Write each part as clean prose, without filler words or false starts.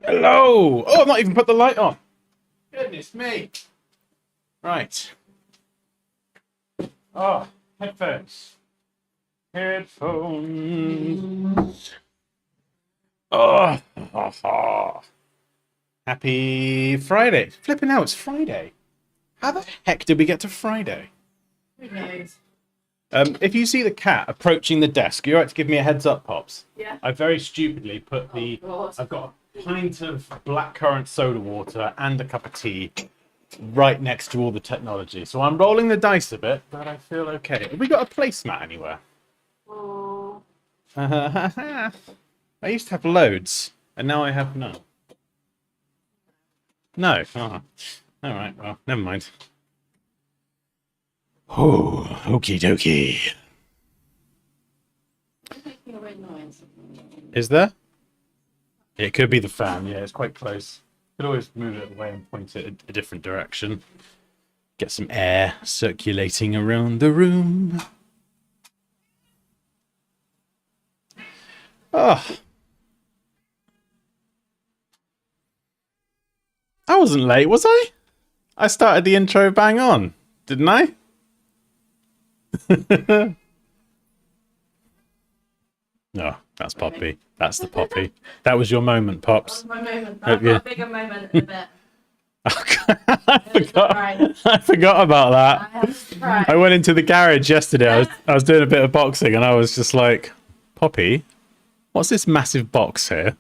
Hello! Oh, I've not even put the light on. Goodness me. Right. Oh, headphones. Headphones. Oh, happy Friday. Flipping out, it's Friday. How the heck did we get to Friday? Who knows? If you see the cat approaching the desk, you're right to give me a heads up, Pops. Yeah. I very stupidly put God. I've got a pint of blackcurrant soda water and a cup of tea right next to all the technology. So I'm rolling the dice a bit, but I feel okay. Have we got a placemat anywhere? Oh. I used to have loads, and now I have none. No. Oh. All right, well, never mind. Oh, okie dokie. It's making a weird noise. Is there? It could be the fan, yeah, it's quite close. Could always move it away and point it a different direction. Get some air circulating around the room. Oh. I wasn't late, was I? I started the intro bang on, didn't I? No, that's Poppy. That's the Poppy. That was your moment, That Pops. was my moment. I've Yeah. got a bigger moment in a bit. I forgot about that. I have a surprise. I went into the garage yesterday. I was doing a bit of boxing, and I was just like, Poppy, what's this massive box here?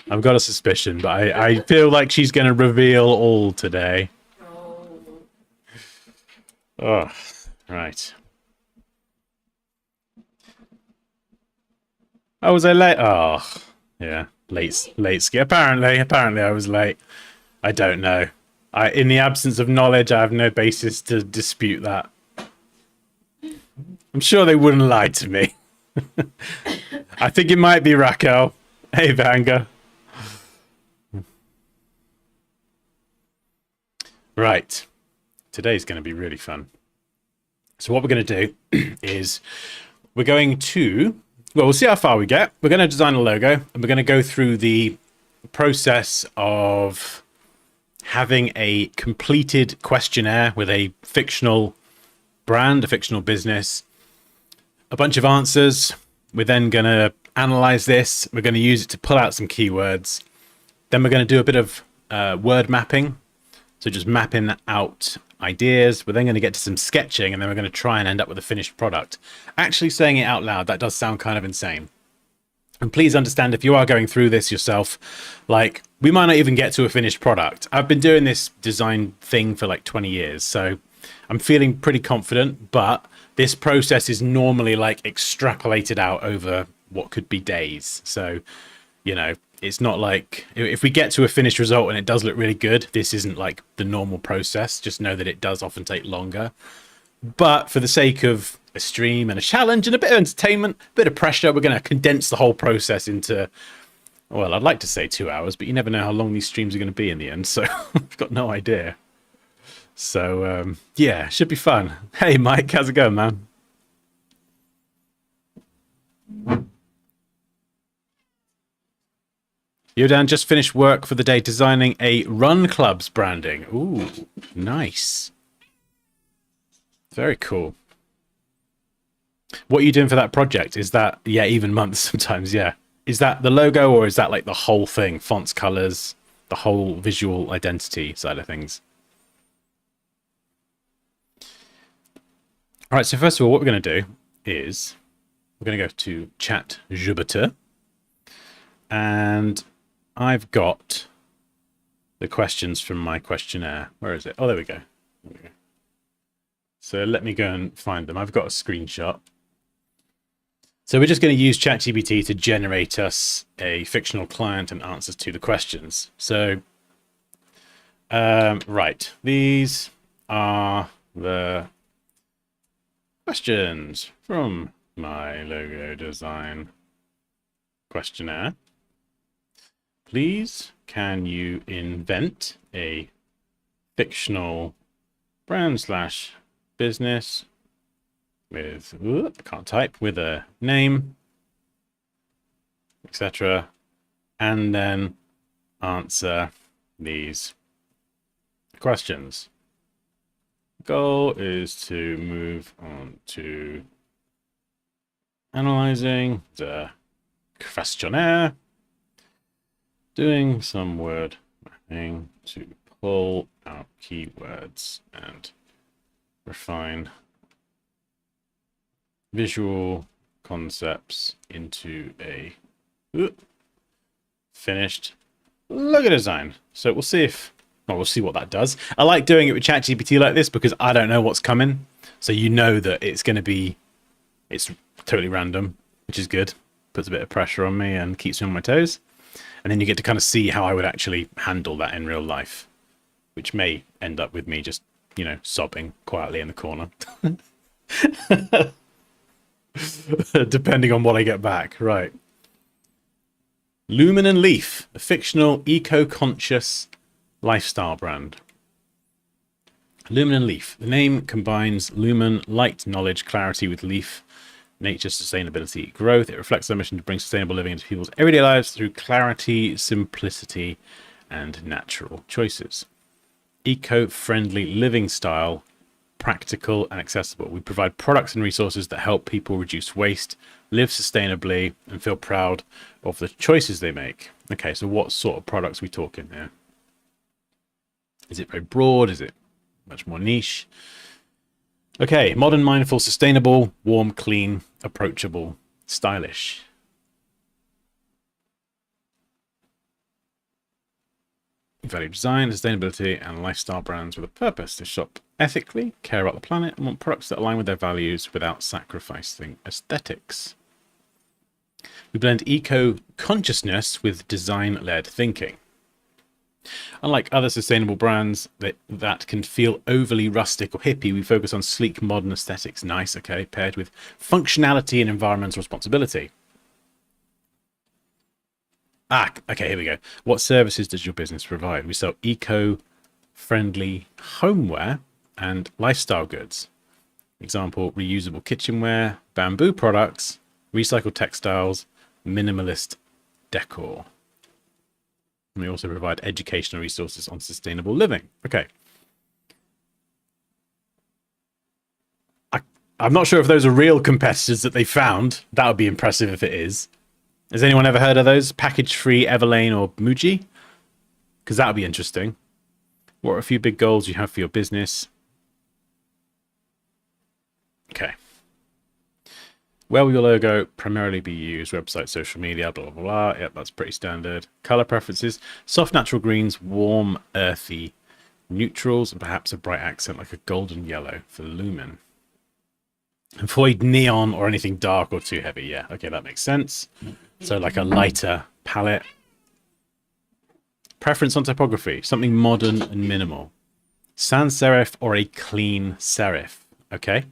I've got a suspicion, but I feel like she's going to reveal all today. Oh, right. Oh, was I late? Oh, yeah, late. Apparently, I was late. I don't know. In the absence of knowledge, I have no basis to dispute that. I'm sure they wouldn't lie to me. I think it might be Raquel. Hey, Vanga. Right. Today's going to be really fun. So what we're going to do is we're going to, well, we'll see how far we get. We're going to design a logo, and we're going to go through the process of having a completed questionnaire with a fictional brand, a fictional business, a bunch of answers. We're then going to analyze this. We're going to use it to pull out some keywords. Then we're going to do a bit of word mapping. So just mapping out ideas. We're then going to get to some sketching, and then we're going to try and end up with a finished product. Actually saying it out loud, that does sound kind of insane. And please understand, if you are going through this yourself, like, we might not even get to a finished product. I've been doing this design thing for like 20 years, so I'm feeling pretty confident, but this process is normally like extrapolated out over what could be days. So, you know, it's not like if we get to a finished result and it does look really good, this isn't like the normal process. Just know that it does often take longer. But for the sake of a stream and a challenge and a bit of entertainment, a bit of pressure, we're going to condense the whole process into, well, I'd like to say 2 hours, but you never know how long these streams are going to be in the end. So I've got no idea. So, yeah, should be fun. Hey, Mike, how's it going, man? Yodan just finished work for the day designing a Run Club's branding. Ooh, nice. Very cool. What are you doing for that project? Is that, yeah, even months sometimes, yeah. Is that the logo, or is that like the whole thing? Fonts, colors, the whole visual identity side of things? All right, so first of all, what we're going to do is we're going to go to Chat Jupiter, and I've got the questions from my questionnaire. Where is it? Oh, there we go. There we go. So let me go and find them. I've got a screenshot. So we're just going to use ChatGPT to generate us a fictional client and answers to the questions. So, right. These are the questions from my logo design questionnaire. Please, can you invent a fictional brand slash business with, I can't type, with a name, etc., and then answer these questions. Goal is to move on to analyzing the questionnaire, doing some word mapping to pull out keywords and refine visual concepts into a finished logo design. So we'll see if, well, we'll see what that does. I like doing it with ChatGPT like this because I don't know what's coming. So you know that it's going to be, it's totally random, which is good. Puts a bit of pressure on me and keeps me on my toes. And then you get to kind of see how I would actually handle that in real life, which may end up with me just, you know, sobbing quietly in the corner. Depending on what I get back. Right. Lumen and Leaf, a fictional eco-conscious lifestyle brand. Lumen and Leaf. The name combines Lumen, light, knowledge, clarity with Leaf, nature, sustainability, growth. It reflects their mission to bring sustainable living into people's everyday lives through clarity, simplicity, and natural choices. Eco-friendly living style, practical and accessible. We provide products and resources that help people reduce waste, live sustainably, and feel proud of the choices they make. Okay, so what sort of products are we talking here? Is it very broad? Is it much more niche? Okay, modern, mindful, sustainable, warm, clean, approachable, stylish. Value design, sustainability, and lifestyle brands with a purpose to shop ethically, care about the planet, and want products that align with their values without sacrificing aesthetics. We blend eco-consciousness with design-led thinking. Unlike other sustainable brands that can feel overly rustic or hippie, we focus on sleek, modern aesthetics. Nice, okay, paired with functionality and environmental responsibility. Ah, okay, here we go. What services does your business provide? We sell eco-friendly homeware and lifestyle goods. Example, reusable kitchenware, bamboo products, recycled textiles, minimalist decor. And we also provide educational resources on sustainable living. Okay. I'm not sure if those are real competitors that they found. That would be impressive if it is. Has anyone ever heard of those? Package Free, Everlane, or Muji? Because that would be interesting. What are a few big goals you have for your business? Okay. Where will your logo primarily be used? Website, social media, blah, blah, blah. Yep, that's pretty standard. Color preferences. Soft natural greens, warm, earthy neutrals, and perhaps a bright accent like a golden yellow for Lumen. Avoid neon or anything dark or too heavy. Yeah, okay, that makes sense. So like a lighter palette. Preference on typography. Something modern and minimal. Sans serif or a clean serif. Okay.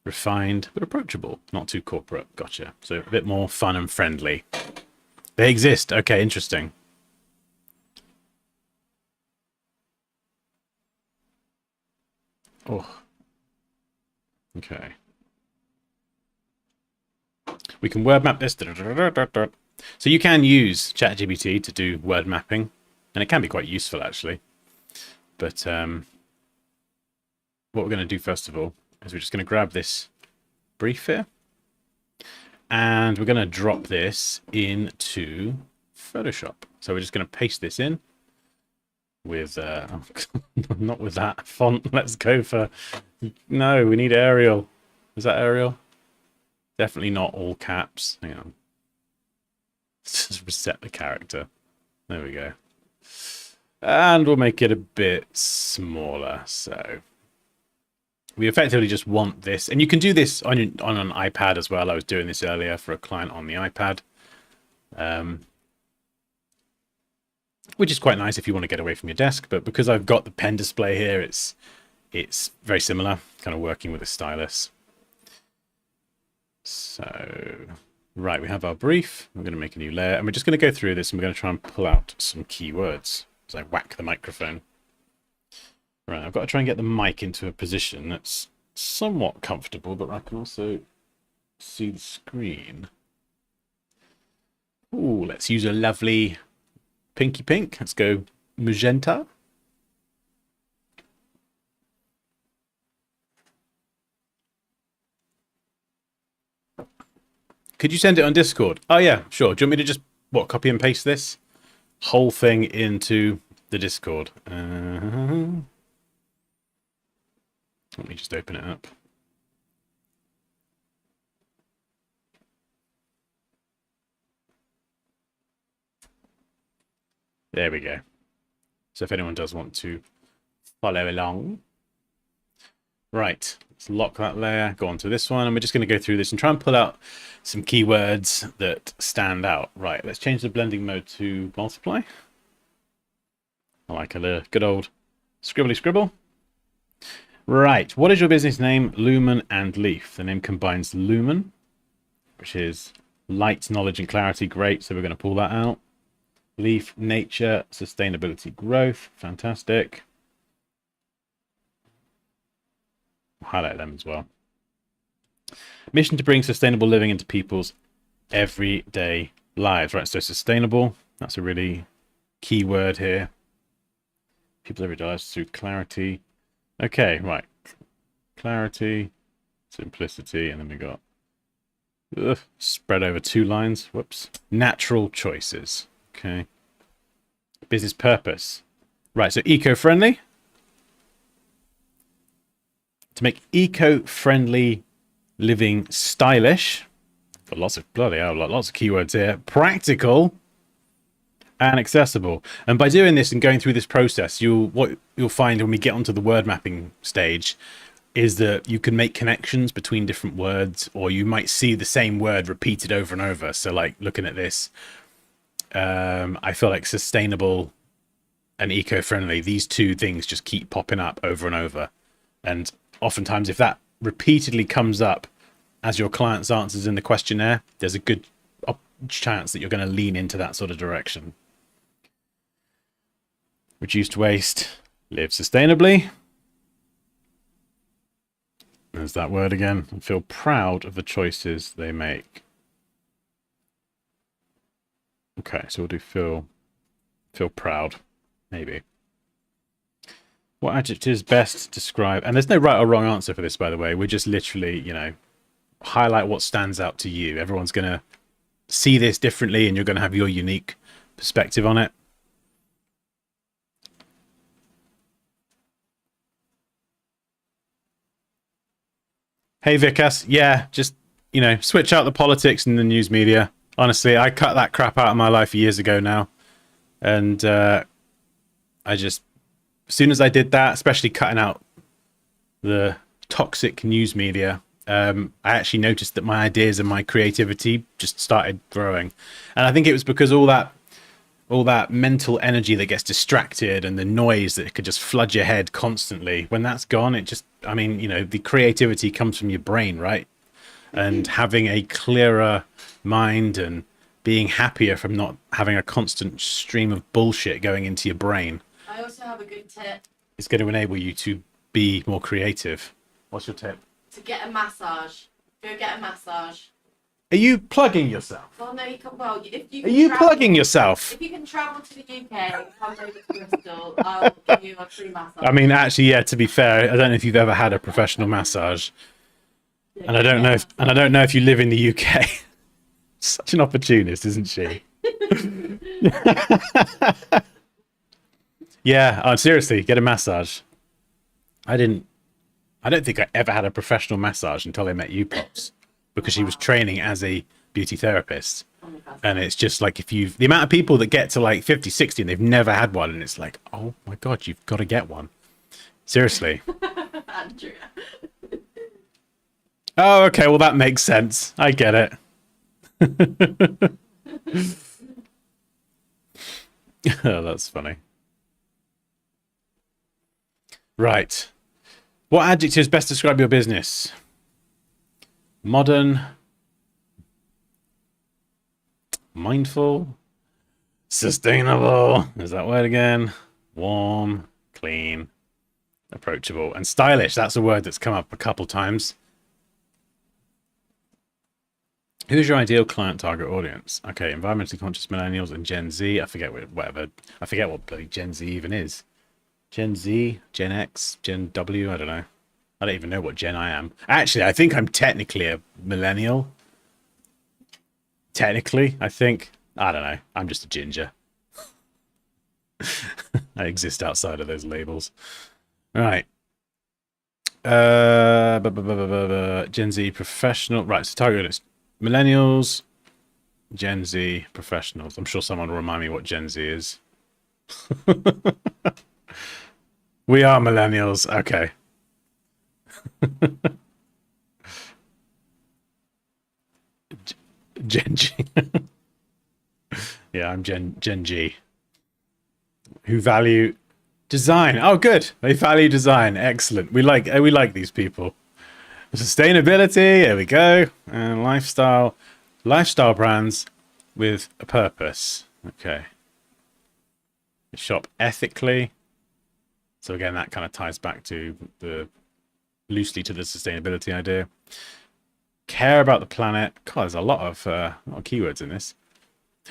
Refined but approachable. Not too corporate. Gotcha. So a bit more fun and friendly. They exist. Okay, interesting. Oh. Okay. We can word map this. So you can use ChatGPT to do word mapping, and it can be quite useful actually. But what we're going to do first of all is we're just going to grab this brief here, and we're going to drop this into Photoshop. So we're just going to paste this in with not with that font. Let's go for, no, we need Arial. Is that Arial? Definitely not all caps. Hang on. Let's just reset the character. There we go. And we'll make it a bit smaller. So we effectively just want this. And you can do this on an iPad as well. I was doing this earlier for a client on the iPad. Which is quite nice if you want to get away from your desk. But because I've got the pen display here, it's very similar. Kind of working with a stylus. So, right, we have our brief. We're going to make a new layer, and we're just going to go through this, and we're going to try and pull out some keywords as I whack the microphone. Right, I've got to try and get the mic into a position that's somewhat comfortable, but I can also see the screen. Ooh, let's use a lovely pinky pink. Let's go magenta. Could you send it on Discord? Oh, yeah, sure. Do you want me to just, copy and paste this whole thing into the Discord? Let me just open it up. There we go. So if anyone does want to follow along. Right, let's lock that layer, go on to this one, and we're just going to go through this and try and pull out some keywords that stand out. Right, let's change the blending mode to multiply. I like a good old scribbly scribble. Right, what is your business name? Lumen and Leaf. The name combines Lumen, which is light, knowledge, and clarity. Great, so we're going to pull that out. Leaf, nature, sustainability, growth. Fantastic. Highlight them as well. Mission to bring sustainable living into people's everyday lives. Right, so sustainable, that's a really key word here. People's everyday lives through clarity. Okay, right. Clarity, simplicity, and then we got spread over 2 lines. Whoops. Natural choices. Okay. Business purpose. Right, so eco-friendly. To make eco-friendly living stylish. Got lots of lots of keywords here. Practical and accessible. And by doing this and going through this process, what you'll find when we get onto the word mapping stage is that you can make connections between different words, or you might see the same word repeated over and over. So like looking at this, I feel like sustainable and eco-friendly, these two things just keep popping up over and over. And oftentimes if that repeatedly comes up as your client's answers in the questionnaire, there's a good chance that you're going to lean into that sort of direction. Reduced waste, live sustainably. There's that word again. And feel proud of the choices they make. Okay, so we'll do feel proud, maybe. What adjectives best describe? And there's no right or wrong answer for this, by the way. We're just literally, highlight what stands out to you. Everyone's going to see this differently, and you're going to have your unique perspective on it. Hey, Vikas. Yeah, just, switch out the politics and the news media. Honestly, I cut that crap out of my life years ago now. And as soon as I did that, especially cutting out the toxic news media, I actually noticed that my ideas and my creativity just started growing. And I think it was because all that mental energy that gets distracted and the noise that could just flood your head constantly, when that's gone, the creativity comes from your brain, right? And having a clearer mind and being happier from not having a constant stream of bullshit going into your brain. I also have a good tip. It's going to enable you to be more creative. What's your tip? To get a massage. Go get a massage. Are you plugging yourself? Well, no, you can. Well, if you. Are you plugging yourself? If you can travel to the UK and come over to Bristol, I'll give you a free massage. I mean, actually, yeah. To be fair, I don't know if you've ever had a professional massage, and I don't know if you live in the UK. Such an opportunist, isn't she? Yeah, seriously, get a massage. I don't think I ever had a professional massage until I met you, Pops, because she was training as a beauty therapist. And it's just like, the amount of people that get to like 50, 60 and they've never had one, and it's like, oh my God, you've got to get one. Seriously. Andrea. Oh, okay, well that makes sense. I get it. Oh, that's funny. Right. What adjectives best describe your business? Modern, mindful, sustainable. Is that word again? Warm, clean, approachable, and stylish. That's a word that's come up a couple times. Who's your ideal client target audience? Okay, environmentally conscious millennials and Gen Z. I forget whatever. I forget what bloody Gen Z even is. Gen Z, Gen X, Gen W. I don't know. I don't even know what Gen I am. Actually, I think I'm technically a millennial. Technically, I think. I don't know. I'm just a ginger. I exist outside of those labels. Right. Gen Z professional. Right, so target audience. Millennials, Gen Z professionals. I'm sure someone will remind me what Gen Z is. We are millennials. Okay. Gen G. Yeah, I'm Gen G. Who value design. Oh, good. They value design. Excellent. We like these people. Sustainability. There we go. And lifestyle brands with a purpose. Okay. Shop ethically. So again, that kind of ties back to loosely to the sustainability idea. Care about the planet. God, there's a lot of keywords in this.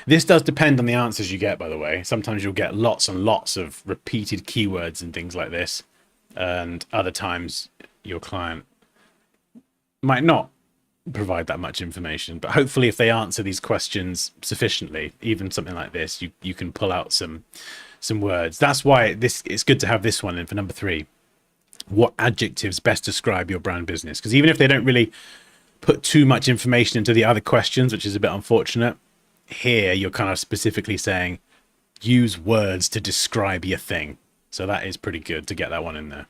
This does depend on the answers you get, by the way. Sometimes you'll get lots and lots of repeated keywords and things like this. And other times your client might not provide that much information. But hopefully if they answer these questions sufficiently, even something like this, you can pull out some words. That's why it's good to have this one in for number 3. What adjectives best describe your brand business? Because even if they don't really put too much information into the other questions, which is a bit unfortunate, here you're kind of specifically saying use words to describe your thing. So that is pretty good to get that one in there.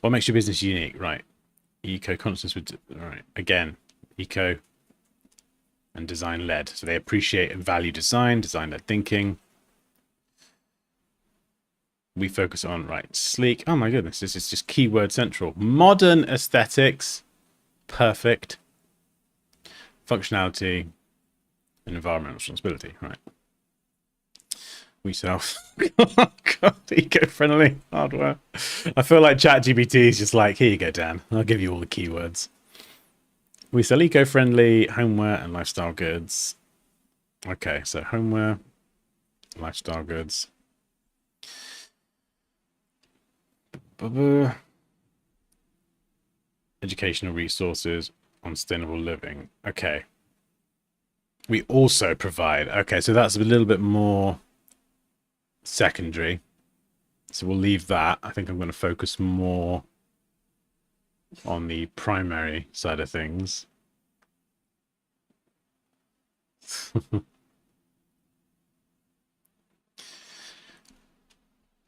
What makes your business unique? Right. Eco-conscious with, right. Again, eco and design led. So they appreciate and value design led thinking. We focus on, right, sleek. Oh my goodness, this is just keyword central. Modern aesthetics. Perfect. Functionality and environmental responsibility. Right. We sell God, eco-friendly hardware. I feel like ChatGPT is just like, here you go, Dan. I'll give you all the keywords. We sell eco-friendly homeware and lifestyle goods. Okay, so homeware, lifestyle goods. Educational resources on sustainable living. Okay. We also provide. Okay, so that's a little bit more secondary. So we'll leave that. I think I'm going to focus more on the primary side of things.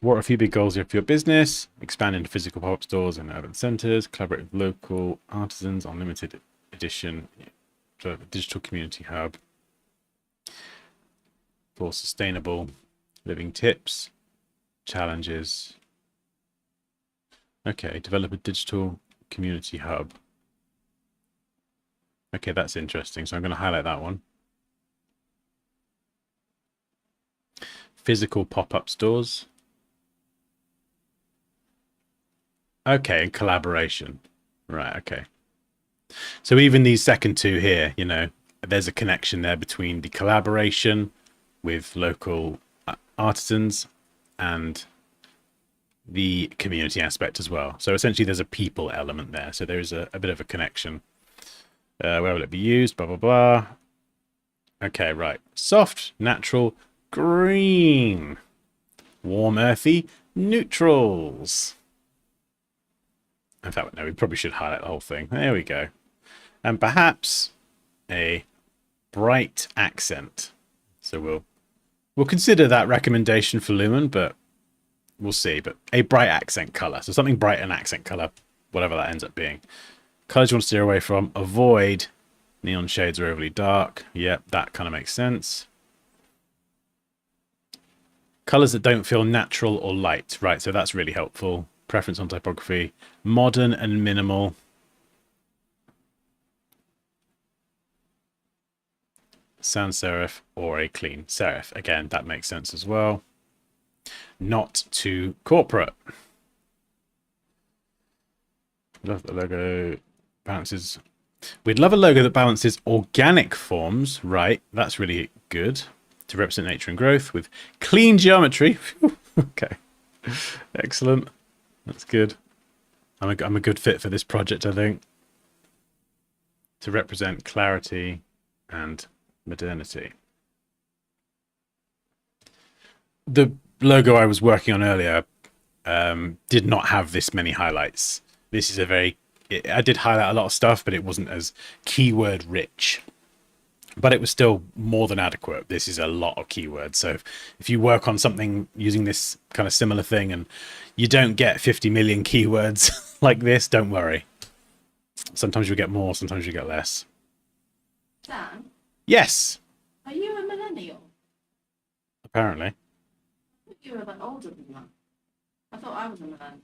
What are a few big goals here for your business? Expand into physical pop-up stores and urban centers, collaborate with local artisans on limited edition, so a digital community hub for sustainable living tips, challenges. Okay, develop a digital community hub. Okay, that's interesting. So I'm going to highlight that one. Physical pop-up stores. Okay, and collaboration. Right, okay. So even these second two here, you know, there's a connection there between the collaboration with local artisans and the community aspect as well. So essentially there's a people element there. So there is a bit of a connection. Where will it be used? Blah, blah, blah. Okay, right. Soft, natural, green. Warm, earthy, neutrals. In fact, no, we probably should highlight the whole thing. There we go. And perhaps a bright accent. So we'll consider that recommendation for Lumen, but we'll see. But a bright accent color. So something bright and accent color, whatever that ends up being. Colors you want to steer away from. Avoid neon shades or overly dark. Yep, that kind of makes sense. Colors that don't feel natural or light. Right, so that's really helpful. Preference on typography. Modern and minimal. Sans serif or a clean serif. Again, that makes sense as well. Not too corporate. Love the logo balances. We'd love a logo that balances organic forms, right? That's really good to represent nature and growth with clean geometry. Okay, excellent. That's good. I'm a good fit for this project, I think. To represent clarity and modernity. The logo I was working on earlier did not have this many highlights. This is I did highlight a lot of stuff, but it wasn't as keyword rich. But it was still more than adequate. This is a lot of keywords. So if you work on something using this kind of similar thing and you don't get 50 million keywords like this, don't worry. Sometimes you get more, sometimes you get less. Dan, Yes, are you a millennial? apparently. I thought you were like older than that. I thought I was a millennial.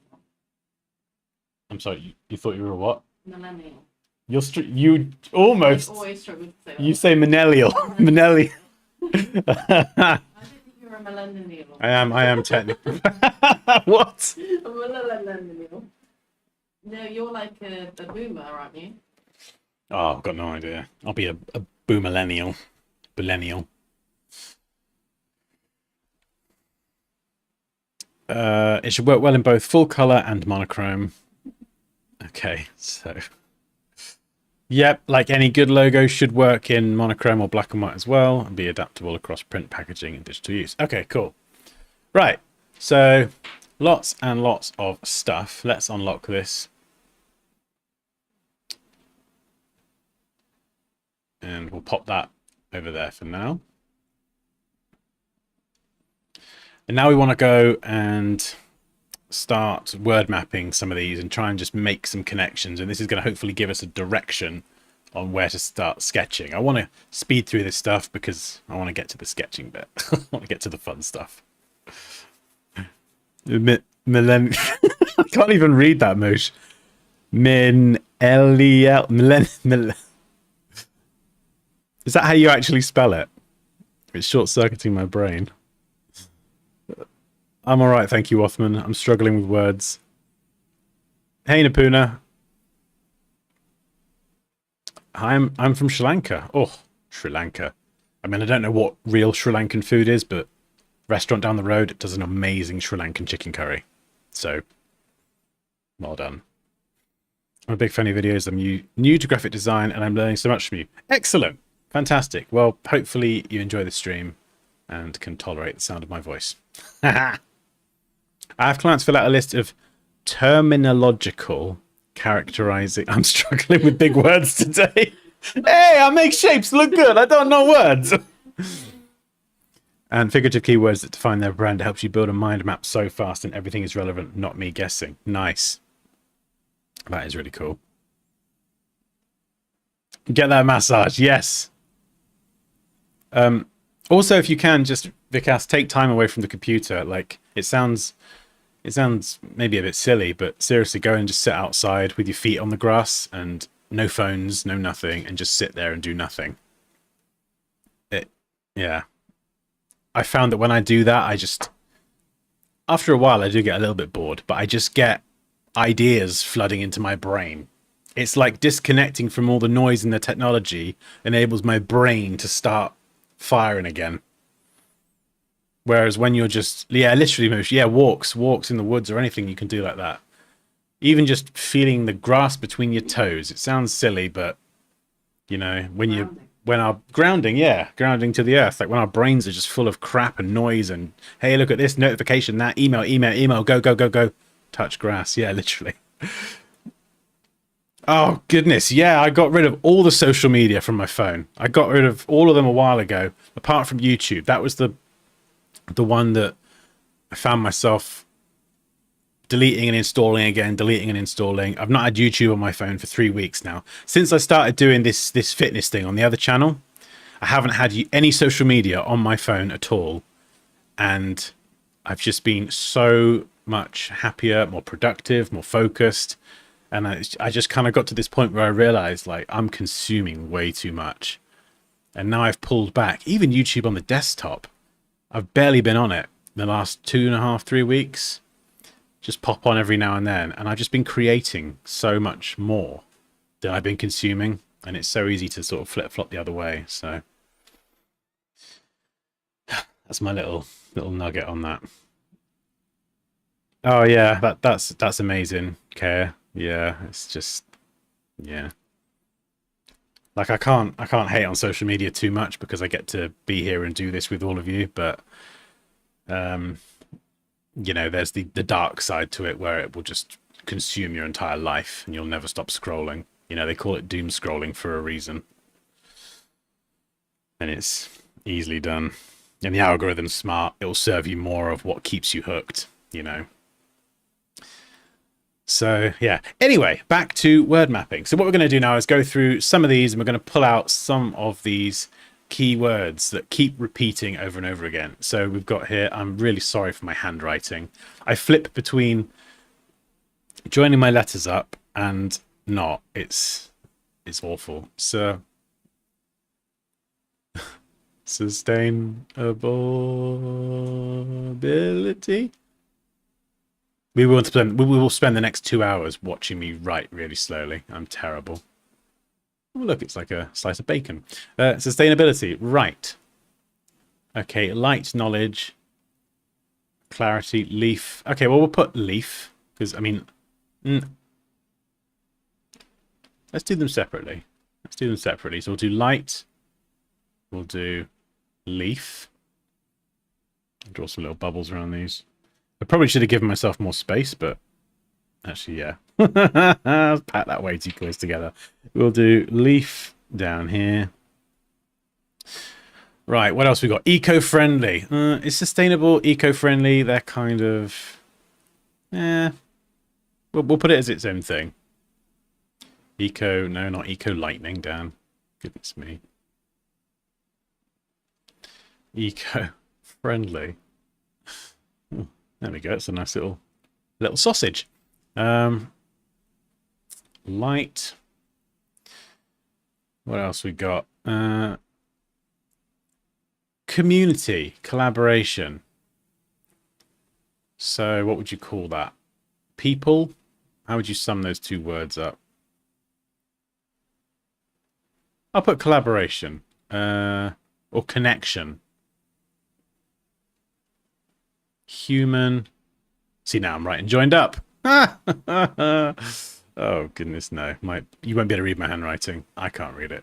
I'm sorry, you thought you were a what? Millennial. You almost... I always struggle to say that. You say millennial. Millennial. I didn't think you were a millennial. I am technically. What? A millennial. No, you're like a boomer, aren't you? Oh, I've got no idea. I'll be a boomerlennial. Millennial. It should work well in both full color and monochrome. Okay, so... Yep, like any good logo should work in monochrome or black and white as well and be adaptable across print, packaging, and digital use. Okay, cool. Right, so lots and lots of stuff. Let's unlock this. And we'll pop that over there for now. And now we want to go and start word mapping some of these and try and just make some connections. And this is going to hopefully give us a direction on where to start sketching. I want to speed through this stuff because I want to get to the sketching bit. I want to get to the fun stuff. I can't even read that, Moosh. Is that how you actually spell it? It's short-circuiting my brain. I'm all right, thank you, Othman. I'm struggling with words. Hey, Napuna. I'm from Sri Lanka. Oh, Sri Lanka. I mean, I don't know what real Sri Lankan food is, but restaurant down the road does an amazing Sri Lankan chicken curry. So, well done. I'm a big fan of videos. I'm new to graphic design, and I'm learning so much from you. Excellent. Fantastic. Well, hopefully you enjoy the stream and can tolerate the sound of my voice. I have clients fill out a list of terminological characterizing... I'm struggling with big words today. Hey, I make shapes look good. I don't know words. And figurative keywords that define their brand. It helps you build a mind map so fast and everything is relevant, not me guessing. Nice. That is really cool. Get that massage. Yes. Also, if you can, just, Vikas, take time away from the computer. Like, it sounds maybe a bit silly, but seriously, go and just sit outside with your feet on the grass and no phones, no nothing, and just sit there and do nothing. Yeah. I found that when I do that, after a while, I do get a little bit bored, but I just get ideas flooding into my brain. It's like disconnecting from all the noise and the technology enables my brain to start firing again. Whereas when you're just, literally, walks in the woods or anything you can do like that. Even just feeling the grass between your toes. It sounds silly, but you know, when our grounding to the earth, like when our brains are just full of crap and noise and, hey, look at this notification, that email, go, touch grass. Yeah, literally. Oh, goodness. Yeah, I got rid of all the social media from my phone. I got rid of all of them a while ago, apart from YouTube. That was the one that I found myself deleting and installing again, deleting and installing. I've not had YouTube on my phone for 3 weeks now. Since I started doing this fitness thing on the other channel, I haven't had any social media on my phone at all. And I've just been so much happier, more productive, more focused. And I just kind of got to this point where I realized, like, I'm consuming way too much. And now I've pulled back. Even YouTube on the desktop, I've barely been on it the last 2.5, 3 weeks. just pop on every now and then, and I've just been creating so much more than I've been consuming, and it's so easy to sort of flip-flop the other way. So that's my little nugget on that. Oh yeah, that's amazing, Care. Yeah, it's just, yeah. Like I can't hate on social media too much because I get to be here and do this with all of you, but um you know, there's the dark side to it where it will just consume your entire life and you'll never stop scrolling. You know, they call it doom scrolling for a reason. And it's easily done. And the algorithm's smart. It'll serve you more of what keeps you hooked, you know. So, yeah. Anyway, back to word mapping. So what we're going to do now is go through some of these, and we're going to pull out some of these keywords that keep repeating over and over again. So we've got here, I'm really sorry for my handwriting. I flip between joining my letters up and not. It's awful. So sustainability. We will spend the next 2 hours watching me write really slowly. I'm terrible. Oh, look, it's like a slice of bacon. Sustainability, right. Okay, light, knowledge, clarity, leaf. Okay, well, we'll put leaf, because, I mean, let's do them separately. Let's do them separately. So we'll do light, we'll do leaf. Draw some little bubbles around these. I probably should have given myself more space, but actually, yeah. Let's pack that way too close together. We'll do leaf down here. Right, what else we got? Eco-friendly. Is sustainable, eco-friendly? They're kind of... We'll put it as its own thing. Eco... No, not eco-lightning, Dan. Goodness me. Eco-friendly. There we go. It's a nice little sausage. Light. What else we got? Community, collaboration. So what would you call that? People? How would you sum those two words up? I'll put collaboration. Or connection. Human. See, now I'm writing joined up. Oh, goodness, no. You won't be able to read my handwriting. I can't read it.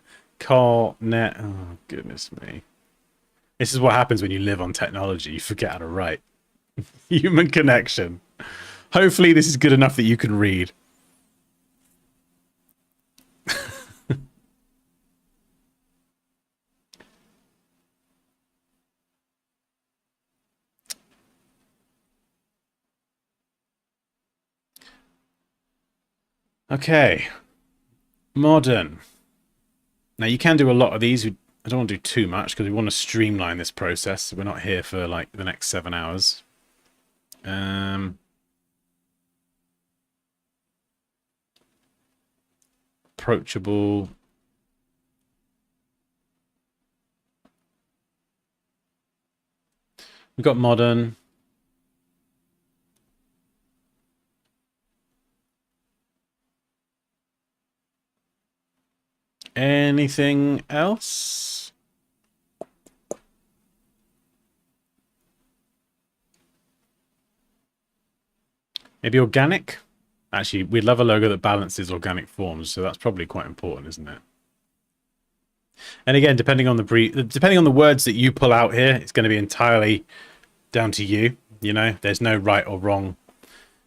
Net. Oh, goodness me. This is what happens when you live on technology. You forget how to write. Human connection. Hopefully this is good enough that you can read. Okay. Modern. Now you can do a lot of these. I don't want to do too much because we want to streamline this process. We're not here for like the next 7 hours. Approachable. We've got modern. Anything else? Maybe organic? Actually, we'd love a logo that balances organic forms, so that's probably quite important, isn't it? And again, depending on the words that you pull out here, it's going to be entirely down to you. You know, there's no right or wrong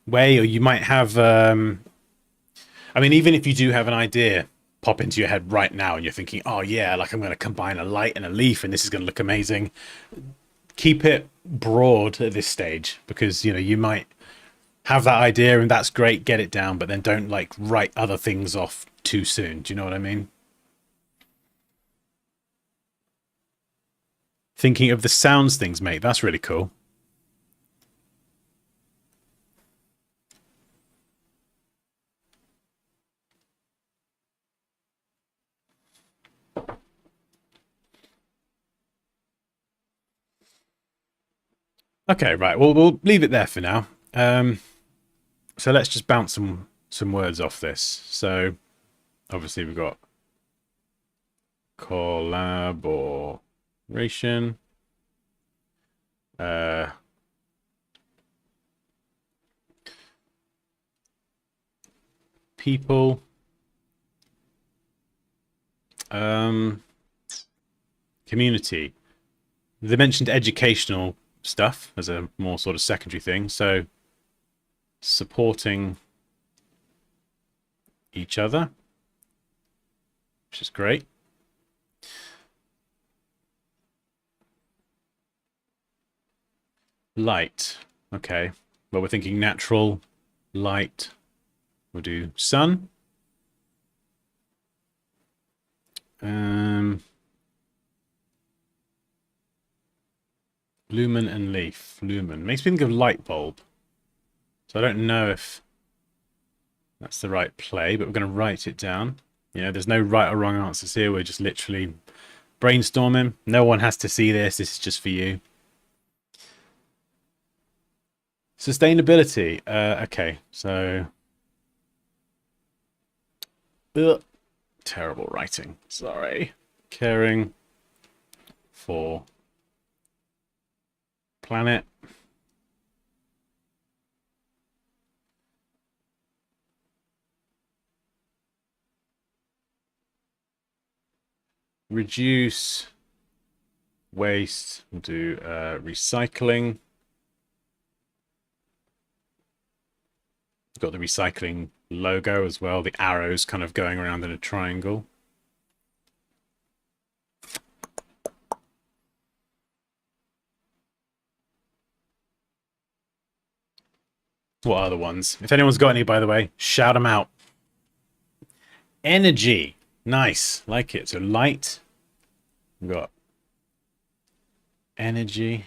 way, or you might have. I mean, even if you do have an idea pop into your head right now, and you're thinking, "Oh yeah, like I'm going to combine a light and a leaf, and this is going to look amazing." Keep it broad at this stage, because you know you might have that idea, and that's great. Get it down, but then don't like write other things off too soon. Do you know what I mean? Thinking of the sounds things make. That's really cool. Okay, right. Well, we'll leave it there for now. So let's just bounce some words off this. So obviously we've got collaboration. People. Community. They mentioned educational stuff as a more sort of secondary thing. So supporting each other, which is great. Light. Okay. Well, we're thinking natural light. We'll do sun. Lumen and leaf. Lumen. Makes me think of light bulb. So I don't know if that's the right play, but we're going to write it down. You know, there's no right or wrong answers here. We're just literally brainstorming. No one has to see this. This is just for you. Sustainability. Okay, so... Ugh. Terrible writing. Sorry. Caring for planet. Reduce waste. We'll do recycling. Got the recycling logo as well. The arrows kind of going around in a triangle. What are the ones? If anyone's got any, by the way, shout them out. Energy. Nice. Like it. So light. We've got energy.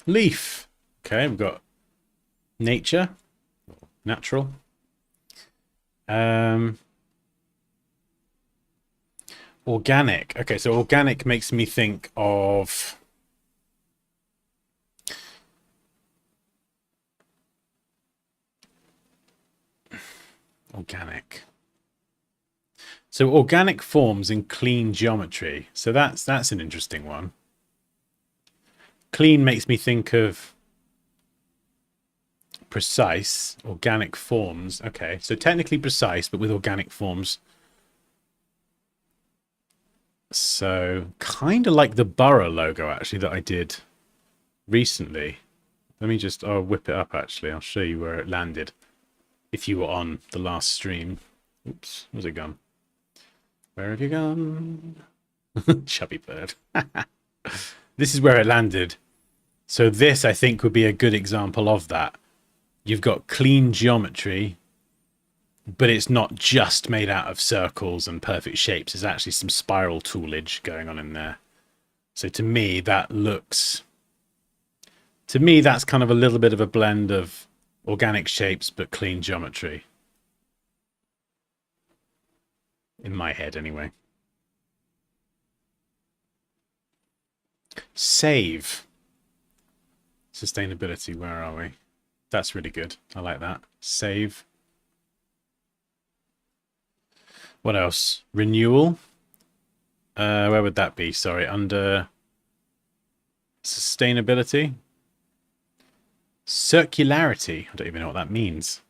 Leaf. Okay, we've got nature. Natural. Organic. Okay, so organic makes me think of... Organic. So organic forms in clean geometry. So that's an interesting one. Clean makes me think of precise. Organic forms. Okay, so technically precise, but with organic forms. So kind of like the Borough logo, actually, that I did recently. Let me just... I'll whip it up, actually. I'll show you where it landed. If you were on the last stream. Oops, where's it gone? Where have you gone? Chubby bird. This is where it landed. So this, I think, would be a good example of that. You've got clean geometry, but it's not just made out of circles and perfect shapes. There's actually some spiral toolage going on in there. So to me, that looks... To me, that's kind of a little bit of a blend of organic shapes, but clean geometry. In my head, anyway. Save. Sustainability, where are we? That's really good. I like that. Save. What else? Renewal. Where would that be? Sorry, under sustainability. Circularity. I don't even know what that means.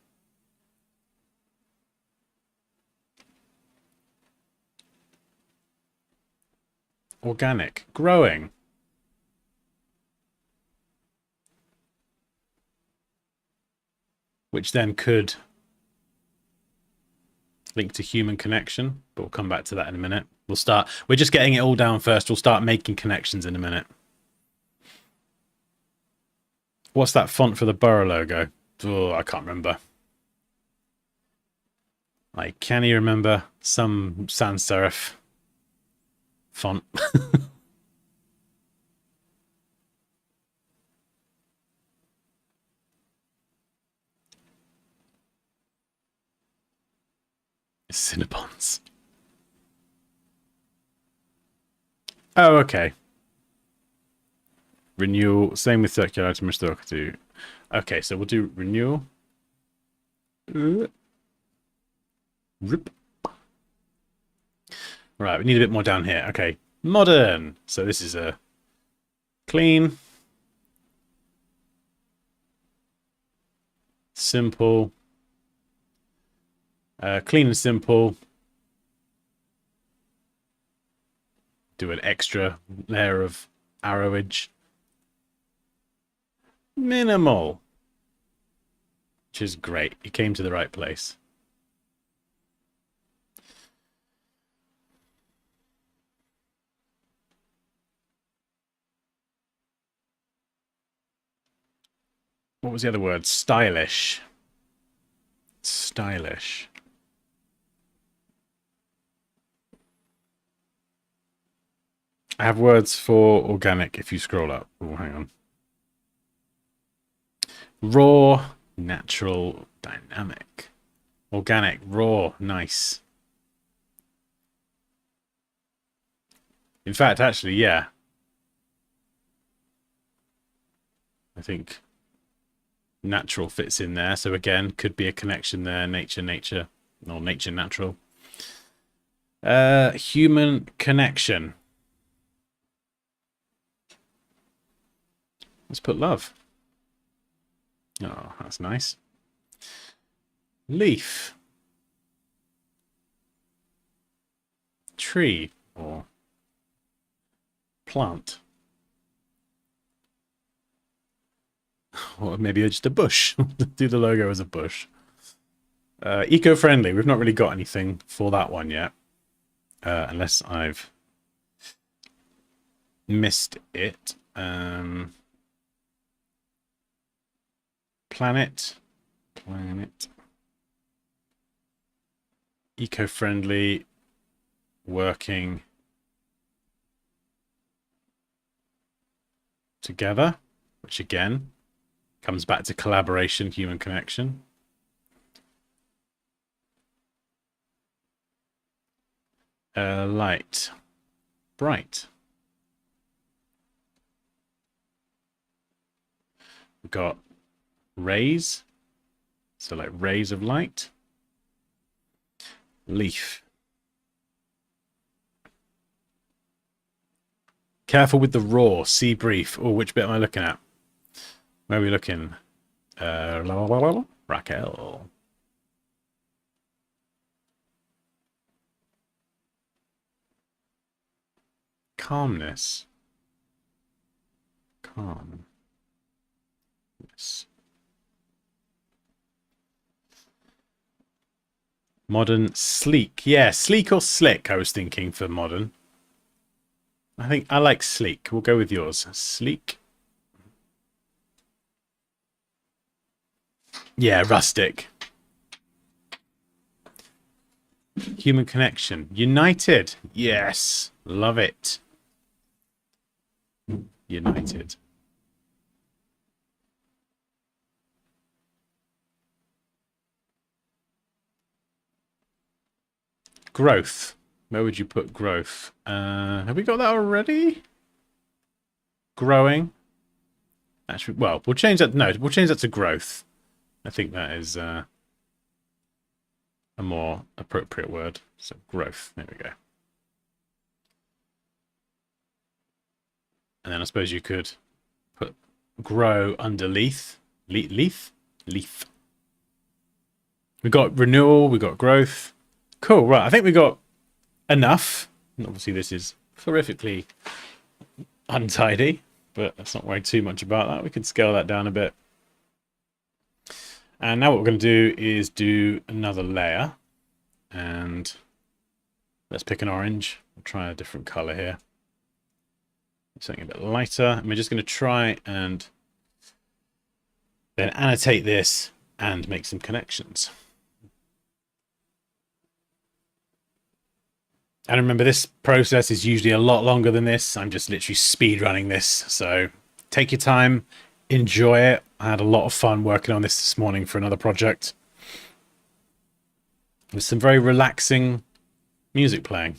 Organic. Growing. Which then could link to human connection, but we'll come back to that in a minute. We'll start... We're just getting it all down first. We'll start making connections in a minute. What's that font for the Borough logo? Oh, I can't remember. Like, can you remember some sans serif font? Cinnabons. Oh, okay. Renewal. Same with circularity. Mr. Okay, so we'll do renewal. Rip. Right, we need a bit more down here. Okay, modern. So this is a clean, simple, clean and simple. Do an extra layer of arrowage. Minimal, which is great. You came to the right place. What was the other word? Stylish. Stylish. I have words for organic if you scroll up. Oh, hang on. Raw, natural, dynamic. Organic, raw, nice. In fact, actually, yeah. I think natural fits in there. So again, could be a connection there. Nature, nature, or nature, natural. Human connection. Let's put love. Oh, that's nice. Leaf. Tree or plant. Or maybe just a bush. Do the logo as a bush. Eco-friendly. We've not really got anything for that one yet. Unless I've missed it. Planet. Eco-friendly. Working together. Which again comes back to collaboration, human connection. Light. Bright. We've got rays. So like rays of light. Leaf. Careful with the raw. See brief. Oh, which bit am I looking at? Where are we looking? Raquel. Calmness. Calmness. Modern, sleek. Yeah, sleek or slick, I was thinking for modern. I think I like sleek. We'll go with yours. Sleek. Yeah, rustic. Human connection. United. Yes. Love it. United. Growth. Where would you put growth? Have we got that already? Growing. Actually, well, we'll change that. No, we'll change that to growth. I think that is a more appropriate word. So growth. There we go. And then I suppose you could put grow underneath. Leaf. We got renewal. We got growth. Cool. Right. I think we got enough. And obviously, this is horrifically untidy, but let's not worry too much about that. We can scale that down a bit. And now what we're going to do is do another layer. And let's pick an orange. We'll try a different color here. Something a bit lighter. And we're just going to try and then annotate this and make some connections. And remember, this process is usually a lot longer than this. I'm just literally speed running this. So take your time, enjoy it. I had a lot of fun working on this morning for another project. With some very relaxing music playing.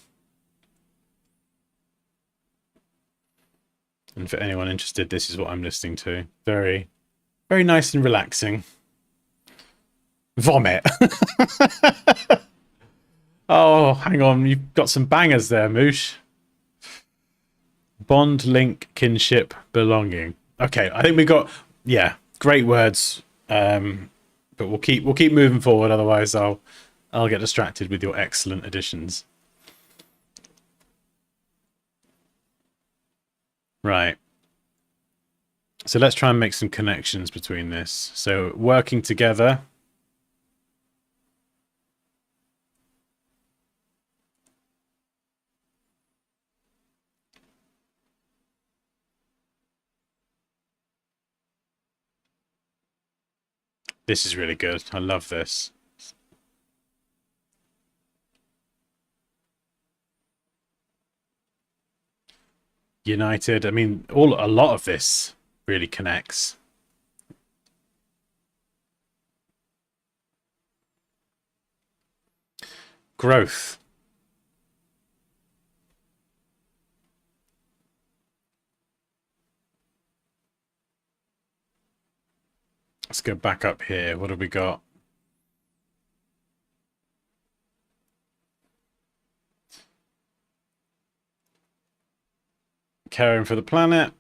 And for anyone interested, this is what I'm listening to. Very, very nice and relaxing. Vomit. Oh, hang on. You've got some bangers there, Moosh. Bond, link, kinship, belonging. Okay, I think we got, yeah, great words. But we'll keep moving forward. Otherwise, I'll get distracted with your excellent additions. Right. So let's try and make some connections between this. So working together. This is really good. I love this. United. I mean, a lot of this really connects. Growth. Let's go back up here. What have we got? Caring for the planet.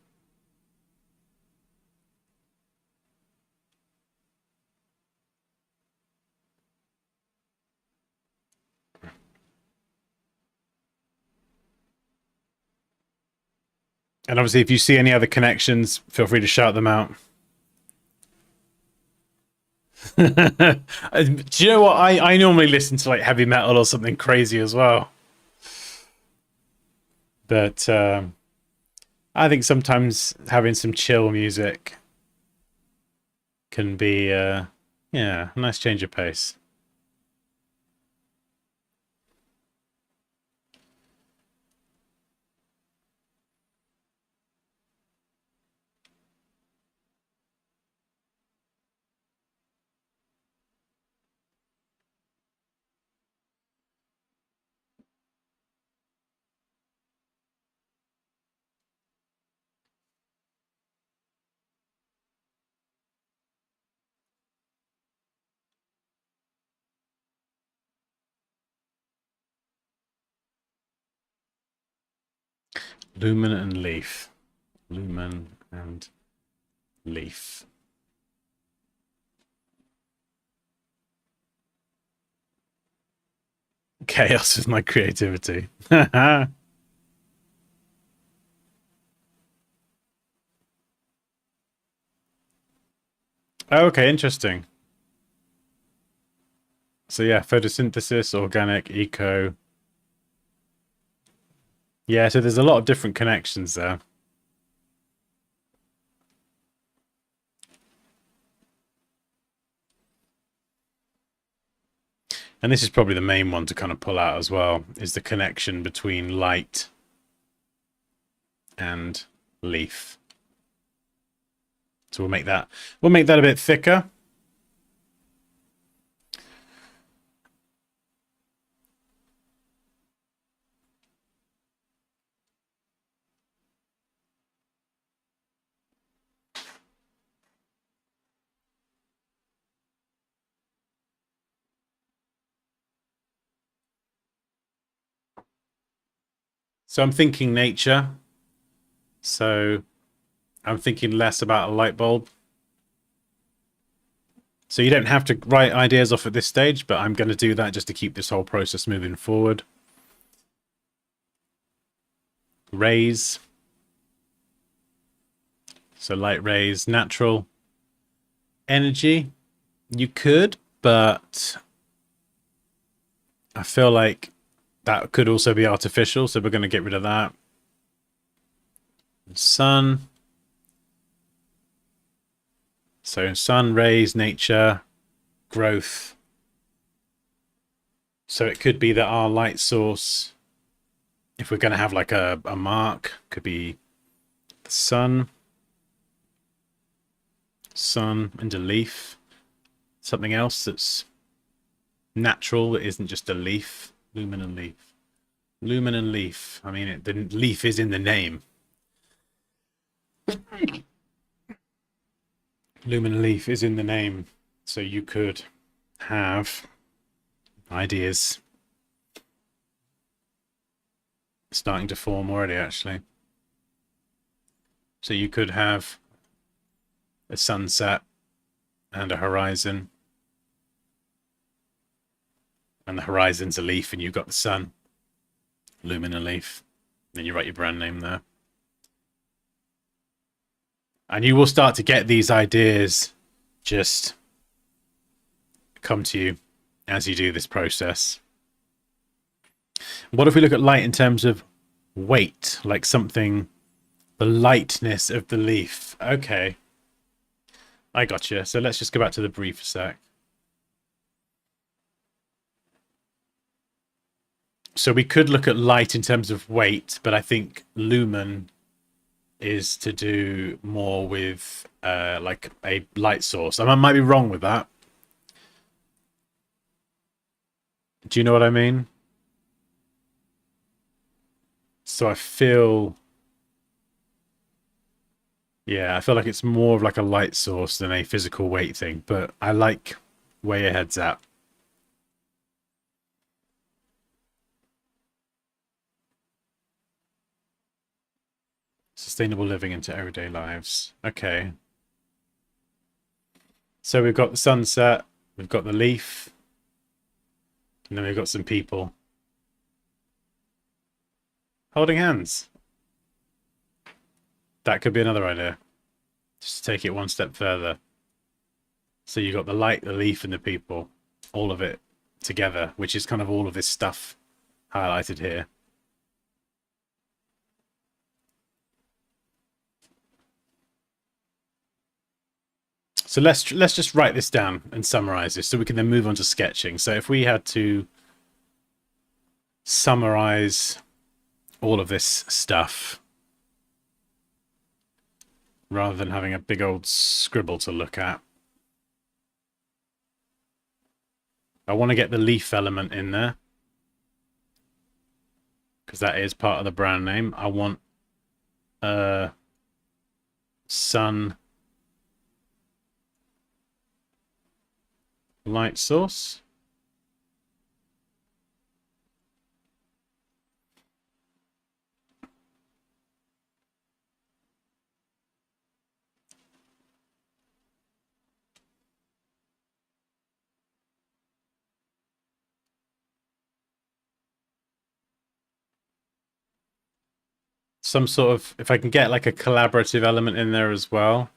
And obviously, if you see any other connections, feel free to shout them out. Do you know what? I normally listen to like heavy metal or something crazy as well. But I think sometimes having some chill music can be, yeah, a nice change of pace. Lumen and leaf. Lumen and leaf. Chaos is my creativity. Okay, interesting. So yeah, photosynthesis, organic, eco. Yeah, so there's a lot of different connections there. And this is probably the main one to kind of pull out as well, is the connection between light and leaf. So we'll make that a bit thicker. So I'm thinking nature. So I'm thinking less about a light bulb. So you don't have to write ideas off at this stage, but I'm going to do that just to keep this whole process moving forward. Rays. So light rays, natural energy. You could, but I feel like that could also be artificial, so we're going to get rid of that. Sun. So sun, rays, nature, growth. So it could be that our light source, if we're going to have like a mark, could be the sun. Sun and a leaf. Something else that's natural that isn't just a leaf. Lumen and leaf. Lumen and leaf. I mean, the leaf is in the name. Lumen leaf is in the name, so you could have ideas starting to form already, actually. So you could have a sunset and a horizon, and the horizon's a leaf, and you've got the sun, Lumen a leaf. Then you write your brand name there. And you will start to get these ideas just come to you as you do this process. What if we look at light in terms of weight, like something, the lightness of the leaf? Okay, I got you. So let's just go back to the brief a sec. So we could look at light in terms of weight, but I think lumen is to do more with like a light source. I might be wrong with that. Do you know what I mean? So I feel, yeah, I feel like it's more of like a light source than a physical weight thing, but I like where your head's at. Sustainable living into everyday lives. Okay. So we've got the sunset, we've got the leaf, and then we've got some people holding hands. That could be another idea. Just to take it one step further. So you got the light, the leaf, and the people. All of it together, which is kind of all of this stuff highlighted here. So let's just write this down and summarize this so we can then move on to sketching. So if we had to summarize all of this stuff rather than having a big old scribble to look at, I want to get the leaf element in there because that is part of the brand name. I want sun light source. Some sort of, if I can get like a collaborative element in there as well.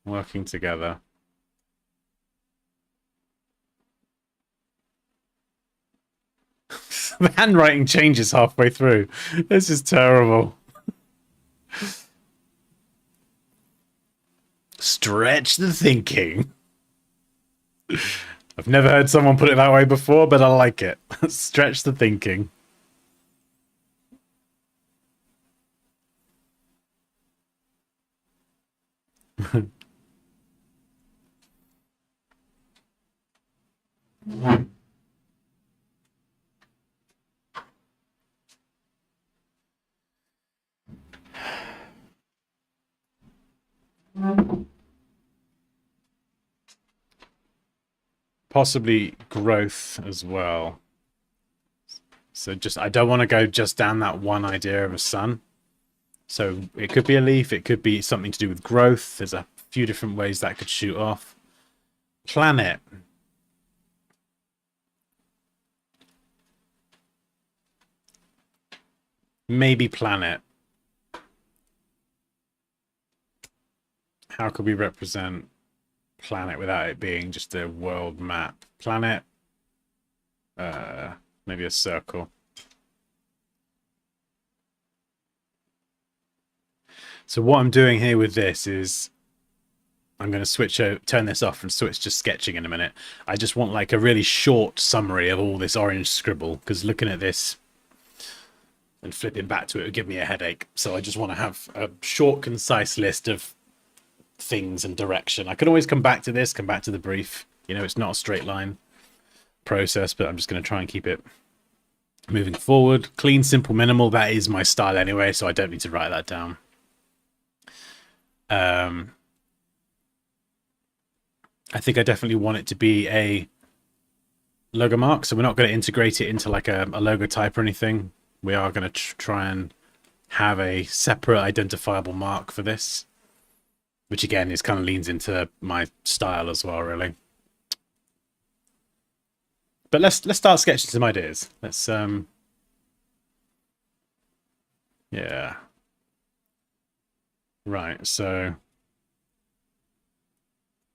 Working together. The handwriting changes halfway through. This is terrible. Stretch the thinking. I've never heard someone put it that way before, but I like it. Stretch the thinking. Possibly growth as well. So just, I don't want to go just down that one idea of a sun. So it could be a leaf, it could be something to do with growth. There's a few different ways that could shoot off. Planet. Maybe planet. How could we represent planet without it being just a world map? Planet. Maybe a circle. So what I'm doing here with this is I'm going to switch over, turn this off and switch to sketching in a minute. I just want like a really short summary of all this orange scribble, because looking at this and flipping back to it would give me a headache. So I just want to have a short, concise list of things and direction. I can always come back to this, come back to the brief. You know, it's not a straight line process, but I'm just going to try and keep it Moving forward, clean, simple, minimal. That is my style anyway, so I don't need to write that down. I think I definitely want it to be a logo mark, so we're not going to integrate it into like a logo type or anything. We are going to try and have a separate identifiable mark for this, which again is kind of leans into my style as well, really. But let's start sketching some ideas. Let's yeah. Right, so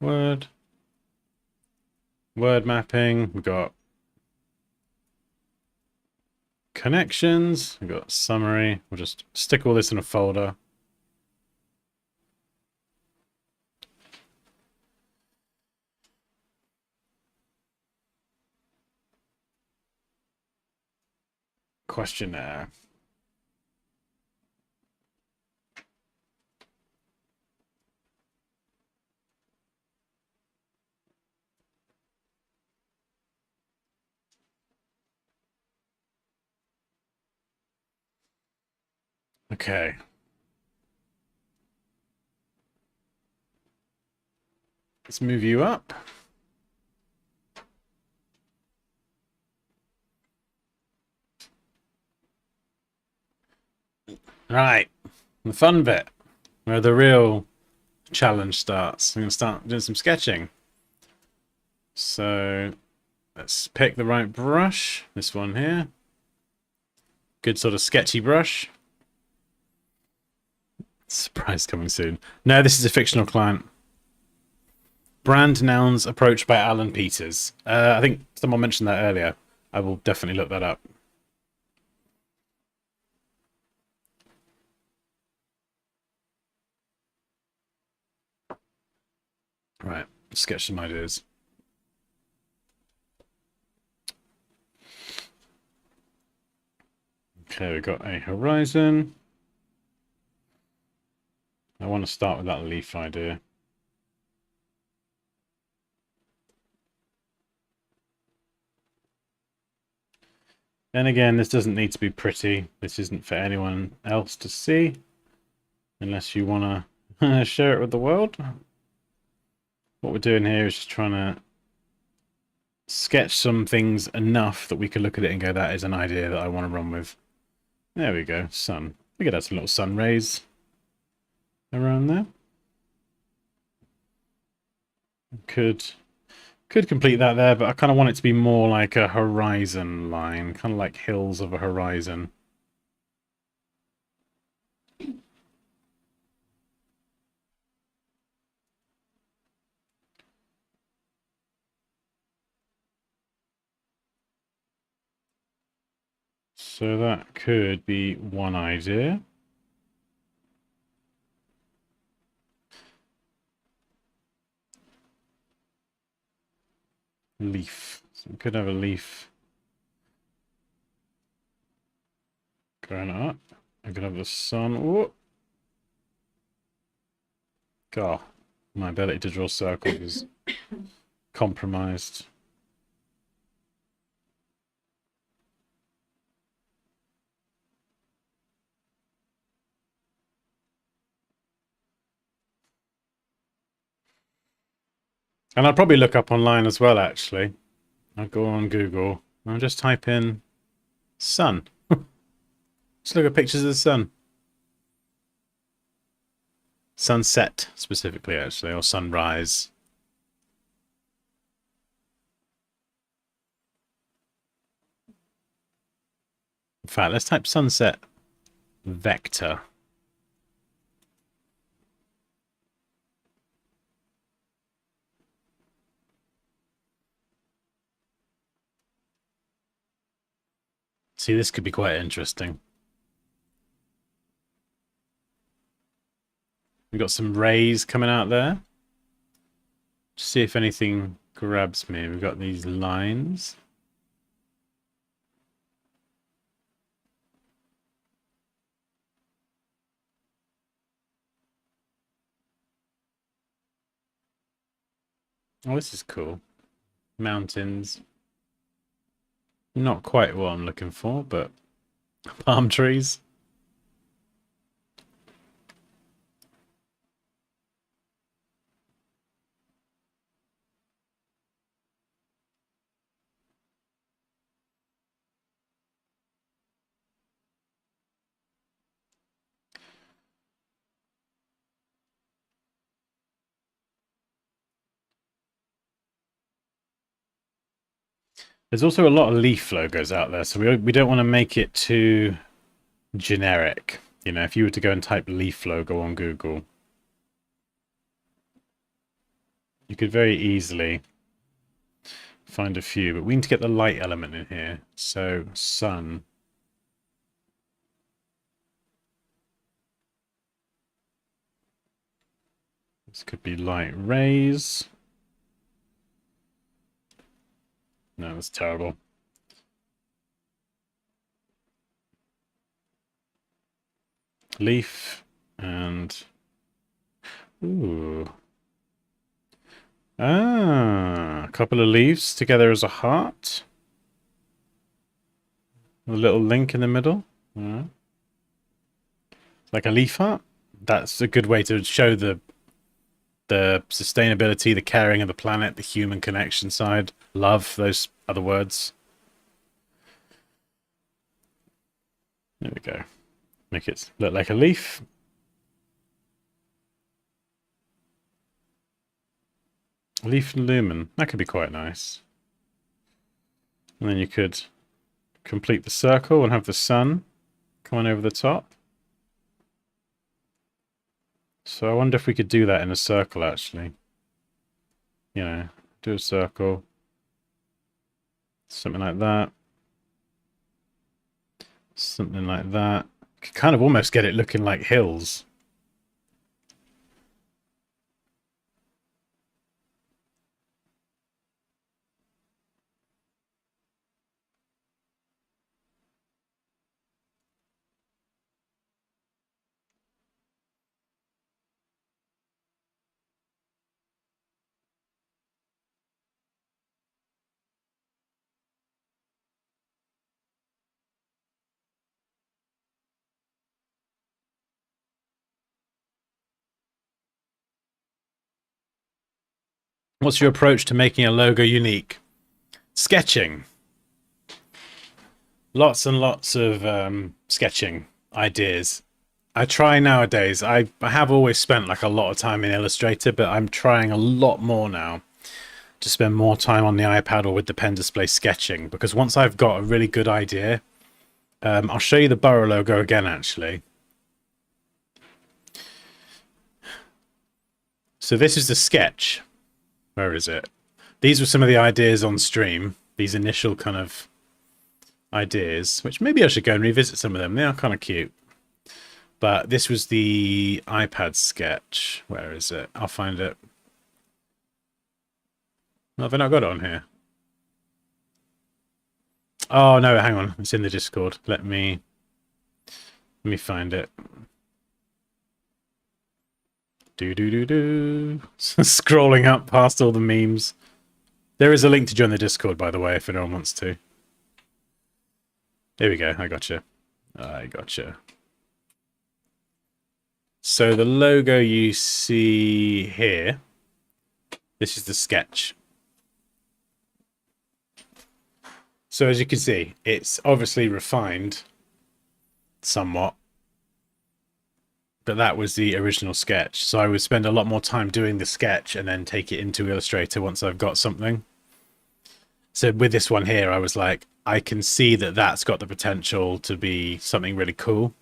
word mapping, we've got connections, we've got summary. We'll just stick all this in a folder. Questionnaire. Okay. Let's move you up. Right. The fun bit, where the real challenge starts. I'm going to start doing some sketching. So let's pick the right brush. This one here. Good sort of sketchy brush. Surprise coming soon. No, this is a fictional client. Brand nouns approached by Alan Peters. I think someone mentioned that earlier. I will definitely look that up. Right, sketch some ideas. Okay, we've got a horizon. I want to start with that leaf idea. And again, this doesn't need to be pretty. This isn't for anyone else to see. Unless you want to share it with the world. What we're doing here is just trying to sketch some things enough that we can look at it and go, that is an idea that I want to run with. There we go, sun. We could add some little sun rays around there. Could complete that there, but I kind of want it to be more like a horizon line, kind of like hills of a horizon. So that could be one idea. Leaf. So we could have a leaf going up. I could have the sun. Oh. God, my ability to draw circles is compromised. And I'll probably look up online as well, actually. I'll go on Google. I'll just type in sun. Just look at pictures of the sun. Sunset, specifically, actually, or sunrise. In fact, let's type sunset vector. See, this could be quite interesting. We've got some rays coming out there. Just see if anything grabs me. We've got these lines. Oh, this is cool. Mountains. Not quite what I'm looking for, but palm trees. There's also a lot of leaf logos out there, so we don't want to make it too generic. You know, if you were to go and type leaf logo on Google, you could very easily find a few, but we need to get the light element in here. So, sun. This could be light rays. No, that's terrible. Leaf and... Ooh. Ah, a couple of leaves together as a heart. A little link in the middle. Like a leaf heart. That's a good way to show the sustainability, the caring of the planet, the human connection side. Love, those other words. There we go. Make it look like a leaf. Leaf and lumen. That could be quite nice. And then you could complete the circle and have the sun come on over the top. So I wonder if we could do that in a circle, actually. You know, do a circle. Something like that. Something like that. Could kind of almost get it looking like hills. What's your approach to making a logo unique? Sketching. Lots and lots of sketching ideas. I try nowadays. I have always spent like a lot of time in Illustrator, but I'm trying a lot more now to spend more time on the iPad or with the pen display sketching, because once I've got a really good idea, I'll show you the Borough logo again, actually. So this is the sketch. Where is it? These were some of the ideas on stream. These initial kind of ideas, which maybe I should go and revisit some of them. They are kind of cute. But this was the iPad sketch. Where is it? I'll find it. Well, have I not got it on here? Oh, no, hang on. It's in the Discord. Let me find it. Do. Scrolling up past all the memes. There is a link to join the Discord, by the way, if anyone wants to. There we go. I gotcha. So the logo you see here, this is the sketch. So as you can see, it's obviously refined somewhat, but that was the original sketch. So I would spend a lot more time doing the sketch and then take it into Illustrator once I've got something. So with this one here, I was like, I can see that that's got the potential to be something really cool.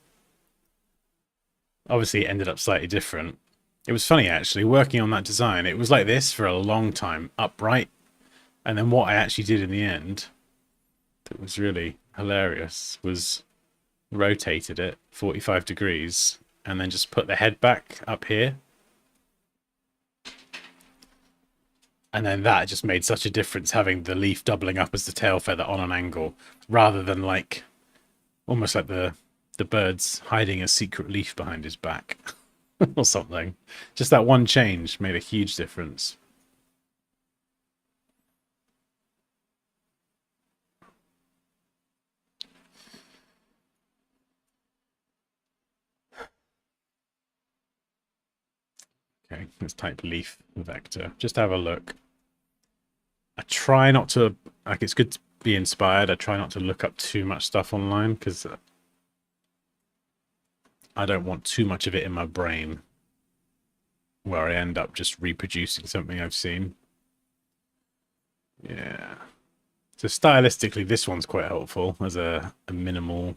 Obviously, it ended up slightly different. It was funny, actually, working on that design. It was like this for a long time, upright. And then what I actually did in the end, that was really hilarious, was rotated it 45 degrees and then just put the head back up here. And then that just made such a difference, having the leaf doubling up as the tail feather on an angle, rather than like almost like the bird's hiding a secret leaf behind his back or something. Just that one change made a huge difference. Okay, let's type leaf vector. Just have a look. I try not to, like, it's good to be inspired. I try not to look up too much stuff online because I don't want too much of it in my brain where I end up just reproducing something I've seen. Yeah. So stylistically, this one's quite helpful as a minimal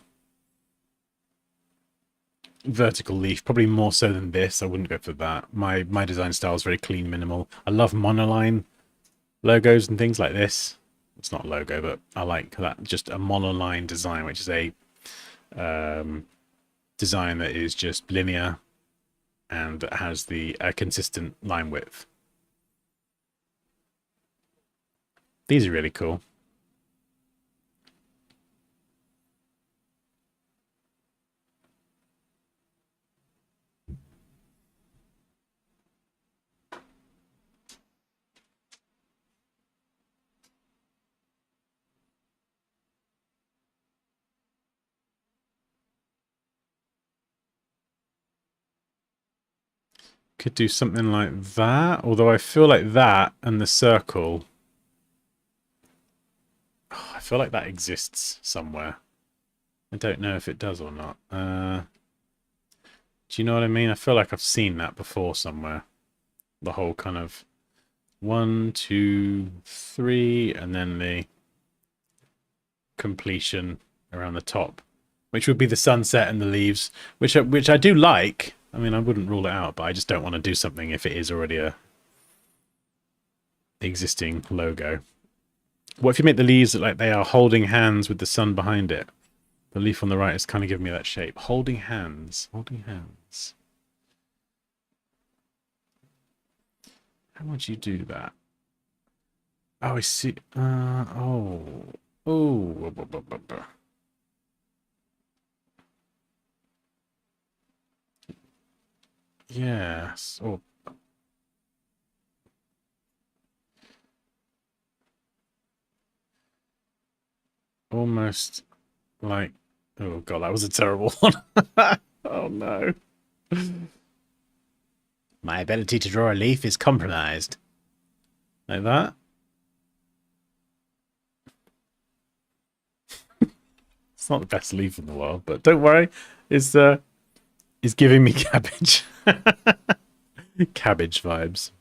vertical leaf. Probably more so than this. I wouldn't go for that. My design style is very clean, minimal. I love monoline logos and things like this. It's not a logo, but I like that. Just a monoline design, which is a design that is just linear and has the consistent line width. These are really cool. Could do something like that, although I feel like that and the circle, I feel like that exists somewhere. I don't know if it does or not. Do you know what I mean? I feel like I've seen that before somewhere. The whole kind of 1, 2, 3, and then the completion around the top, which would be the sunset and the leaves, which I do like. I mean, I wouldn't rule it out, but I just don't want to do something if it is already a existing logo. What if you make the leaves look like they are holding hands with the sun behind it? The leaf on the right is kind of giving me that shape. Holding hands. Holding hands. How would you do that? Oh, I see. Oh. Oh. Yes. Oh. Almost like... Oh, God, that was a terrible one. Oh, no. My ability to draw a leaf is compromised. Like that? It's not the best leaf in the world, but don't worry. It's giving me cabbage. Cabbage vibes.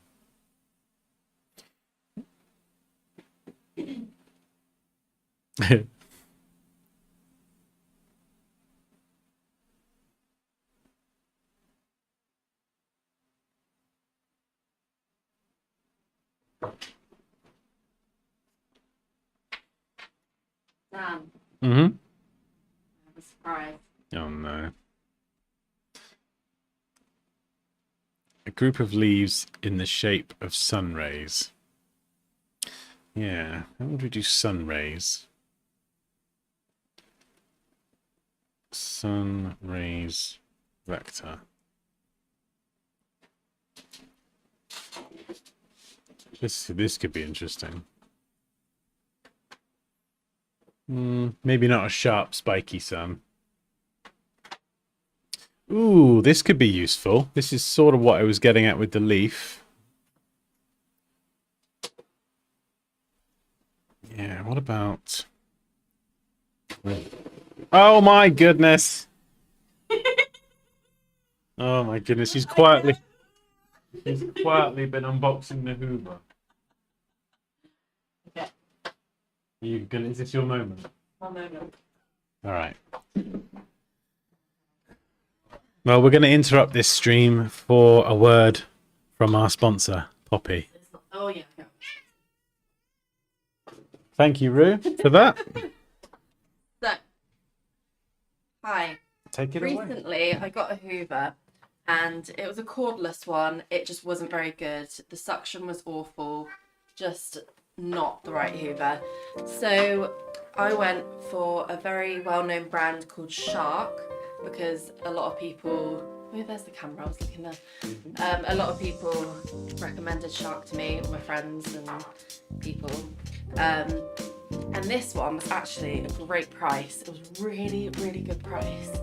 Dan, Mm-hmm. I have a surprise. Oh no. A group of leaves in the shape of sun rays. Yeah, how would we do sun rays? Sun rays vector. This could be interesting. Maybe not a sharp, spiky sun. Ooh, this could be useful. This is sort of what I was getting at with the leaf. Yeah, what about... Oh my goodness! Oh my goodness, he's quietly been unboxing the Hoover. Okay. Is this your moment? One moment. Alright. Well, we're going to interrupt this stream for a word from our sponsor, Poppy. Oh, yeah. Okay. Thank you, Rue, for that. So, hi. Take it away. Recently, I got a Hoover, and it was a cordless one. It just wasn't very good. The suction was awful. Just not the right Hoover. So, I went for a very well-known brand called Shark, because a lot of people... Oh, there's the camera, I was looking there. A lot of people recommended Shark to me, all my friends and people. And this one was actually a great price. It was really, really good price.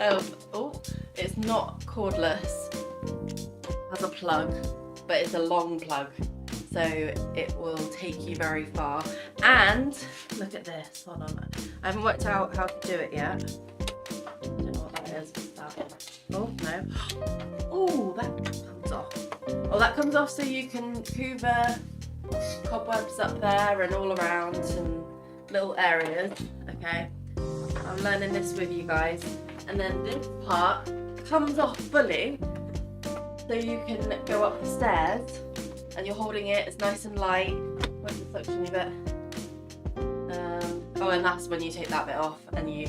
Oh, it's not cordless. It has a plug, but it's a long plug, so it will take you very far. And look at this. Hold on. I haven't worked out how to do it yet. I don't know what that is. What's that? Oh no. Oh, that comes off. Oh, that comes off so you can hoover cobwebs up there and all around and little areas. Okay, I'm learning this with you guys. And then this part comes off fully so you can go up the stairs and you're holding it. It's nice and light. Where's the suction bit? Oh, and that's when you take that bit off and you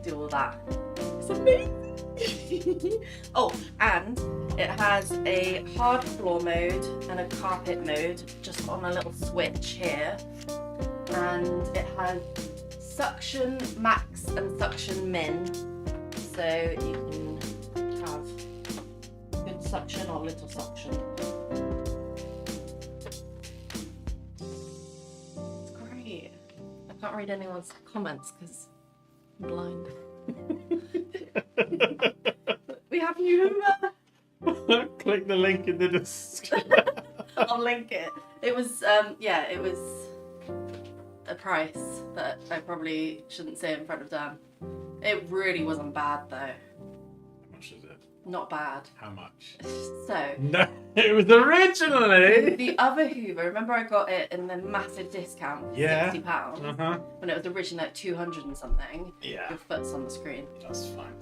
do all that. It's amazing. Oh, and it has a hard floor mode and a carpet mode just on a little switch here. And it has suction max and suction min, so you can have good suction or little suction. It's great. I can't read anyone's comments because I'm blind. We have new Hoover. Click the link in the description. I'll link it. It was yeah, it was a price that I probably shouldn't say in front of Dan. It really wasn't bad though. How much is it? Not bad. How much? So No, it was originally. the other Hoover, remember I got it in the massive discount, Yeah. £60, when it was originally like 200 and something. Yeah. Your foot's on the screen. That's fine.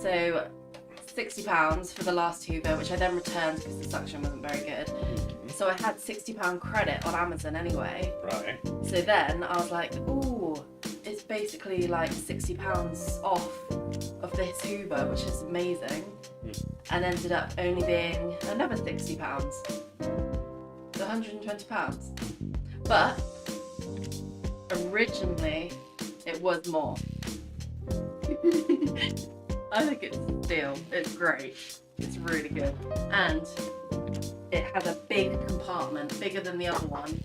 So £60 for the last Hoover, which I then returned because the suction wasn't very good. So I had £60 credit on Amazon anyway. Right. So then I was like, ooh, it's basically like £60 off of this Hoover, which is amazing. And ended up only being another £60. So £120. But originally it was more. I think it's a steal. It's great. It's really good. And it has a big compartment, bigger than the other one,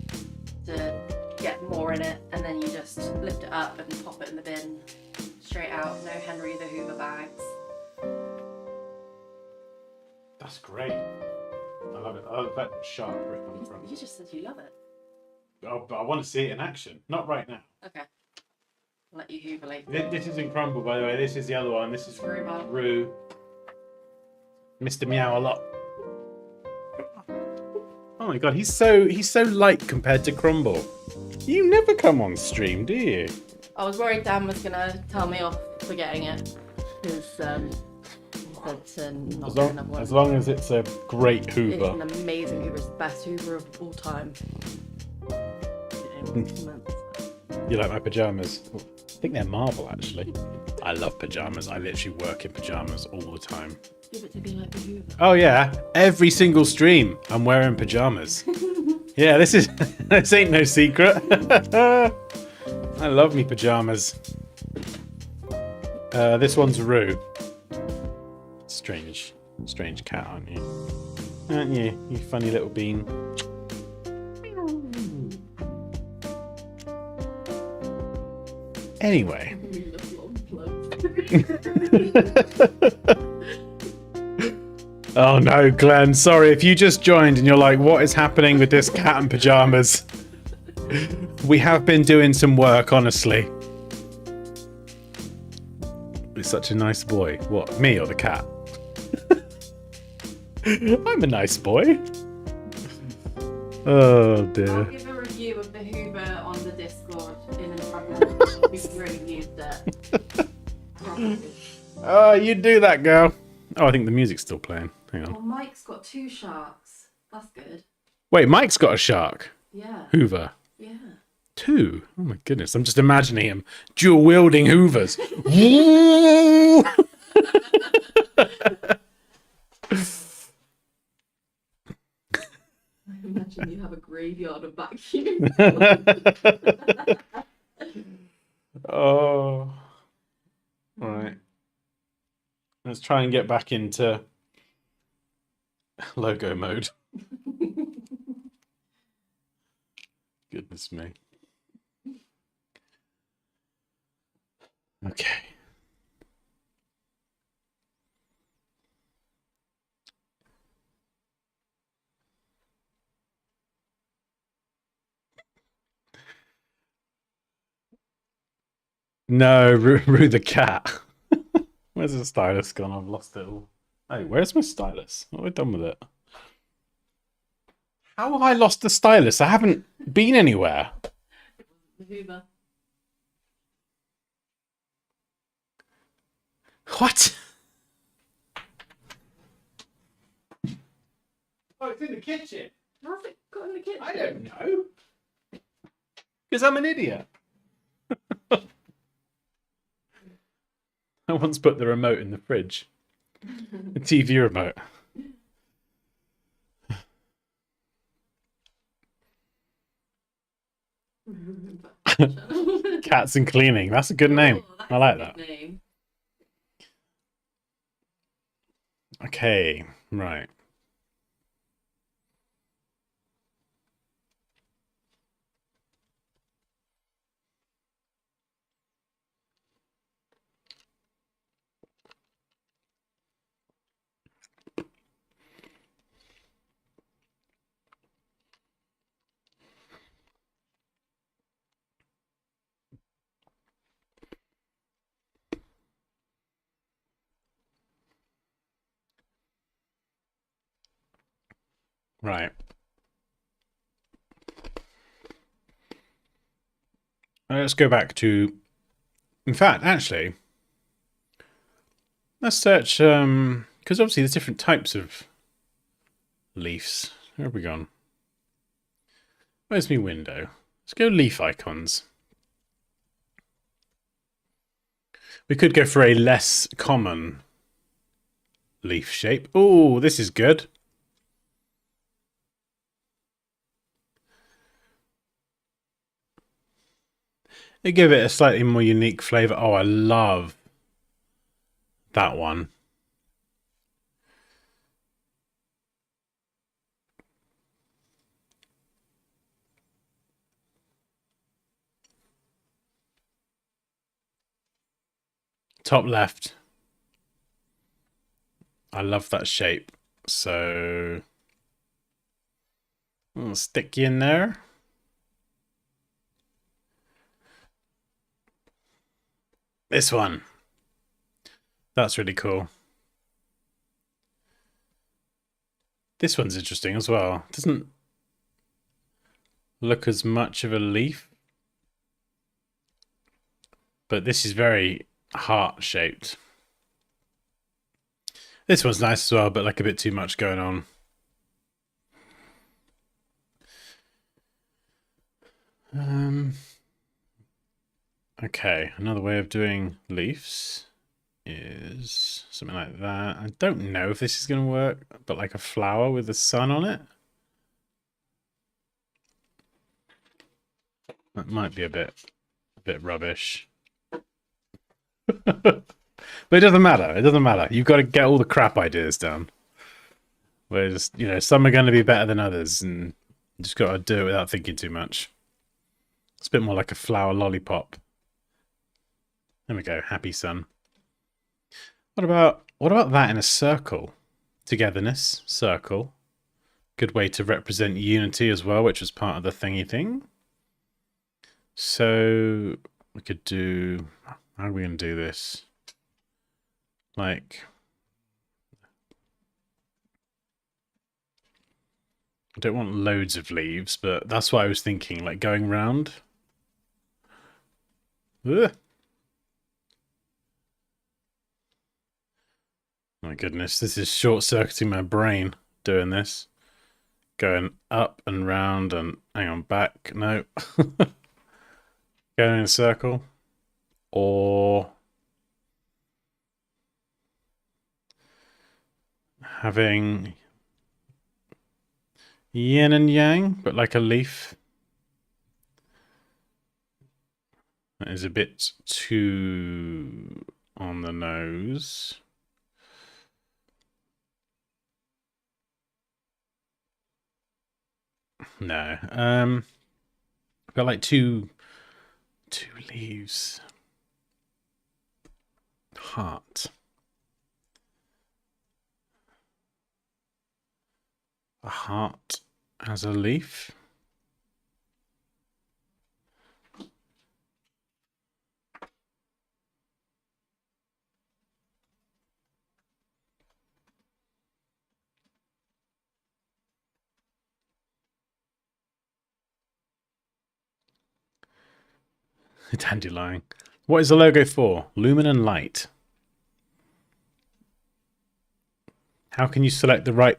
to get more in it, and then you just lift it up and pop it in the bin straight out. No Henry the Hoover bags. That's great. I love it. I love that sharp grip on the front. You just said you love it. Oh, but I want to see it in action. Not right now. Okay. I'll let you Hoover later. This isn't Crumble, by the way. This is the other one. This is Rhubarb. Rue. Mr. Meow a lot. Oh my god, he's so light compared to Crumble. You never come on stream, do you? I was worried Dan was gonna tell me off for getting it because he said to not get another one. As long as it's a great It's Hoover. an amazing Hoover. It's the best Hoover of all time. You like my pajamas? I think they're marble, actually. I love pajamas. I literally work in pajamas all the time. Give it to be like the Hoover. Oh yeah, every single stream I'm wearing pajamas. Yeah, this ain't no secret. I love me pajamas. This one's Rue. Strange cat, aren't you? Aren't you? You funny little bean. Anyway. Oh no, Glenn, sorry if you just joined and you're like, what is happening with this cat in pajamas? We have been doing some work, honestly. He's such a nice boy. What, me or the cat? I'm a nice boy. Oh dear. I'll give a review of the Hoover on the Discord in front of We've really used it. Oh, you do that, girl. Oh, I think the music's still playing. Hang on. Oh, Mike's got 2 sharks. That's good. Wait, Mike's got a shark. Yeah. Hoover. Yeah. 2? Oh my goodness. I'm just imagining him dual wielding Hoovers. Woo! I imagine you have a graveyard of vacuums. Oh. Right. Let's try and get back into logo mode. Goodness me. Okay. No, Rue the cat. Where's the stylus gone? I've lost it all. Hey, where's my stylus? What have I done with it? How have I lost the stylus? I haven't been anywhere. The Hoover. What? Oh, it's in the kitchen. How's it got in the kitchen? I don't know. Because I'm an idiot. I once put the remote in the fridge. The TV remote. Cats and cleaning. That's a good name. Oh, I like a that. good name. Okay, right. Right. Let's go back to... In fact, actually, let's search... Because obviously there's different types of leaves. Where have we gone? Where's my window? Let's go leaf icons. We could go for a less common leaf shape. Oh, this is good. They give it a slightly more unique flavour. Oh, I love that one. Top left. I love that shape. So I'll stick you in there. This one. That's really cool. This one's interesting as well. Doesn't look as much of a leaf. But this is very heart-shaped. This one's nice as well, but like a bit too much going on. Okay, another way of doing leaves is something like that. I don't know if this is going to work, but like a flower with the sun on it. That might be a bit rubbish. But it doesn't matter. It doesn't matter. You've got to get all the crap ideas down. Whereas, you know, some are going to be better than others, and you just got to do it without thinking too much. It's a bit more like a flower lollipop. There we go. Happy sun. What about that in a circle? Togetherness, circle. Good way to represent unity as well, which was part of the thingy thing. So we could do... How are we going to do this? Like... I don't want loads of leaves, but that's what I was thinking, like going round. Ugh. My goodness, this is short-circuiting my brain doing this. Going up and round and hang on, back. No. Going in a circle. Or having yin and yang, but like a leaf. That is a bit too on the nose. No. I've got like two leaves. Heart. A heart as a leaf. Dandelion. What is the logo for? Lumen and light. How can you select the right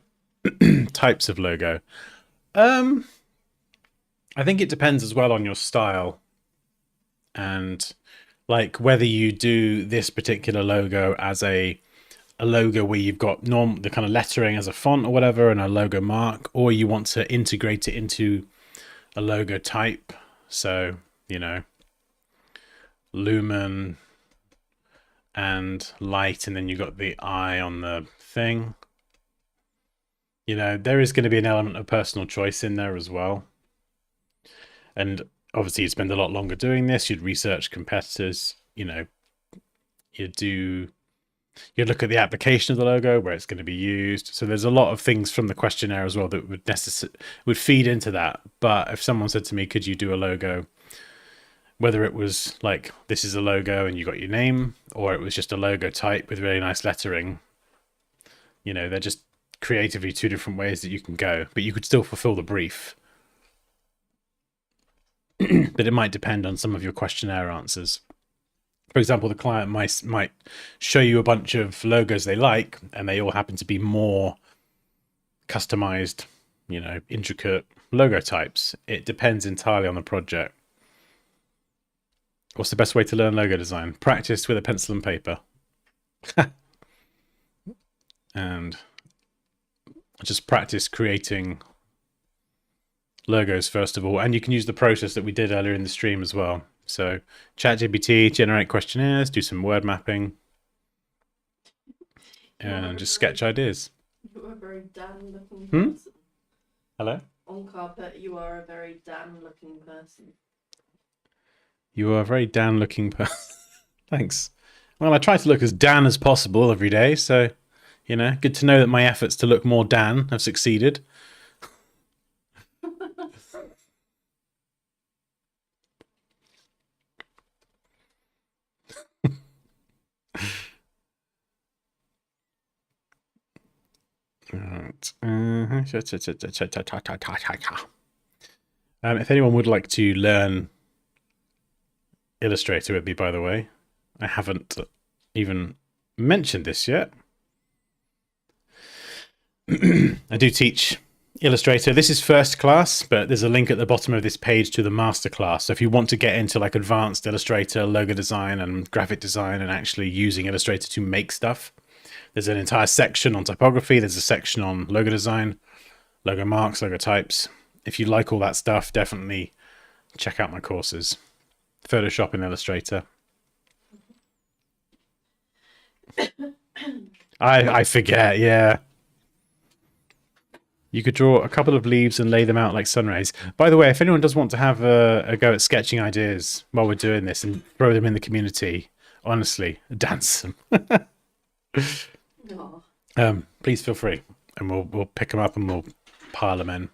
types of logo? I think it depends as well on your style and like whether you do this particular logo as a logo where you've got the kind of lettering as a font or whatever and a logo mark, or you want to integrate it into a logo type. So, you know, Lumen and light, and then you've got the eye on the thing. You know, there is going to be an element of personal choice in there as well. And obviously you'd spend a lot longer doing this. You'd research competitors, you know, you'd look at the application of the logo, where it's going to be used. So there's a lot of things from the questionnaire as well that would feed into that. But if someone said to me, could you do a logo, whether it was like, this is a logo and you got your name, or it was just a logo type with really nice lettering, you know, they're just creatively two different ways that you can go, but you could still fulfill the brief. But it might depend on some of your questionnaire answers. For example, the client might show you a bunch of logos they like, and they all happen to be more customized, you know, intricate logo types. It depends entirely on the project. What's the best way to learn logo design? Practice with a pencil and paper. And just practice creating logos first of all, and you can use the process that we did earlier in the stream as well. So ChatGPT, generate questionnaires, do some word mapping, and just sketch ideas. You are a very Dan looking person. Hello? On carpet, you are a very Dan looking person. You are a very Dan looking person. Thanks. Well, I try to look as Dan as possible every day, so, you know, good to know that my efforts to look more Dan have succeeded. Right. If anyone would like to learn Illustrator with me, by the way, I haven't even mentioned this yet. I do teach Illustrator. This is first class, but there's a link at the bottom of this page to the masterclass. So if you want to get into like advanced Illustrator, logo design and graphic design and actually using Illustrator to make stuff, there's an entire section on typography. There's a section on logo design, logo marks, logo types. If you like all that stuff, definitely check out my courses. Photoshop and Illustrator. I forget, yeah. You could draw a couple of leaves and lay them out like sun rays. By the way, if anyone does want to have a go at sketching ideas while we're doing this and throw them in the community, honestly, dance them. Please feel free, and we'll pick them up and we'll pile them in.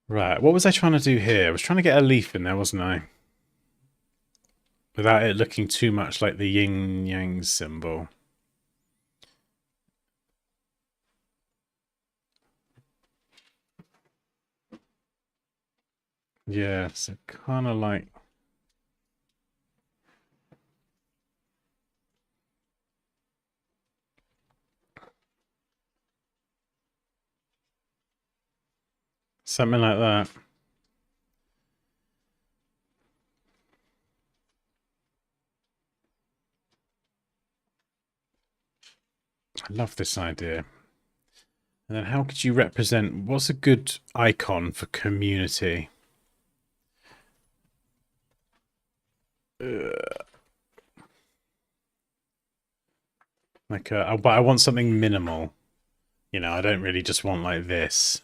Right, what was I trying to do here? I was trying to get a leaf in there, wasn't I? Without it looking too much like the yin-yang symbol. Yeah, so kind of like... something like that. I love this idea. And then how could you represent... what's a good icon for community? Like, but I want something minimal. You know, I don't really just want like this.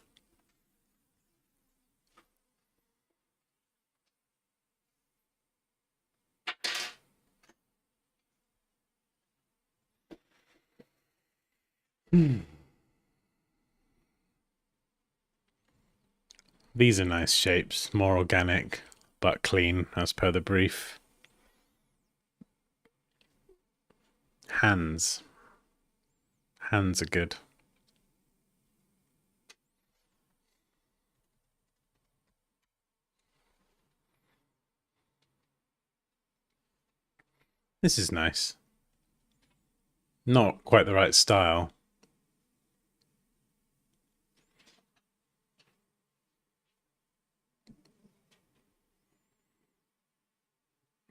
These are nice shapes, more organic, but clean, as per the brief. Hands. Hands are good. This is nice. Not quite the right style.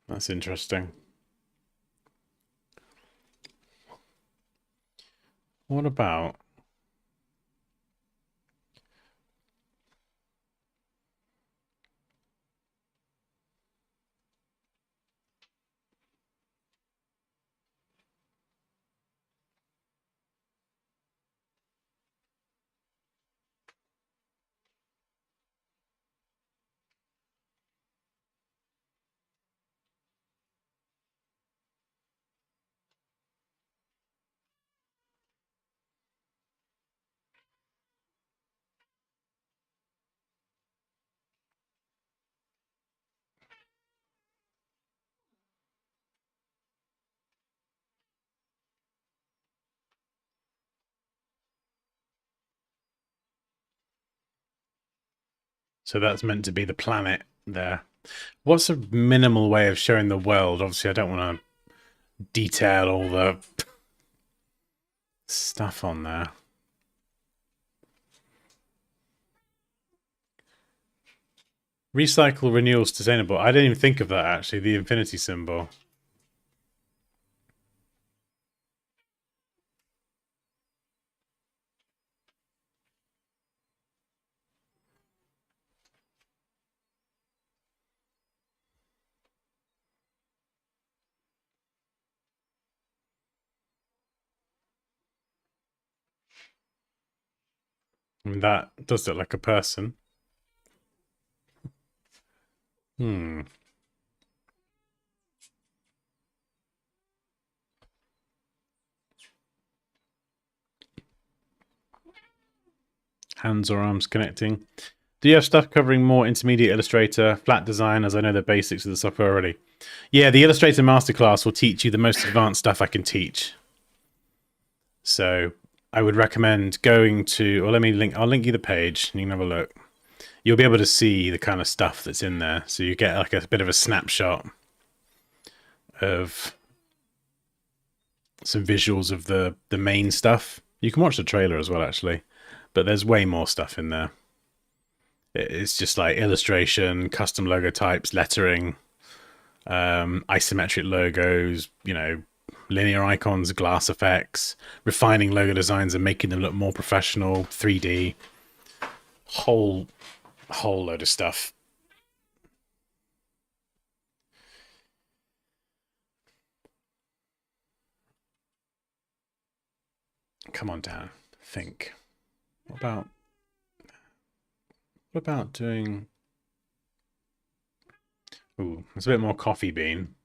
That's interesting. What about... So that's meant to be the planet there. What's a minimal way of showing the world? Obviously, I don't want to detail all the stuff on there. Recycle, renewal, sustainable. I didn't even think of that, actually, the infinity symbol. I mean, that does look like a person. Hmm. Hands or arms connecting. Do you have stuff covering more intermediate Illustrator, flat design, as I know the basics of the software already? Yeah, the Illustrator Masterclass will teach you the most advanced stuff I can teach. So I would recommend going to, or let me link, I'll link you the page and you can have a look. You'll be able to see the kind of stuff that's in there. So you get like a bit of a snapshot of some visuals of the main stuff. You can watch the trailer as well, actually, but there's way more stuff in there. It's just like illustration, custom logo types, lettering, isometric logos, you know, linear icons, glass effects, refining logo designs and making them look more professional, 3D, whole load of stuff. Come on down, think. What about doing... Ooh, it's a bit more coffee bean.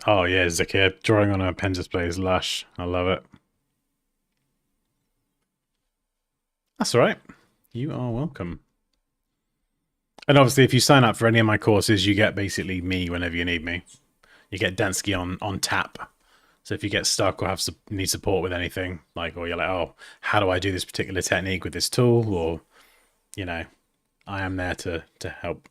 Oh yeah, Zakia, drawing on a pen display is lush. I love it. That's all right. You are welcome. And obviously, if you sign up for any of my courses, you get basically me whenever you need me. You get Densky on tap. So if you get stuck or need support with anything, like, or you're like, oh, how do I do this particular technique with this tool? Or, you know, I am there to help.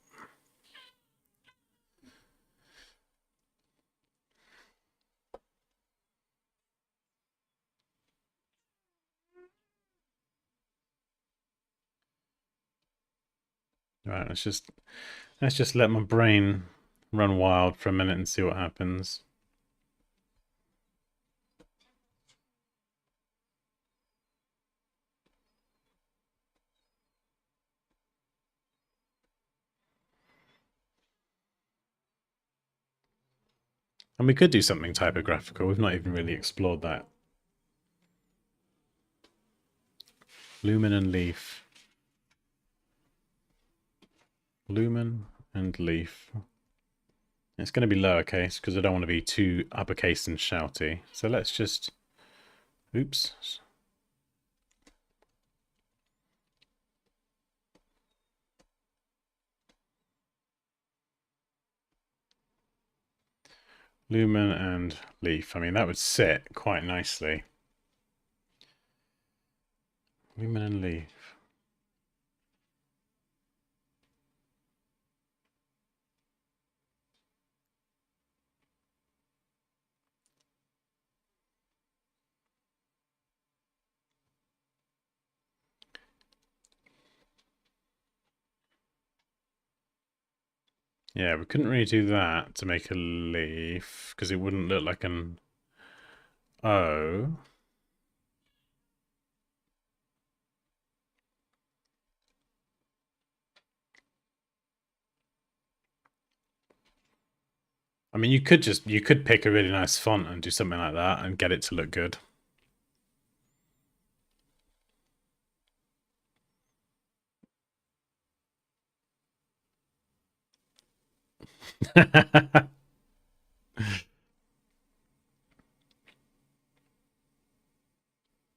All right, let's just let my brain run wild for a minute and see what happens. And we could do something typographical. We've not even really explored that. Lumen and leaf. Lumen and leaf. It's going to be lowercase because I don't want to be too uppercase and shouty. So let's just... Oops. Lumen and leaf. I mean, that would sit quite nicely. Lumen and leaf. Yeah, we couldn't really do that to make a leaf because it wouldn't look like an O. I mean, you could pick a really nice font and do something like that and get it to look good.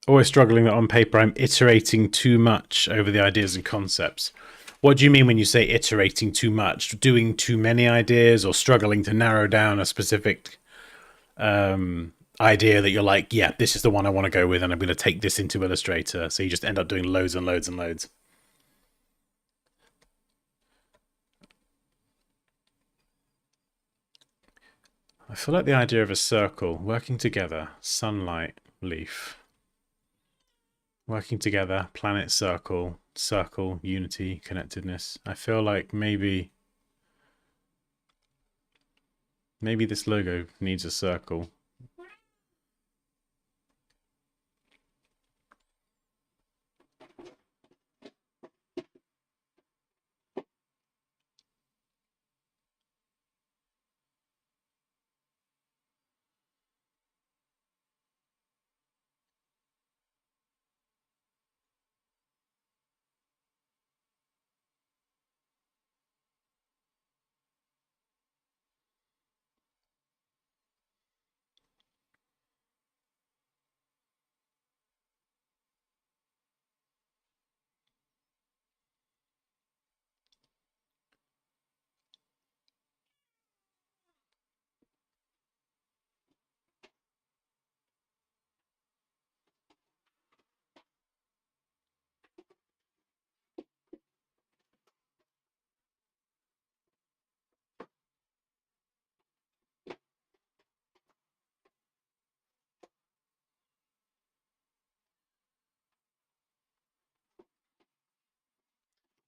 Always struggling that on paper I'm iterating too much over the ideas and concepts. What do you mean when you say iterating too much? Doing too many ideas or struggling to narrow down a specific idea that you're like, yeah, this is the one I want to go with and I'm going to take this into Illustrator. So you just end up doing loads and loads and loads. I feel like the idea of a circle, working together, sunlight, leaf. Working together, planet, circle, circle, unity, connectedness. I feel like maybe this logo needs a circle.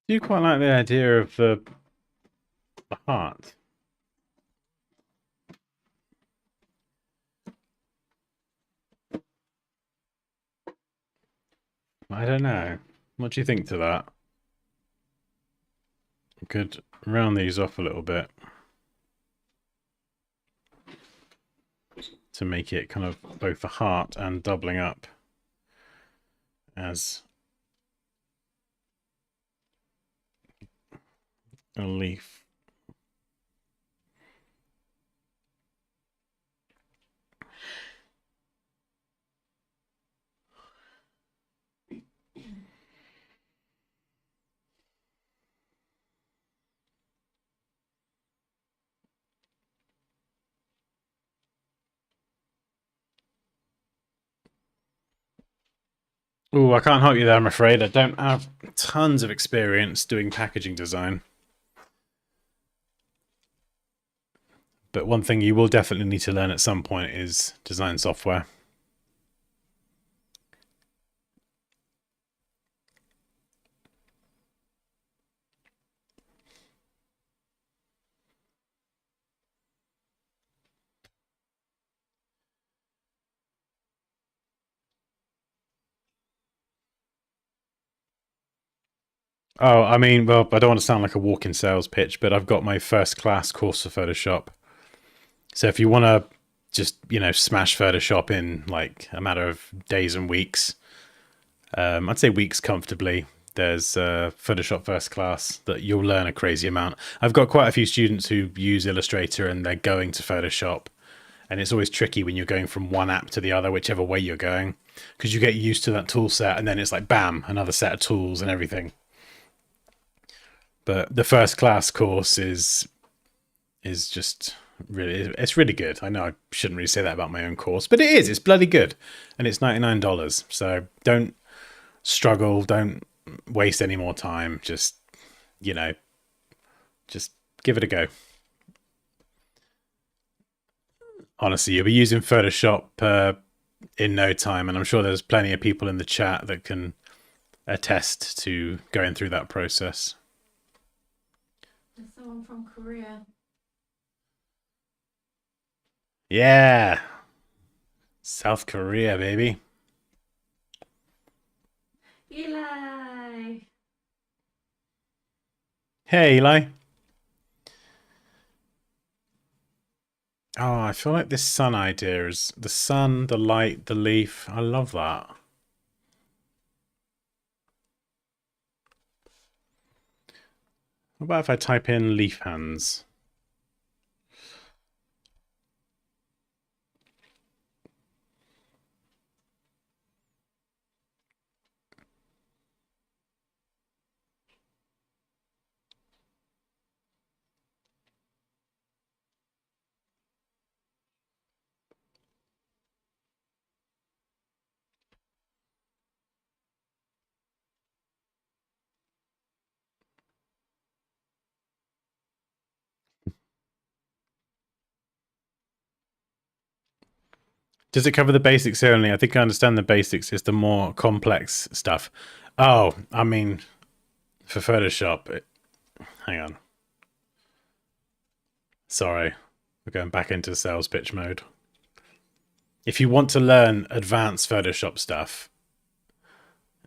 Do you quite like the idea of the heart? I don't know. What do you think to that? You could round these off a little bit to make it kind of both a heart and doubling up as a leaf. Oh, I can't help you there, I'm afraid. I don't have tons of experience doing packaging design. But one thing you will definitely need to learn at some point is design software. Oh, I mean, well, I don't want to sound like a walk-in sales pitch, but I've got my first class course for Photoshop. So if you want to just, smash Photoshop in like a matter of days and weeks, I'd say weeks comfortably. There's Photoshop First Class that you'll learn a crazy amount. I've got quite a few students who use Illustrator and they're going to Photoshop. And it's always tricky when you're going from one app to the other, whichever way you're going, because you get used to that tool set and then it's like, bam, another set of tools and everything. But the First Class course is just Really, it's really good. I know I shouldn't really say that about my own course, but it is. It's bloody good, and it's $99. So don't struggle. Don't waste any more time. Just you know, just give it a go. Honestly, you'll be using Photoshop in no time, and I'm sure there's plenty of people in the chat that can attest to going through that process. There's someone from Korea. Yeah, South Korea, baby. Eli. Hey, Eli. Oh, I feel like this sun idea is the sun, the light, the leaf. I love that. What about if I type in leaf hands? Does it cover the basics only? I think I understand the basics. It's the more complex stuff. Oh, I mean, for Photoshop, hang on. Sorry, we're going back into sales pitch mode. If you want to learn advanced Photoshop stuff,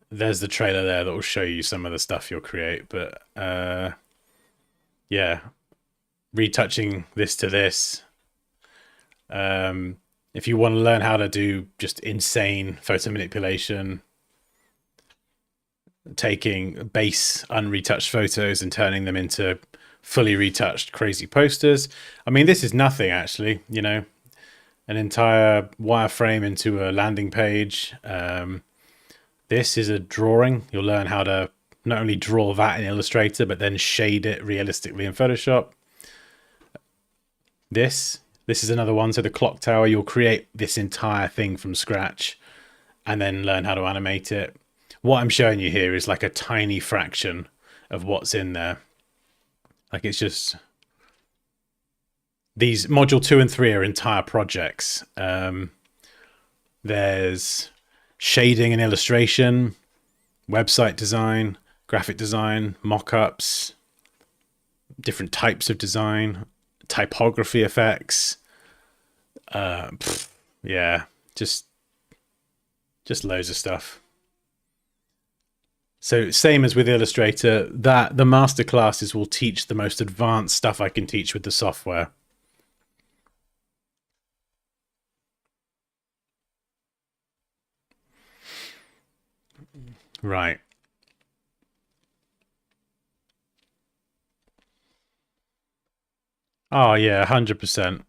there's the trailer there that will show you some of the stuff you'll create. But yeah, retouching this to this. If you want to learn how to do just insane photo manipulation, taking base unretouched photos and turning them into fully retouched crazy posters. I mean, this is nothing actually, you know, an entire wireframe into a landing page. This is a drawing. You'll learn how to not only draw that in Illustrator, but then shade it realistically in Photoshop. This is another one. So the clock tower, you'll create this entire thing from scratch and then learn how to animate it. What I'm showing you here is like a tiny fraction of what's in there. Like it's just, these module 2 and 3 are entire projects. There's shading and illustration, website design, graphic design, mock-ups, different types of design, typography effects. Yeah, just loads of stuff. So same as with Illustrator, that the master classes will teach the most advanced stuff I can teach with the software. Right. Oh yeah, 100%.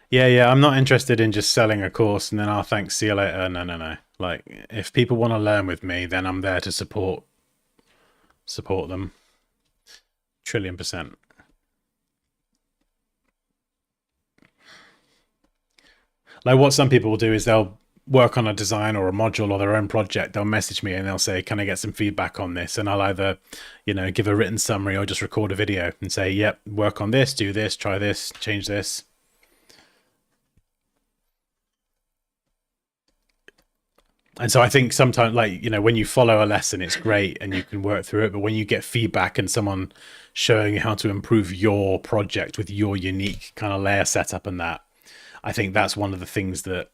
Yeah, I'm not interested in just selling a course and then I'll thanks, see you later. No. Like if people want to learn with me, then I'm there to support them. Trillion%. Like what some people will do is they'll work on a design or a module or their own project. They'll message me and they'll say, can I get some feedback on this? And I'll either, you know, give a written summary or just record a video and say, yep, work on this, do this, try this, change this. And so I think sometimes, like, you know, when you follow a lesson, it's great and you can work through it. But when you get feedback and someone showing you how to improve your project with your unique kind of layer setup and that, I think that's one of the things that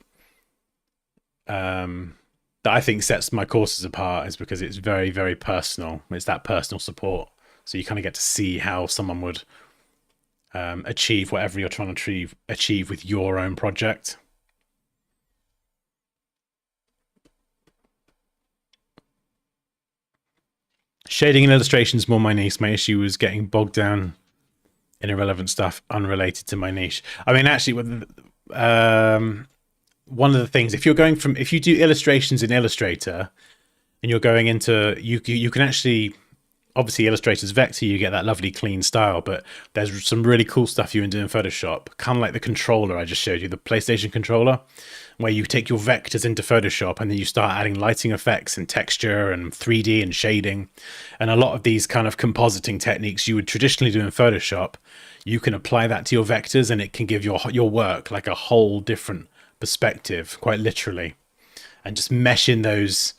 that I think sets my courses apart, is because it's very, very personal. It's that personal support. So you kind of get to see how someone would achieve whatever you're trying to achieve with your own project. Shading and illustration is more my niche. My issue was getting bogged down in irrelevant stuff unrelated to my niche. I mean, actually, with one of the things, if you do illustrations in Illustrator and you're going into, you can actually, obviously Illustrator's vector, you get that lovely clean style, but there's some really cool stuff you can do in Photoshop, kind of like the controller I just showed you, the PlayStation controller, where you take your vectors into Photoshop and then you start adding lighting effects and texture and 3D and shading. And a lot of these kind of compositing techniques you would traditionally do in Photoshop, you can apply that to your vectors and it can give your work like a whole different perspective, quite literally. And just meshing those,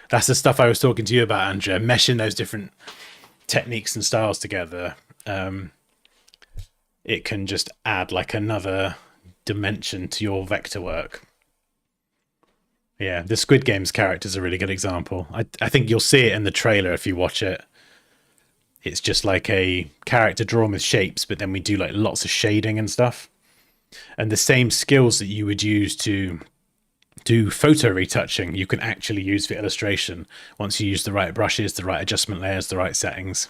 that's the stuff I was talking to you about, Andrea, meshing those different techniques and styles together. It can just add like another dimension to your vector work. Yeah, the Squid Games character is a really good example. I think you'll see it in the trailer if you watch it. It's just like a character drawn with shapes, but then we do like lots of shading and stuff. And the same skills that you would use to do photo retouching, you can actually use for illustration once you use the right brushes, the right adjustment layers, the right settings.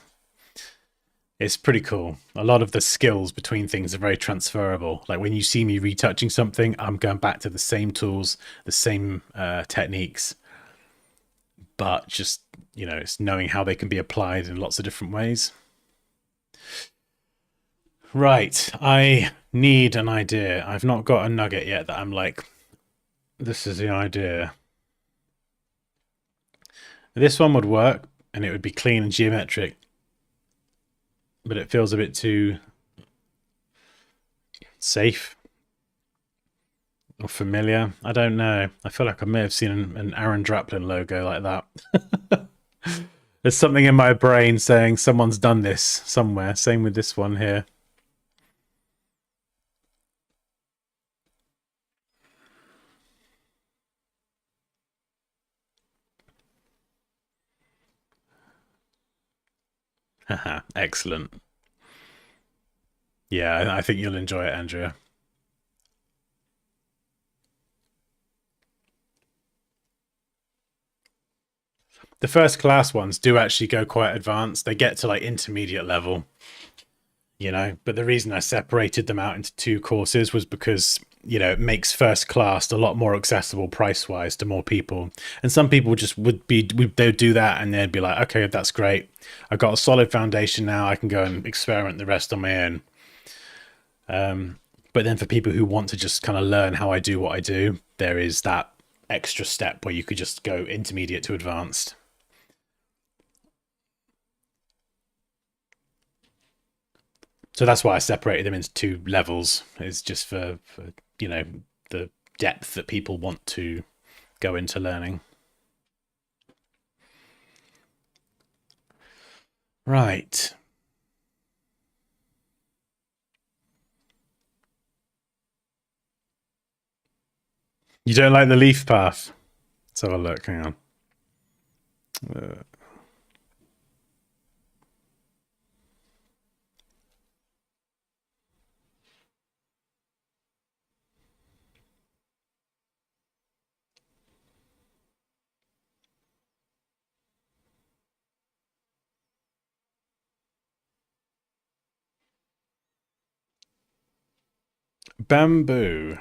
It's pretty cool. A lot of the skills between things are very transferable. Like when you see me retouching something, I'm going back to the same tools, the same techniques, but just, you know, it's knowing how they can be applied in lots of different ways. Right, I need an idea. I've not got a nugget yet that I'm like, this is the idea. This one would work and it would be clean and geometric, but it feels a bit too safe or familiar. I don't know. I feel like I may have seen an Aaron Draplin logo like that. There's something in my brain saying someone's done this somewhere. Same with this one here. Haha, excellent. Yeah, I think you'll enjoy it, Andrea. The first class ones do actually go quite advanced. They get to like intermediate level, you know, but the reason I separated them out into two courses was because, you know, it makes first class a lot more accessible price wise to more people. And some people just they'd do that and they'd be like, okay, that's great. I've got a solid foundation now. I can go and experiment the rest on my own. But then for people who want to just kind of learn how I do what I do, there is that extra step where you could just go intermediate to advanced. So that's why I separated them into two levels. It's just for you know, the depth that people want to go into learning. Right. You don't like the leaf path? Let's have a look. Hang on. Bamboo.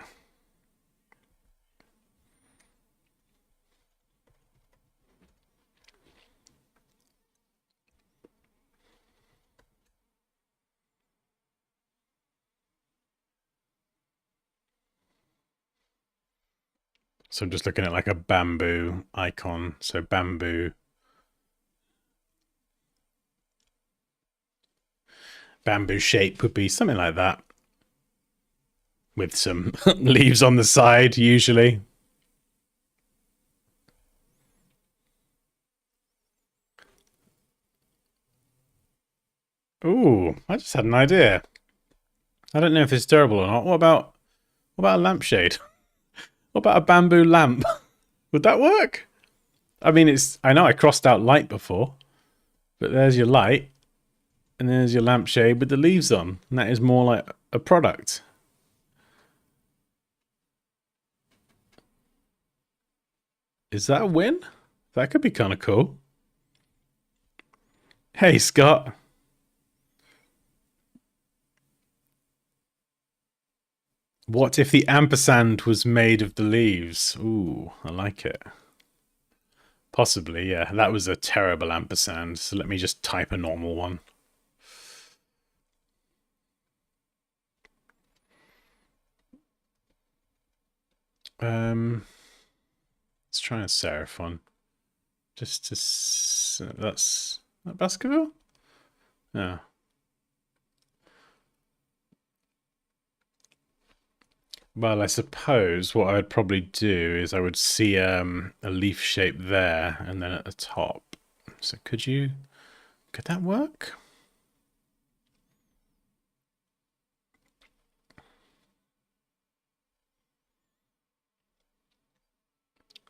So I'm just looking at like a bamboo icon. So bamboo shape would be something like that, with some leaves on the side usually. Ooh, I just had an idea. I don't know if it's terrible or not. What about a lampshade? What about a bamboo lamp? Would that work? I mean, I know I crossed out light before, but there's your light, and there's your lampshade with the leaves on, and that is more like a product. Is that a win? That could be kind of cool. Hey, Scott. What if the ampersand was made of the leaves? Ooh, I like it. Possibly, yeah. That was a terrible ampersand. So let me just type a normal one. Let's try a serif one. Just to that's that Baskerville? Yeah. Well, I suppose what I'd probably do is I would see a leaf shape there and then at the top. So could that work?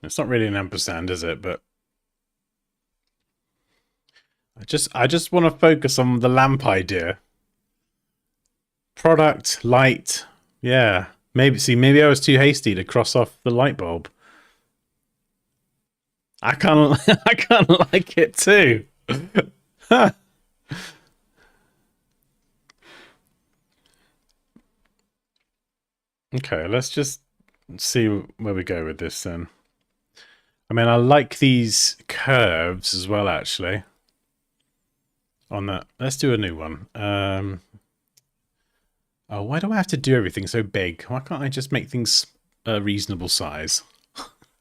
It's not really an ampersand, is it? But I just want to focus on the lamp idea. Product, light. Yeah. Maybe I was too hasty to cross off the light bulb. I kind of I kind of like it too. Okay, let's just see where we go with this then. I mean, I like these curves as well, actually. On that, let's do a new one. Oh, why do I have to do everything so big? Why can't I just make things a reasonable size?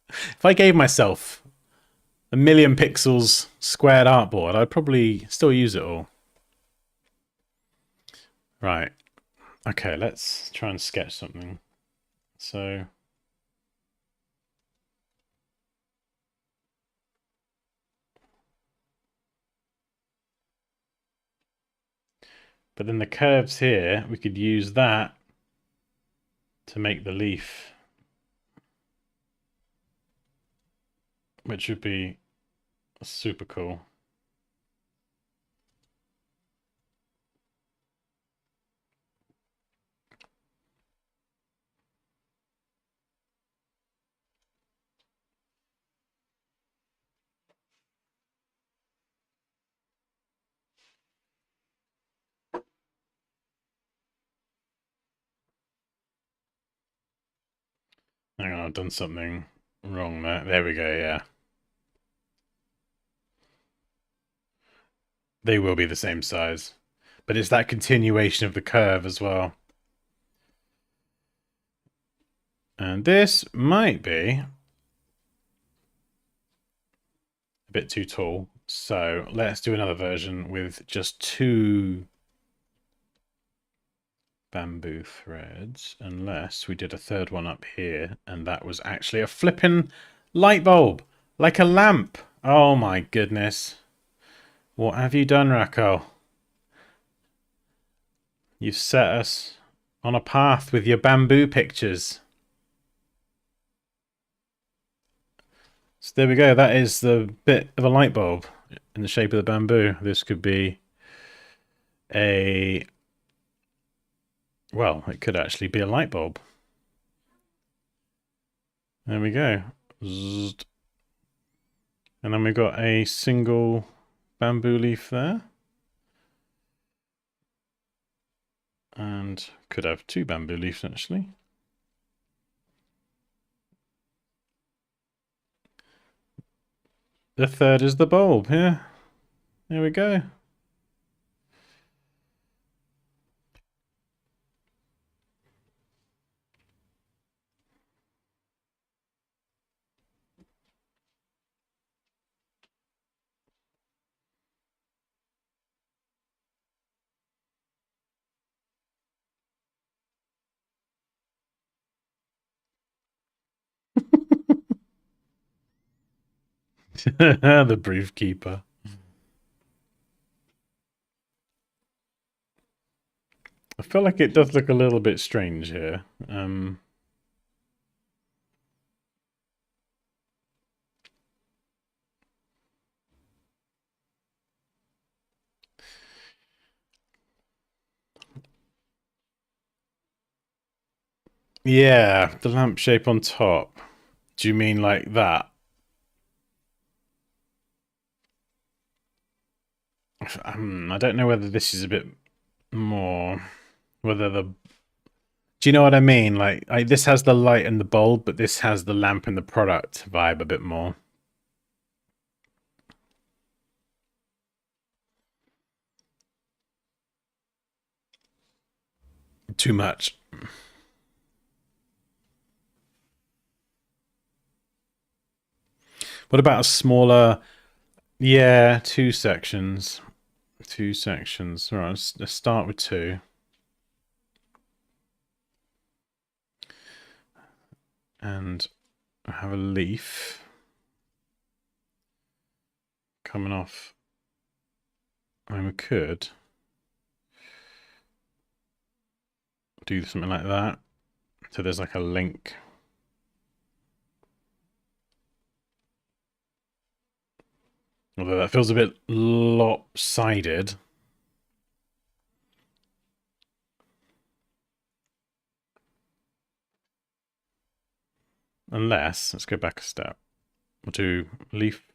If I gave myself a million pixels squared artboard, I'd probably still use it all. Right. Okay, let's try and sketch something. So... But then the curves here, we could use that to make the leaf, which would be super cool. Hang on, I've done something wrong there. There we go, yeah. They will be the same size. But it's that continuation of the curve as well. And this might be a bit too tall. So let's do another version with just 2 bamboo threads, unless we did a third one up here and that was actually a flippin' light bulb, like a lamp. Oh my goodness. What have you done, Racco? You've set us on a path with your bamboo pictures. So there we go. That is the bit of a light bulb in the shape of the bamboo. This could be a... Well, it could actually be a light bulb. There we go. Zzzt. And then we've got a single bamboo leaf there. And could have 2 bamboo leaves, actually. The third is the bulb here. There we go. The brief keeper. I feel like it does look a little bit strange here. Yeah, the lamp shape on top. Do you mean like that? I don't know whether this is a bit more... Whether the... Do you know what I mean? Like, this has the light and the bulb, but this has the lamp and the product vibe a bit more. too much. What about a smaller? Yeah, two sections. Two sections. All right, let's start with two. And I have a leaf coming off. I mean, we could do something like that. So there's like a link. Although that feels a bit lopsided. Unless, let's go back a step. We'll do leaf.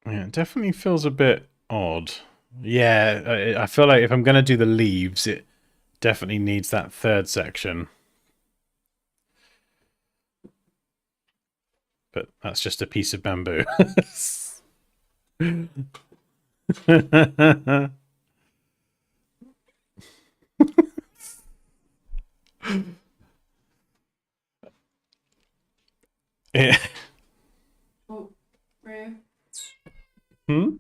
Yeah, it definitely feels a bit odd. Yeah, I feel like if I'm going to do the leaves, it definitely needs that third section. But that's just a piece of bamboo. Yeah. Oh, Rue. Hmm?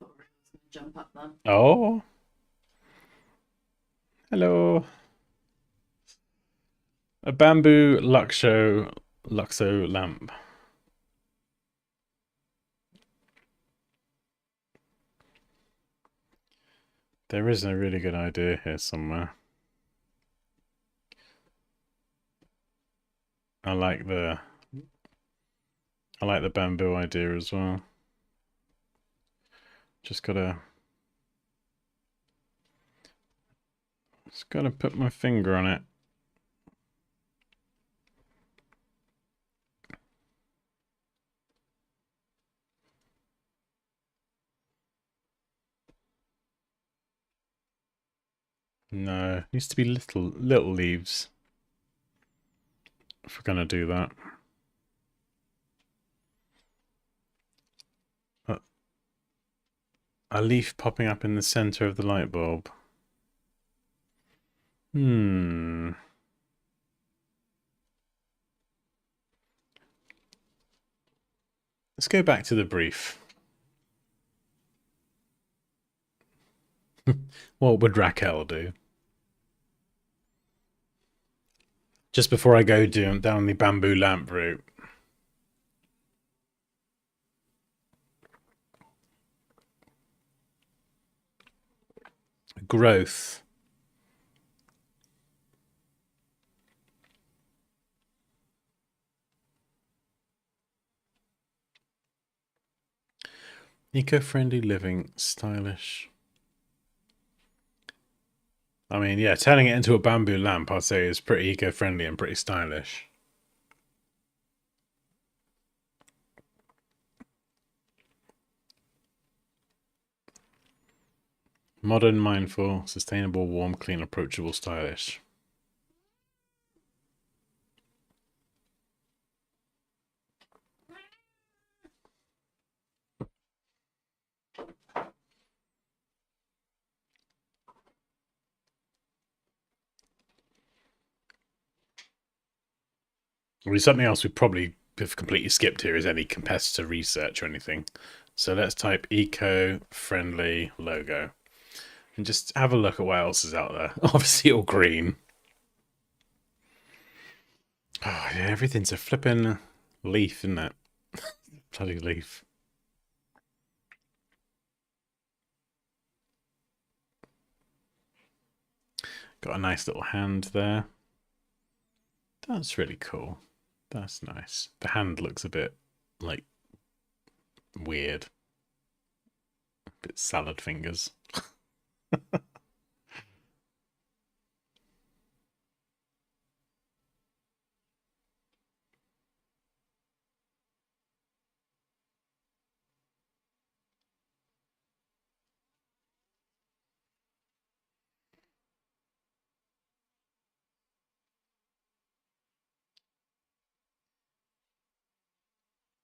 Thought Rue was going to jump up then. Oh. Hello. A bamboo Luxo lamp. There is a really good idea here somewhere. I like the bamboo idea as well. Just gotta put my finger on it. No, it needs to be little leaves. If we're gonna do that. A leaf popping up in the center of the light bulb. Hmm. Let's go back to the brief. What would Raquel do? Just before I go down the bamboo lamp route. Growth. Eco-friendly living, stylish. I mean, yeah, turning it into a bamboo lamp, I'd say, is pretty eco-friendly and pretty stylish. Modern, mindful, sustainable, warm, clean, approachable, stylish. I mean, something else we probably have completely skipped here is any competitor research or anything. So let's type eco-friendly logo. And just have a look at what else is out there. Obviously all green. Oh yeah, everything's a flipping leaf, isn't it? Bloody leaf. Got a nice little hand there. That's really cool. That's nice. The hand looks a bit, like, weird. A bit salad fingers.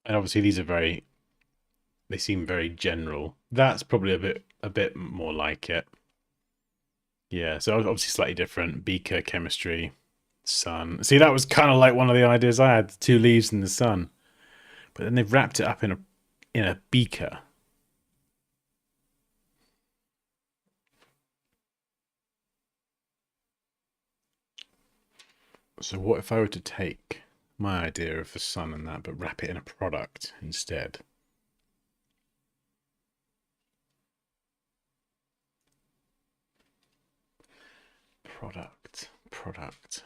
And obviously these are they seem very general. That's probably a bit more like it. Yeah, so obviously slightly different. Beaker, chemistry, sun. See, that was kind of like one of the ideas I had, the two leaves in the sun. But then they've wrapped it up in a beaker. So what if I were to take my idea of the sun and that, but wrap it in a product instead? Product. Let's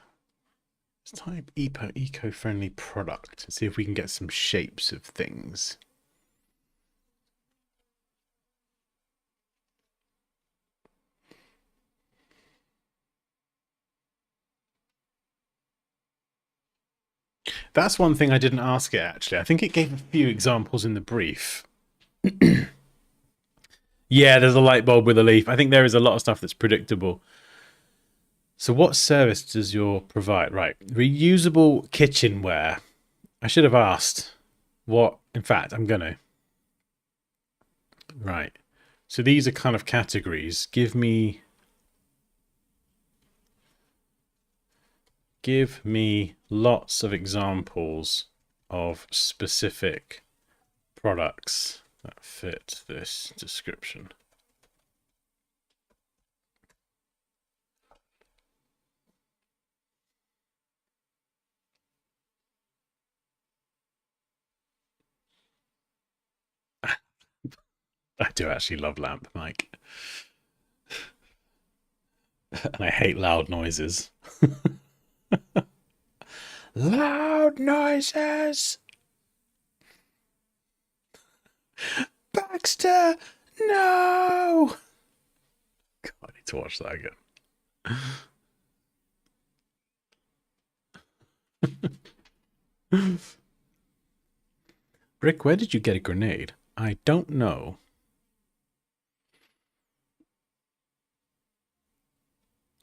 type eco-friendly product and see if we can get some shapes of things. That's one thing I didn't ask it, actually. I think it gave a few examples in the brief. Yeah, there's a light bulb with a leaf. I think there is a lot of stuff that's predictable. So what service does your provide? Right, reusable kitchenware. I should have asked what, in fact, I'm going to. Right, so these are kind of categories. Give me lots of examples of specific products that fit this description. I do actually love lamp, Mike. And I hate loud noises. Loud noises! Baxter, no! God, I need to watch that again. Rick, where did you get a grenade? I don't know.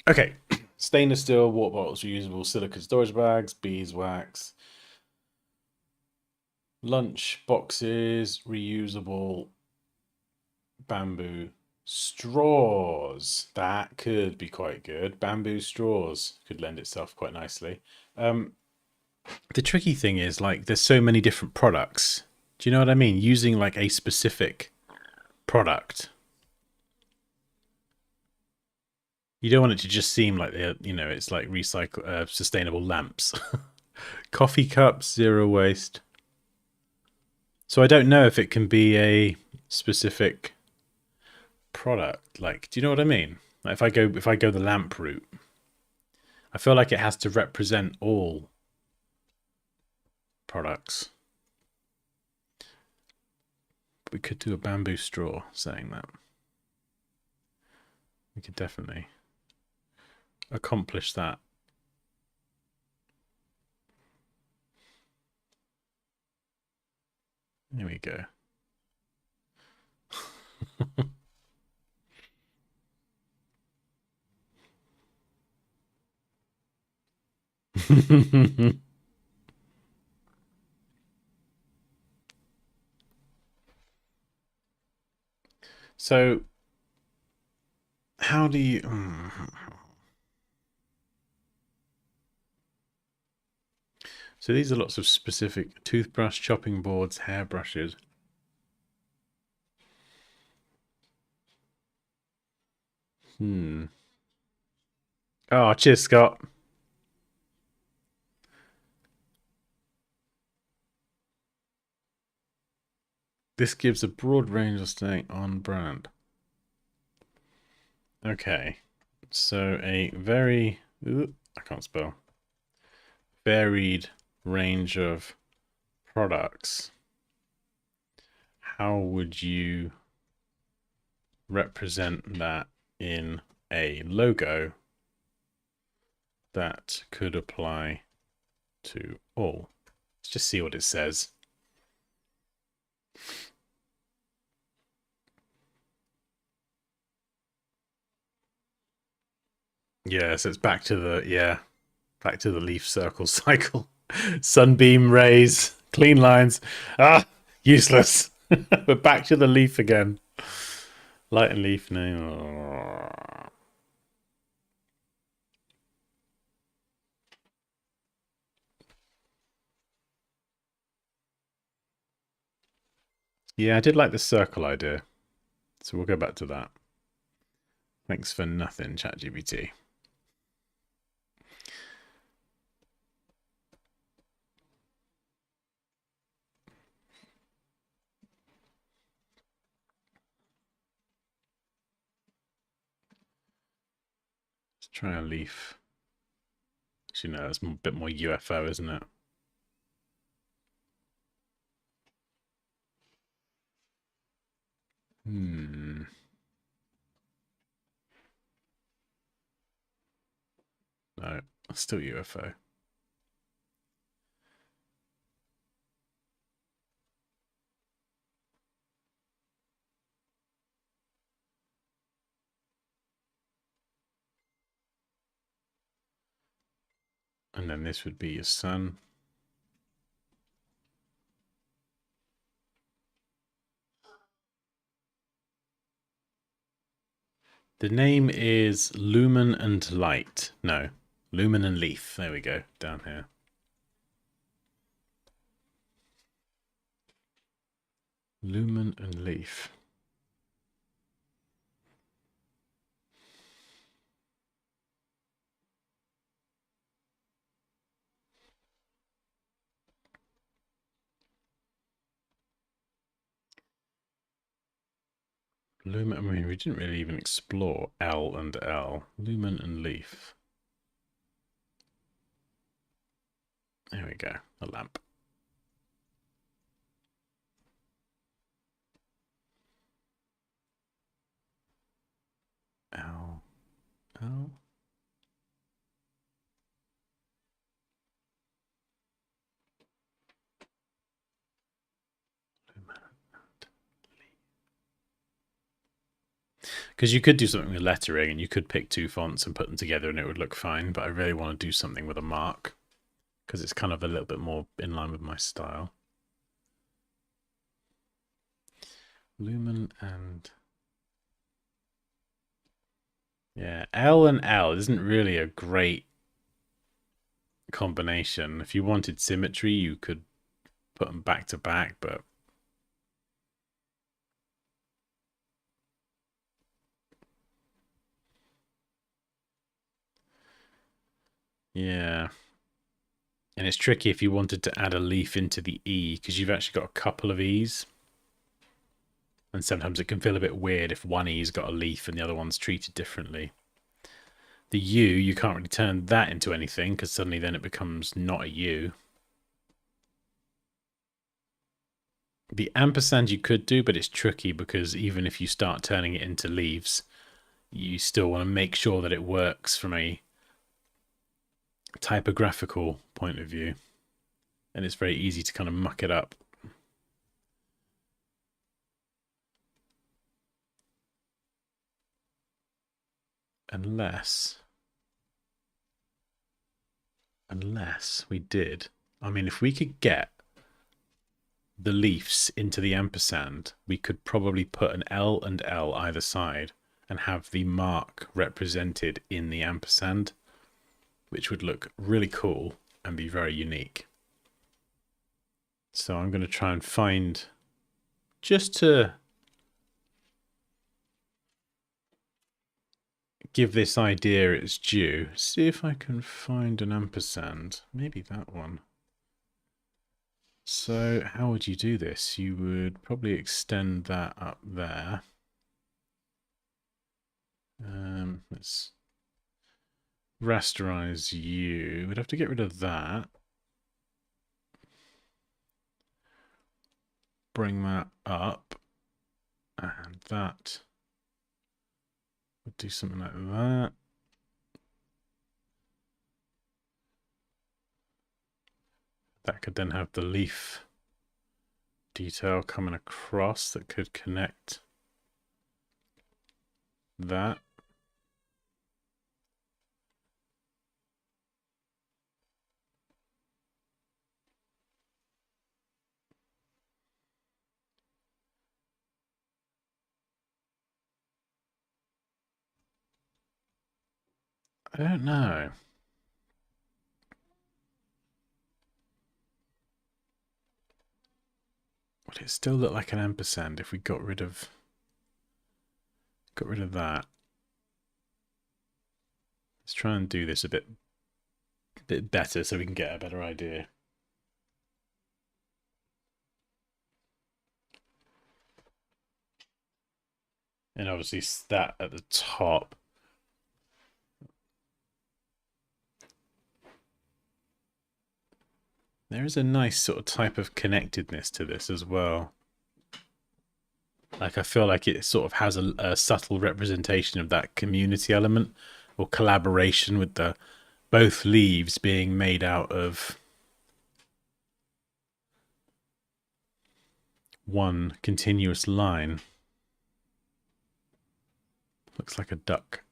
Okay. Stainless steel, water bottles, reusable silicone storage bags, beeswax, lunch boxes, reusable bamboo straws. That could be quite good. Bamboo straws could lend itself quite nicely. The tricky thing is, like, there's so many different products. Do you know what I mean? Using like a specific product. You don't want it to just seem like it's like recycle sustainable lamps. Coffee cups, zero waste. So I don't know if it can be a specific product. Like, do you know what I mean? Like if I go the lamp route, I feel like it has to represent all products. But we could do a bamboo straw saying that. We could definitely accomplish that. There we go. So, how do you... So these are lots of specific toothbrush, chopping boards, hairbrushes. Oh, cheers, Scott. This gives a broad range of staying on brand. Okay. So a very... I can't spell. Varied range of products. How would you represent that in a logo that could apply to all? Let's just see what it says. Yeah, so it's back to the leaf circle cycle. Sunbeam rays Clean lines. Ah, useless. We're back to the leaf again. Light and leaf name. Yeah, I did like the circle idea. So we'll go back to that. Thanks for nothing, ChatGPT. Let's try a leaf. Actually, no, that's a bit more UFO, isn't it? No, still UFO. And then this would be your sun. The name is Lumen and Light. No, Lumen and Leaf. There we go, down here. Lumen and Leaf. Lumen, I mean, we didn't really even explore L and L. Lumen and Leaf. There we go, a lamp. L, L. Because you could do something with lettering and you could pick two fonts and put them together and it would look fine, but I really want to do something with a mark because it's kind of a little bit more in line with my style. Lumen and... yeah, L and L isn't really a great combination. If you wanted symmetry, you could put them back to back, but... yeah. And it's tricky if you wanted to add a leaf into the E, because you've actually got a couple of E's. And sometimes it can feel a bit weird if one E's got a leaf and the other one's treated differently. The U, you can't really turn that into anything, because suddenly then it becomes not a U. The ampersand you could do, but it's tricky because even if you start turning it into leaves, you still want to make sure that it works from a typographical point of view. And it's very easy to kind of muck it up. Unless we did. I mean, if we could get the leaves into the ampersand, we could probably put an L and L either side and have the mark represented in the ampersand, which would look really cool and be very unique. So I'm going to try and find, just to give this idea its due, see if I can find an ampersand. Maybe that one. So how would you do this? You would probably extend that up there. Let's rasterize you. We'd have to get rid of that. Bring that up. And that would do something like that. That could then have the leaf detail coming across that could connect that. I don't know. Would it still look like an ampersand if we got rid of that? Let's try and do this a bit better so we can get a better idea. And obviously that at the top. There is a nice sort of type of connectedness to this as well. Like I feel like it sort of has a subtle representation of that community element or collaboration with the both leaves being made out of one continuous line. Looks like a duck.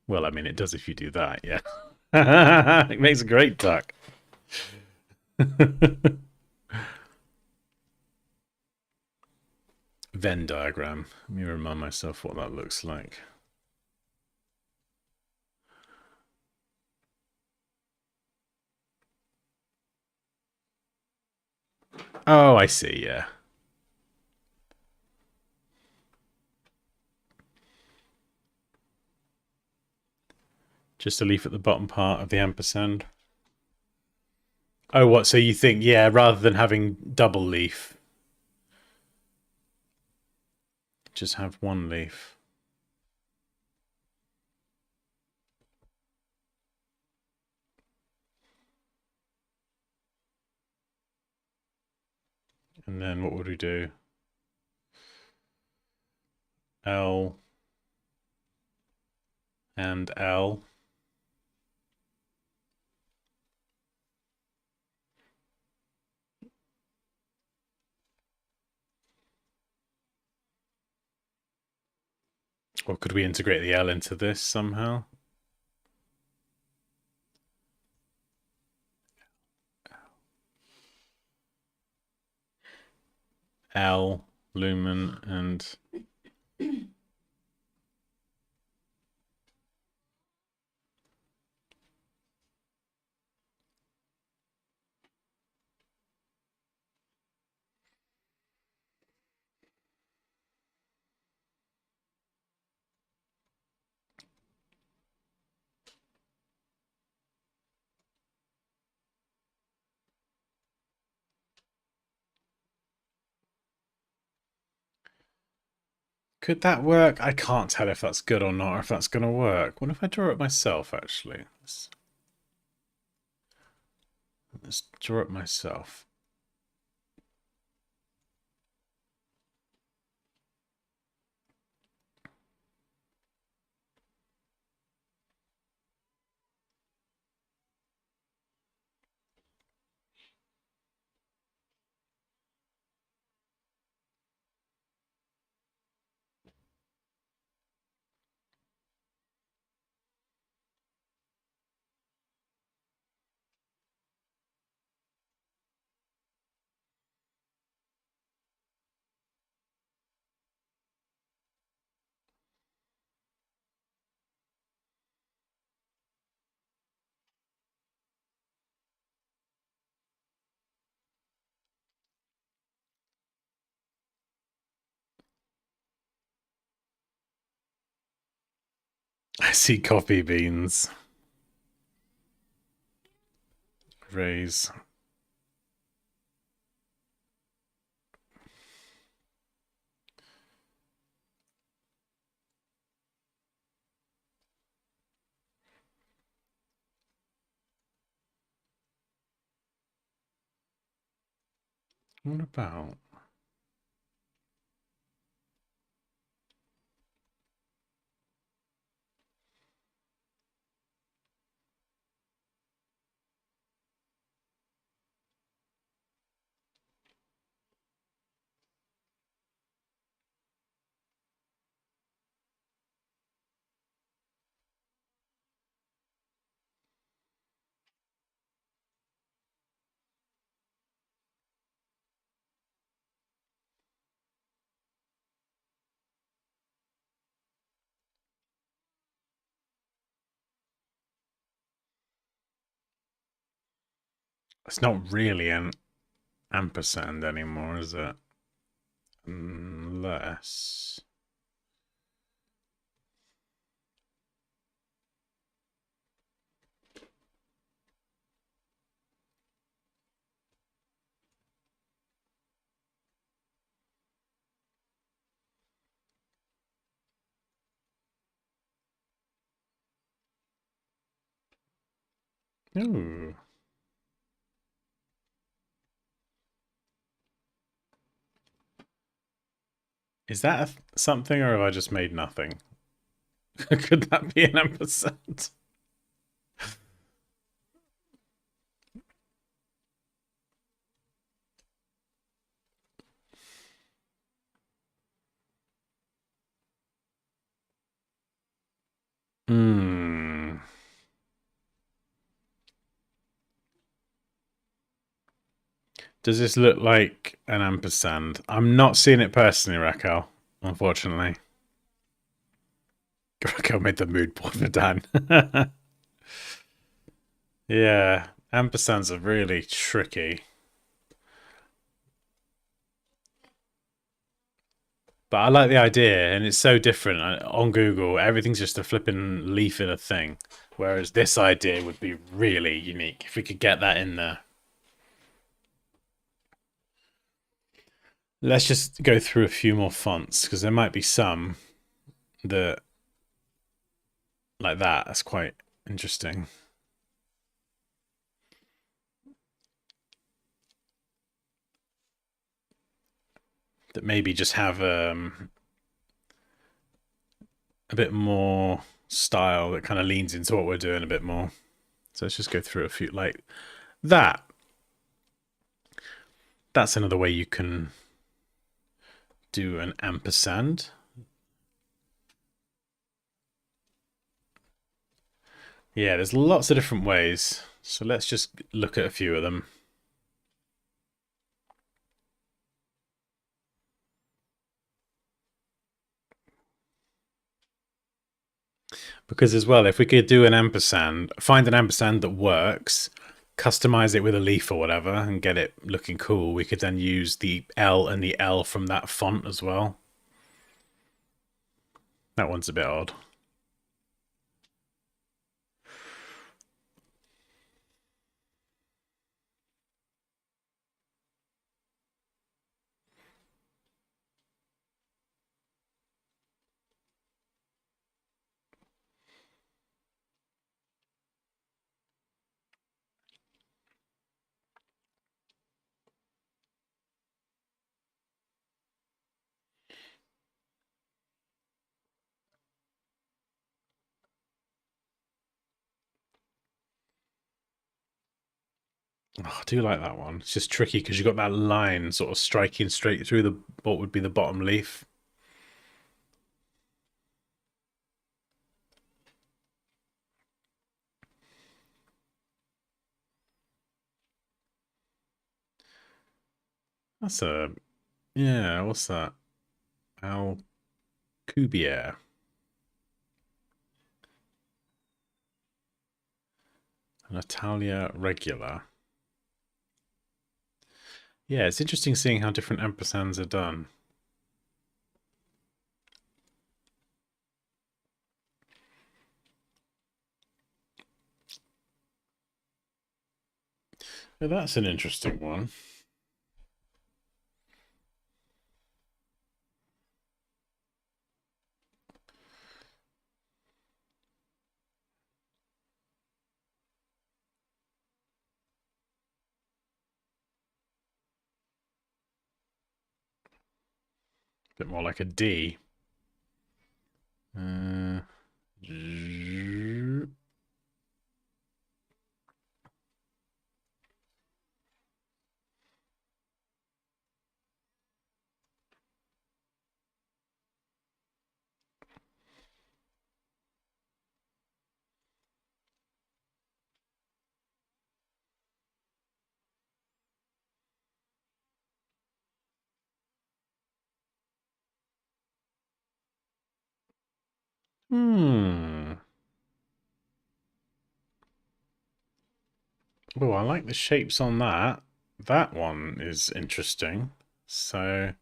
Well, I mean, it does if you do that, yeah. It makes a great duck. Venn diagram. Let me remind myself what that looks like. Oh, I see, yeah. Just a leaf at the bottom part of the ampersand. Oh, what? So you think, yeah, rather than having double leaf, just have one leaf. And then what would we do? L and L. Or could we integrate the L into this somehow? L, Lumen, and could that work? I can't tell if that's good or not, or if that's going to work. What if I draw it myself, actually? Let's draw it myself. I see coffee beans. Raise. What about? It's not really an ampersand anymore, is it? Unless... Ooh. Is that something, or have I just made nothing? Could that be an ampersand? Hmm. Does this look like an ampersand? I'm not seeing it personally, Raquel, unfortunately. Raquel made the mood board for Dan. Yeah, ampersands are really tricky. But I like the idea, and it's so different. On Google, everything's just a flipping leaf in a thing. Whereas this idea would be really unique if we could get that in there. Let's just go through a few more fonts, because there might be some that, like that, that's quite interesting. That maybe just have a bit more style that kind of leans into what we're doing a bit more. So let's just go through a few, like that. That's another way you can do an ampersand. Yeah, there's lots of different ways. So let's just look at a few of them. Because as well, if we could do an ampersand, find an ampersand that works, customize it with a leaf or whatever, and get it looking cool, we could then use the L and the L from that font as well. That one's a bit odd. Oh, I do like that one. It's just tricky because you've got that line sort of striking straight through the what would be the bottom leaf. That's a yeah. What's that? Alcubierre. Natalia regular. Yeah, it's interesting seeing how different ampersands are done. Oh, that's an interesting one. A bit more like a D. Uh, hmm. Oh, I like the shapes on that. That one is interesting. So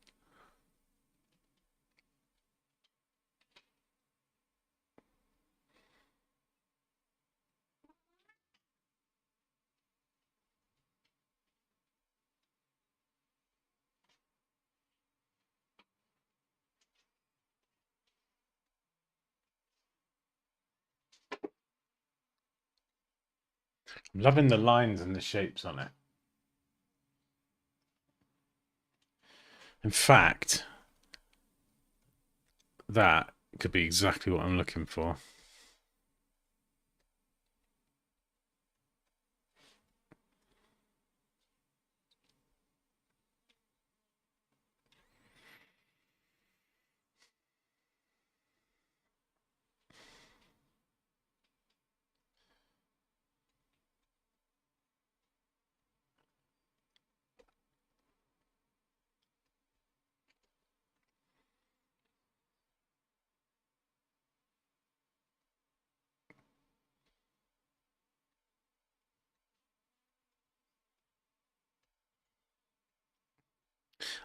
I'm loving the lines and the shapes on it. In fact, that could be exactly what I'm looking for.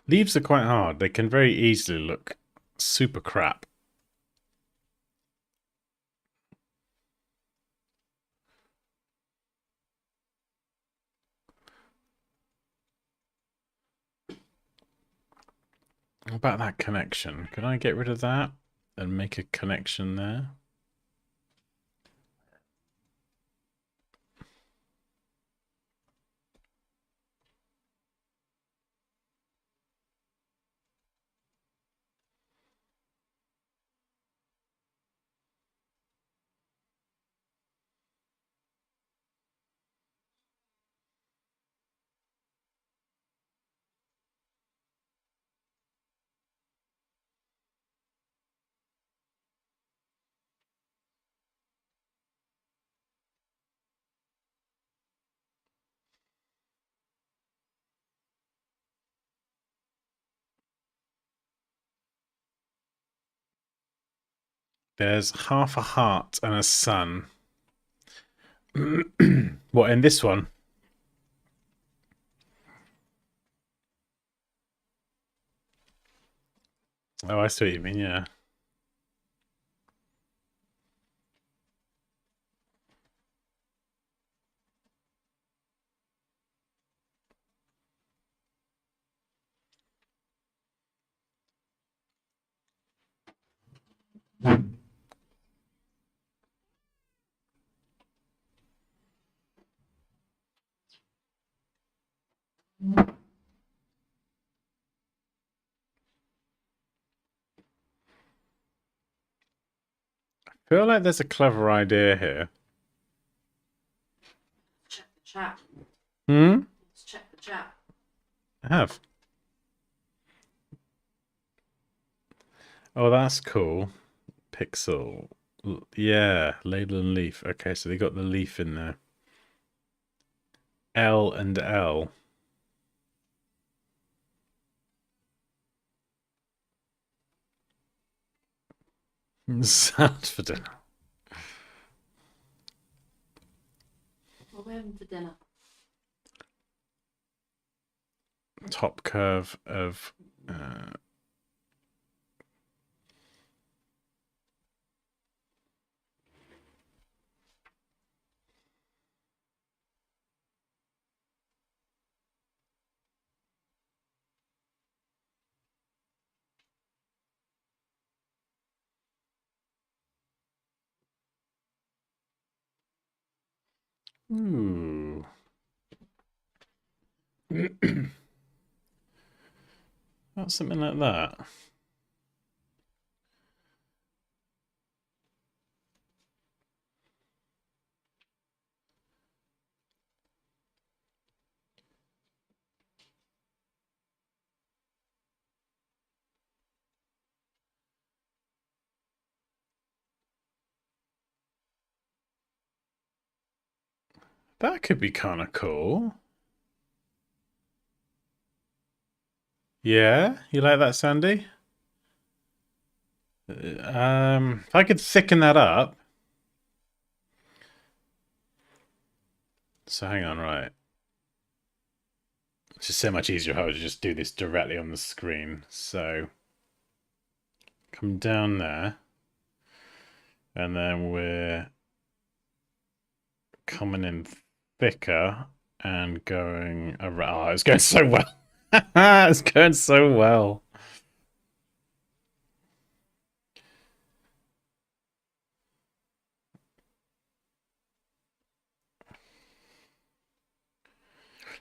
Leaves are quite hard. They can very easily look super crap. What about that connection? Can I get rid of that and make a connection there? There's half a heart and a sun. What, in this one? Oh, I see what you mean, yeah. I feel like there's a clever idea here. Check the chat. Hmm? Let's check the chat. I have. Oh, that's cool. Pixel. Yeah, label and leaf. Okay, so they got the leaf in there. L and L. Salad for dinner. What are we having for dinner? Top curve of ooh. That's something like that. That could be kind of cool. Yeah, you like that, Sandy? If I could thicken that up. So hang on, right. It's just so much easier if I would just do this directly on the screen. So come down there. And then we're coming in thicker and going around. Oh, it's going so well. It's going so well.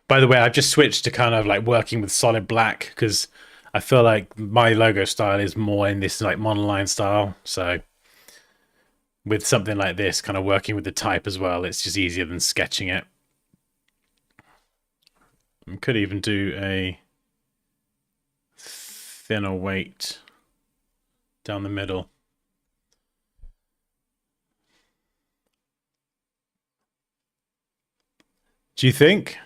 By the way, I've just switched to kind of like working with solid black because I feel like my logo style is more in this like monoline style. So with something like this, kind of working with the type as well, it's just easier than sketching it. I could even do a thinner weight down the middle. Do you think?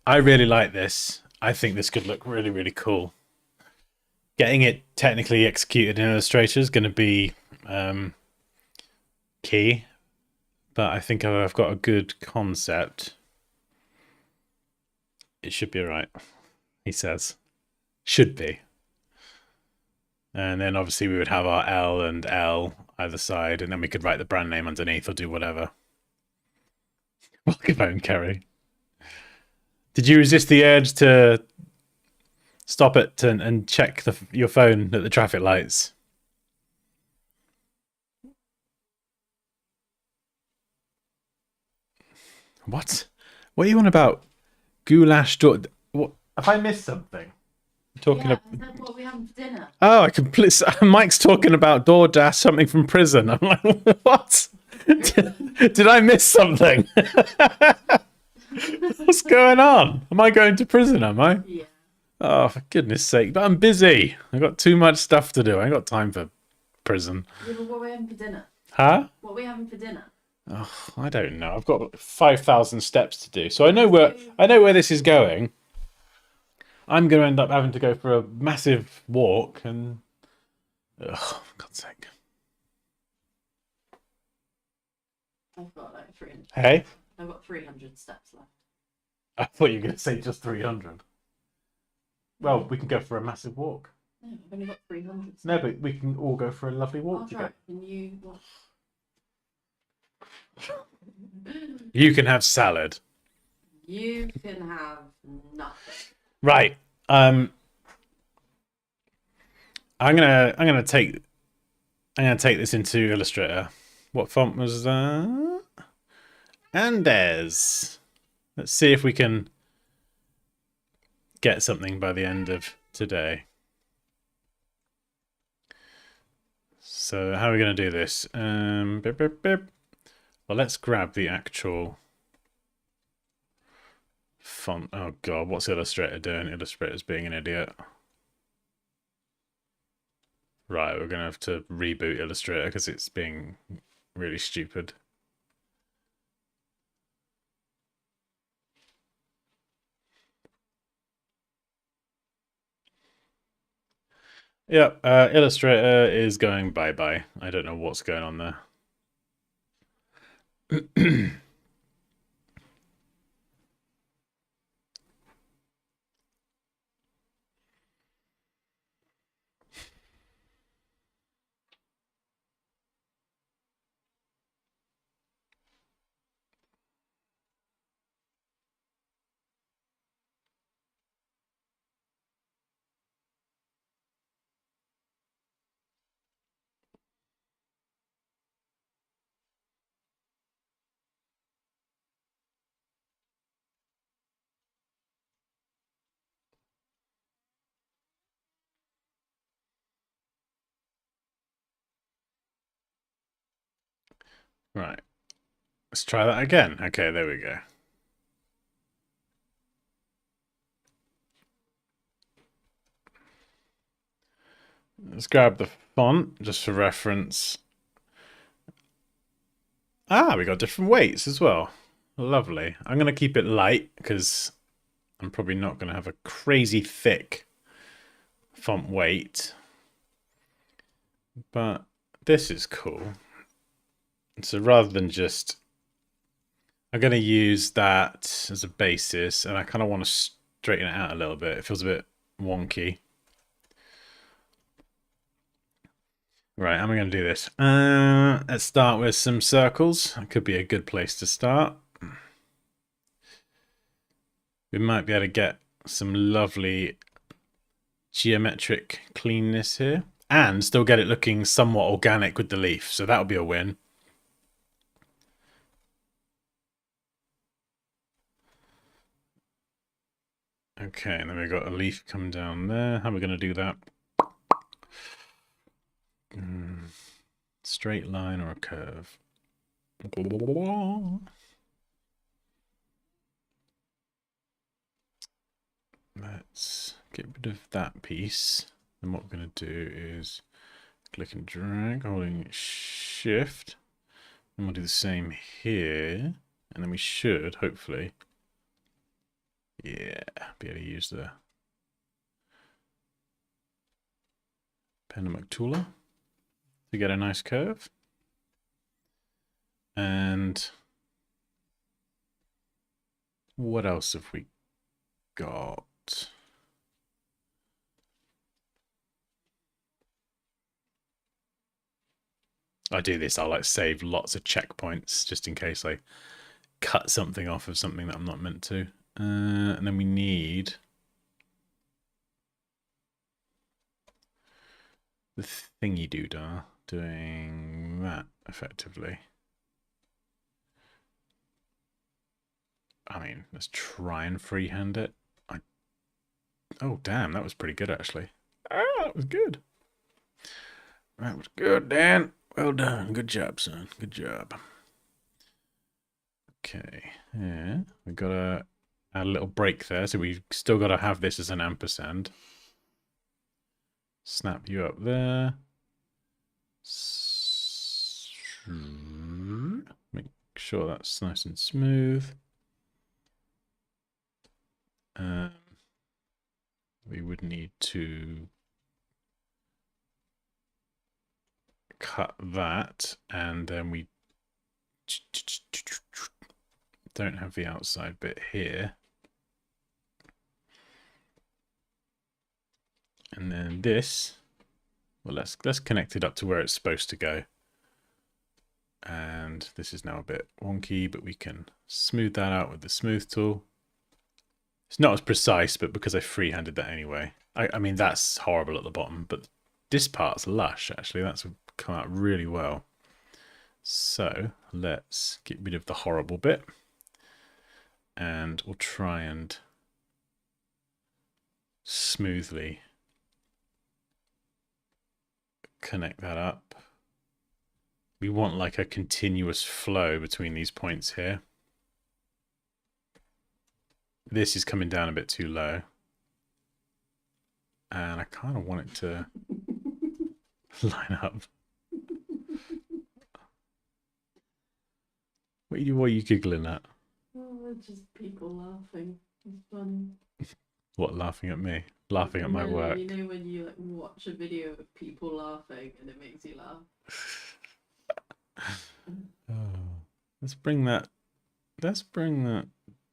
I really like this. I think this could look really, really cool. Getting it technically executed in Illustrator is going to be key, but I think I've got a good concept. It should be right, he says. Should be. And then obviously we would have our L and L either side, and then we could write the brand name underneath or do whatever. Welcome home, Kerry. Did you resist the urge to stop it and check your phone at the traffic lights? What? What are you on about? Goulash door? What? Have I missed something? Talking Yeah, about. is that what we having for dinner? Oh, I completely. Mike's talking about DoorDash, something from prison. I'm like, what? Did I miss something? What's going on? Am I going to prison? Am I? Yeah. Oh, for goodness sake! But I'm busy. I've got too much stuff to do. I ain't got time for prison. Yeah, but what are we having for dinner? Huh? What are we having for dinner? Oh, I don't know. I've got 5,000 steps to do, so I know where this is going. I'm going to end up having to go for a massive walk, and for God's sake. I've got like 300. Hey, I've got 300 steps left. I thought you were going to say just 300. Well, we can go for a massive walk. No, I've only got 300 steps. No, but we can all go for a lovely walk I'll together. try. And you what? You can have salad. You can have nothing. Right. I'm gonna take this into Illustrator. What font was that? Andes. Let's see if we can get something by the end of today. So how are we going to do this? Well, let's grab the actual font. Oh God, what's Illustrator doing? Illustrator's being an idiot. Right, we're going to have to reboot Illustrator because it's being really stupid. Yep, Illustrator is going bye-bye. I don't know what's going on there. Right. Let's try that again. Okay, there we go. Let's grab the font just for reference. Ah, we got different weights as well. Lovely. I'm going to keep it light because I'm probably not going to have a crazy thick font weight. But this is cool. So rather than just I'm going to use that as a basis, and I kind of want to straighten it out a little bit. It feels a bit wonky. Right, how am I going to do this? Let's start with some circles. That could be a good place to start. We might be able to get some lovely geometric cleanness here, and still get it looking somewhat organic with the leaf, so that'll be a win. Okay, and then we've got a leaf come down there. How are we going to do that? Straight line or a curve? Let's get rid of that piece. And what we're going to do is click and drag, holding shift. And we'll do the same here. And then we should, hopefully, yeah, be able to use the pen and Mactula to get a nice curve. And what else have we got? I do this, I'll like save lots of checkpoints just in case I cut something off of something that I'm not meant to. And then we need the thingy doodah doing that effectively. I mean, let's try and freehand it. Oh, damn, that was pretty good, actually. Ah, that was good. That was good, Dan. Well done. Good job, son. Good job. Okay, yeah, we've got to add a little break there, so we've still got to have this as an ampersand. Snap you up there. Make sure that's nice and smooth. We would need to cut that, and then we don't have the outside bit here. And then this, well, let's connect it up to where it's supposed to go. And this is now a bit wonky, but we can smooth that out with the smooth tool. It's not as precise, but because I freehanded that anyway. I mean, that's horrible at the bottom, but this part's lush, actually. That's come out really well. So let's get rid of the horrible bit. And we'll try and smoothly connect that up. We want like a continuous flow between these points here. This is coming down a bit too low. And I kind of want it to line up. What are you giggling at? Oh, just people laughing. It's fun. What, laughing at me? Laughing at my work? You know when you like watch a video of people laughing and it makes you laugh? Oh, let's bring that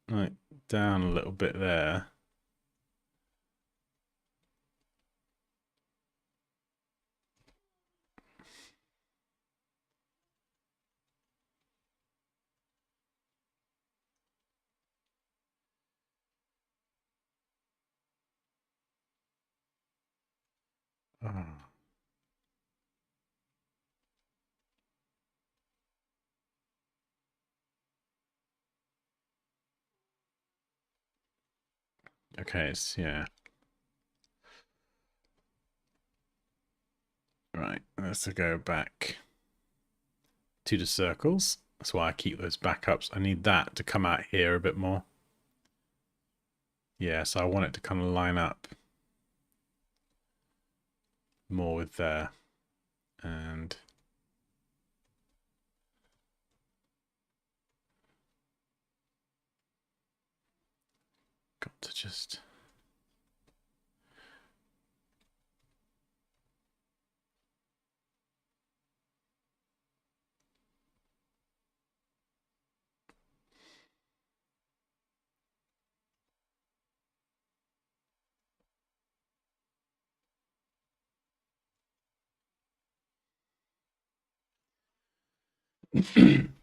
like down a little bit there. Oh. Okay, it's, yeah. Right, let's go back to the circles. That's why I keep those backups. I need that to come out here a bit more. Yeah, so I want it to kind of line up more with there. And got to just...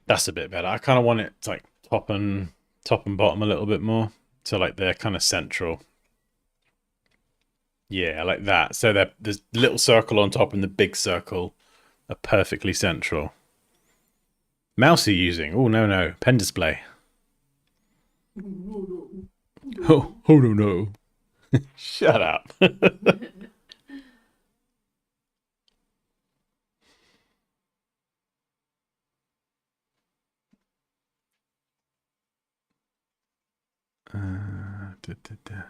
That's a bit better. I kind of want it to like top and bottom a little bit more. So like they're kind of central. Yeah, like that. So there's little circle on top and the big circle are perfectly central. Mouse are you using? Oh, no, no. Pen display. Oh, oh no, no. Shut up. Da, da.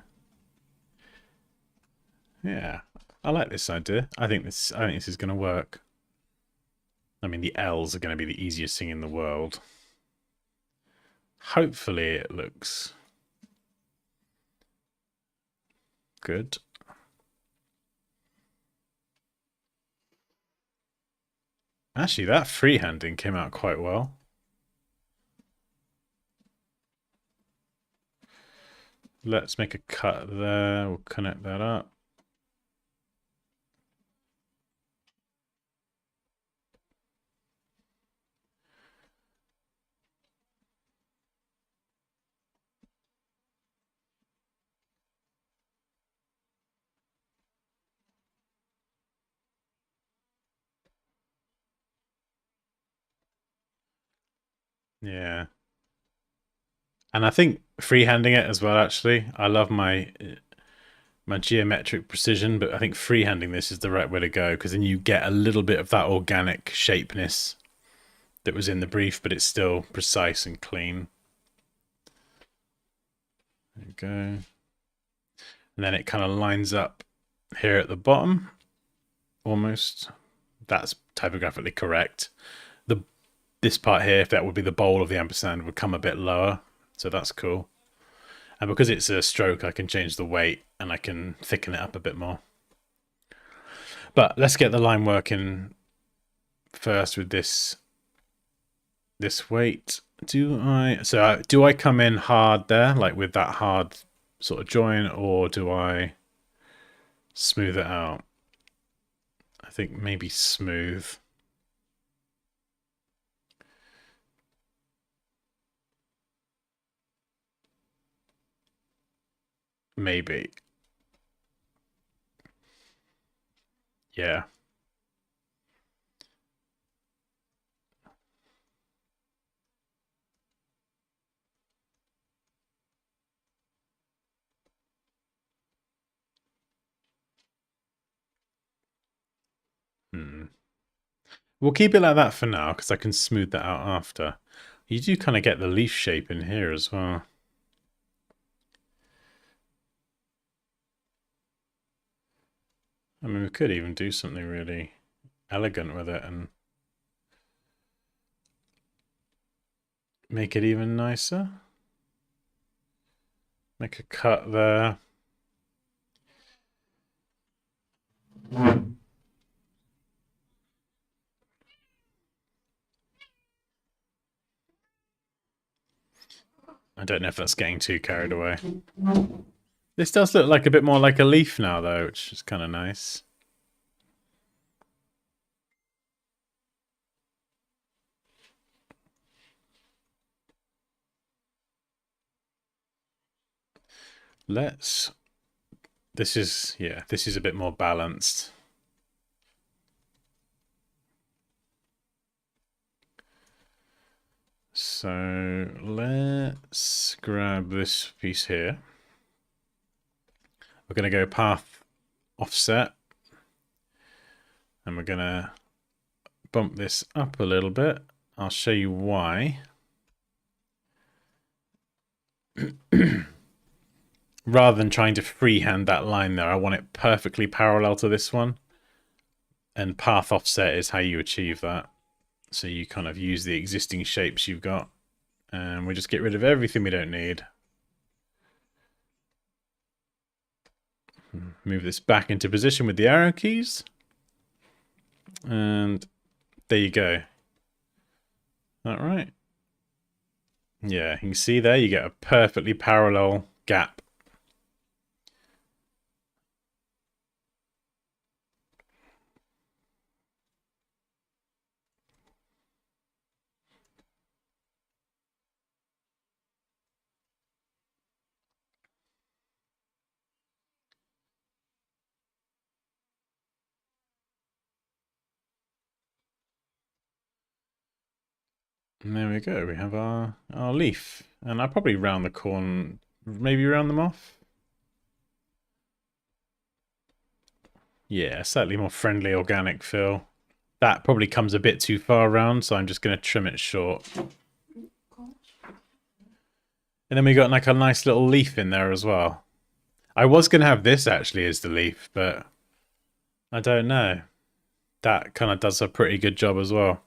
Yeah, I like this idea. I think this is going to work. I mean, the L's are going to be the easiest thing in the world. Hopefully it looks good. Actually, that freehanding came out quite well. Let's make a cut there. We'll connect that up. Yeah. And I think freehanding it as well, actually. I love my geometric precision, but I think freehanding this is the right way to go because then you get a little bit of that organic shapeness that was in the brief, but it's still precise and clean. There you go. And then it kind of lines up here at the bottom, almost. That's typographically correct. This part here, if that would be the bowl of the ampersand, would come a bit lower, so that's cool. And because it's a stroke, I can change the weight and I can thicken it up a bit more. But let's get the line working first with this weight. Do I come in hard there, like with that hard sort of join, or do I smooth it out? I think maybe smooth. Maybe. Yeah. We'll keep it like that for now because I can smooth that out after. You do kind of get the leaf shape in here as well. I mean, we could even do something really elegant with it and make it even nicer. Make a cut there. I don't know if that's getting too carried away. This does look like a bit more like a leaf now, though, which is kind of nice. Let's... this is a bit more balanced. So let's grab this piece here. We're going to go path offset. And we're going to bump this up a little bit. I'll show you why. Rather than trying to freehand that line there, I want it perfectly parallel to this one. And path offset is how you achieve that. So you kind of use the existing shapes you've got. And we just get rid of everything we don't need. Move this back into position with the arrow keys. And there you go. All right. Yeah, you can see there you get a perfectly parallel gap. And there we go. We have our leaf. And I'll probably round the corn, maybe round them off. Yeah, slightly more friendly organic feel. That probably comes a bit too far around, so I'm just going to trim it short. And then we got like a nice little leaf in there as well. I was going to have this actually as the leaf, but I don't know. That kind of does a pretty good job as well.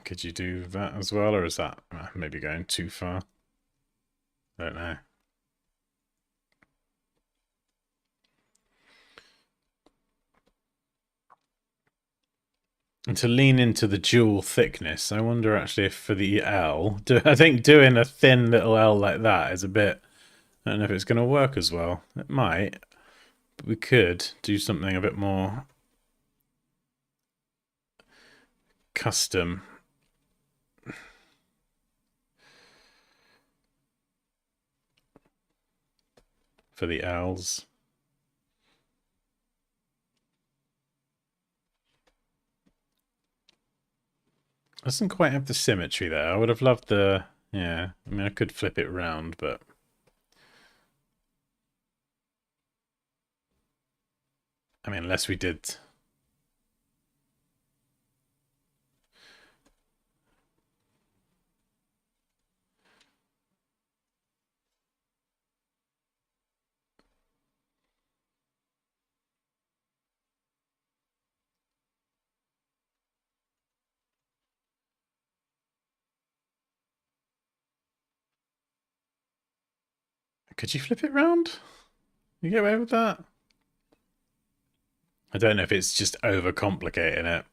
Could you do that as well, or is that maybe going too far? I don't know. And to lean into the dual thickness, I wonder actually if for the L, I think doing a thin little L like that is a bit, I don't know if it's going to work as well. It might, but we could do something a bit more custom. For the L's. Doesn't quite have the symmetry there. I would have loved the... Yeah, I mean, I could flip it round, but... I mean, unless we did... Could you flip it round? You get away with that? I don't know if it's just overcomplicating it.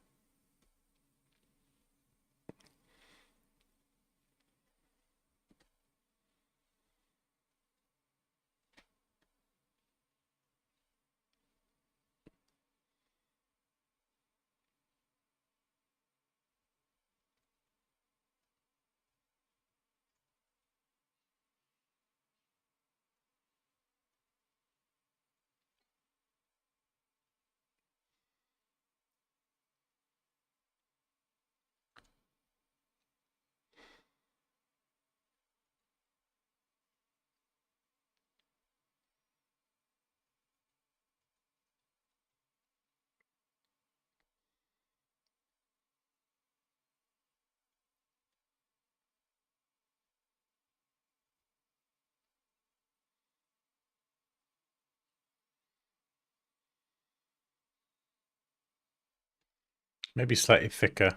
Maybe slightly thicker.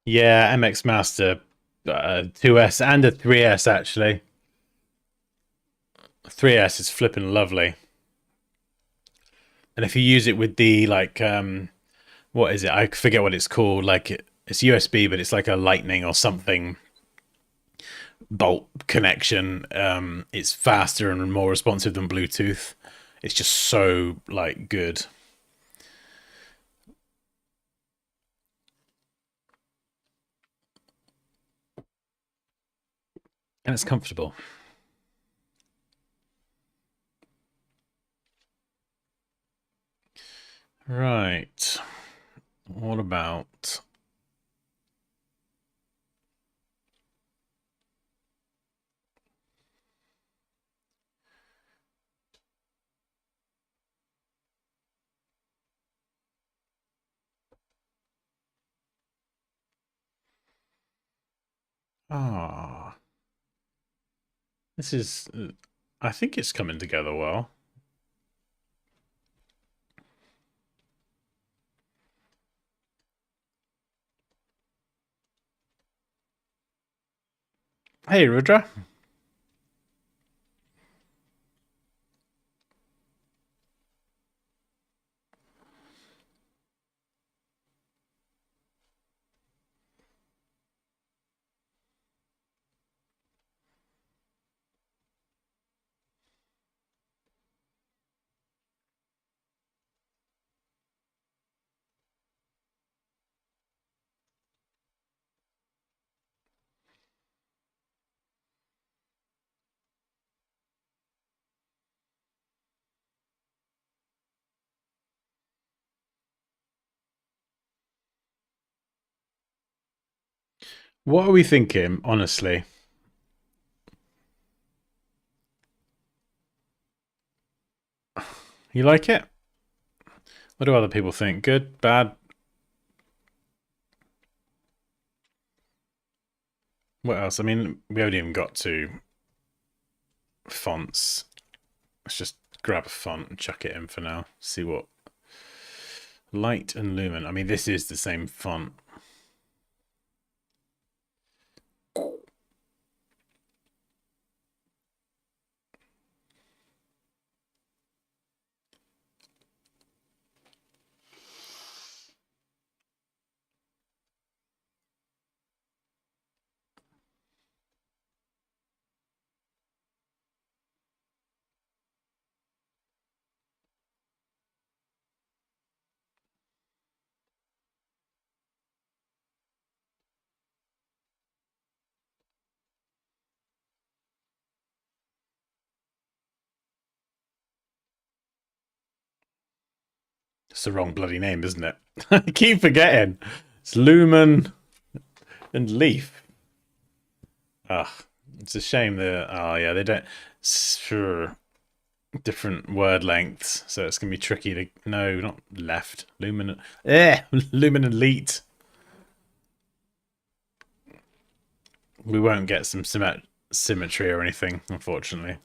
Yeah, MX Master 2S and a 3S actually. 3S is flipping lovely. And if you use it with the like what is it? I forget what it's called. Like it's USB, but it's like a lightning or something bolt connection. It's faster and more responsive than Bluetooth. It's just so like good. And it's comfortable. Right. What about... Ah, this is... I think it's coming together well. Hey, Rudra. What are we thinking, honestly? You like it? What do other people think? Good? Bad? What else? I mean, we haven't even got to fonts. Let's just grab a font and chuck it in for now. See what... Light and Lumen. I mean, this is the same font. It's the wrong bloody name, isn't it? I keep forgetting. It's Lumen and Leaf. Ugh. It's a shame that... Oh, yeah, they don't... Sure. Different word lengths, so it's going to be tricky to... No, not left. Lumen... Lumen Elite. We won't get some symmetry or anything, unfortunately.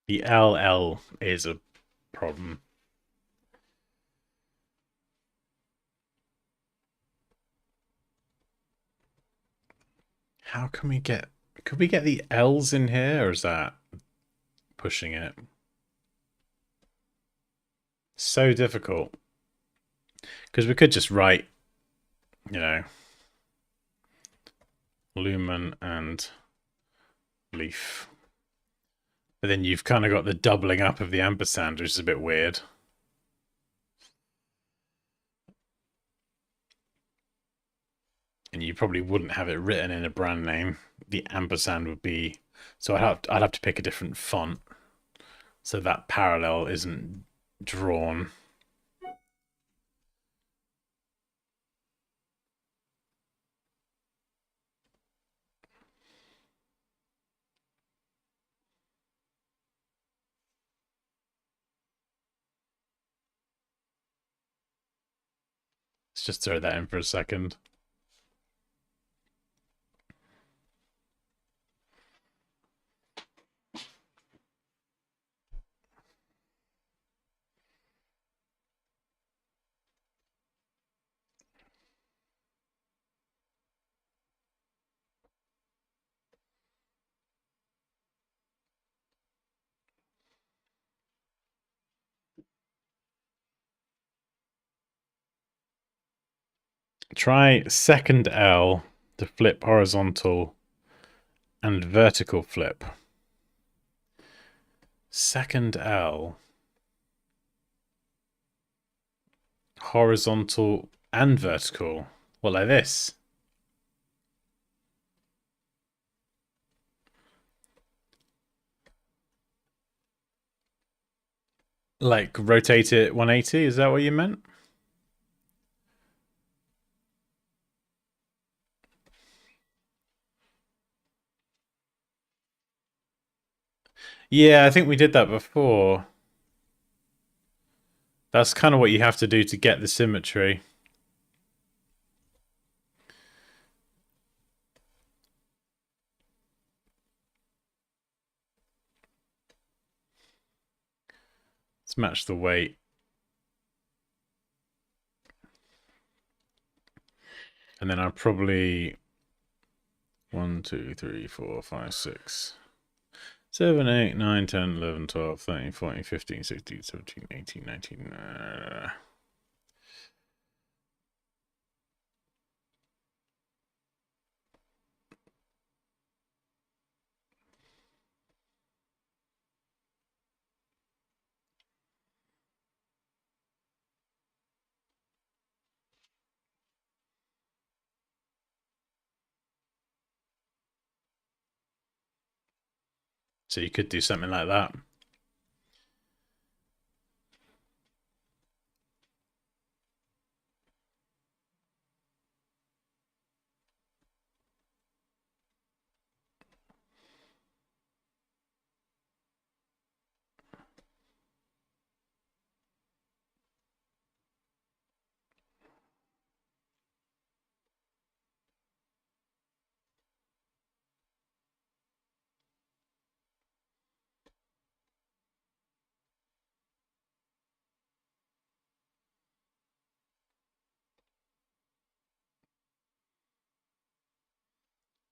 The LL is a problem. How can we get... Could we get the L's in here, or is that pushing it? So difficult. Because we could just write, you know, Lumen and Leaf. But then you've kind of got the doubling up of the ampersand, which is a bit weird. And you probably wouldn't have it written in a brand name. The ampersand would be... So I'd have to pick a different font, so that parallel isn't drawn. Let's just throw that in for a second. Try second L to flip horizontal and vertical flip. Second L. Horizontal and vertical. Well, like this. Like rotate it 180, is that what you meant? Yeah, I think we did that before. That's kind of what you have to do to get the symmetry. Let's match the weight. And then I'll probably 1, 2, 3, 4, 5, 6, 7, 8, 9, 10, 11, 12, 13, 14, 15, 16, 17, 18, 19. So you could do something like that.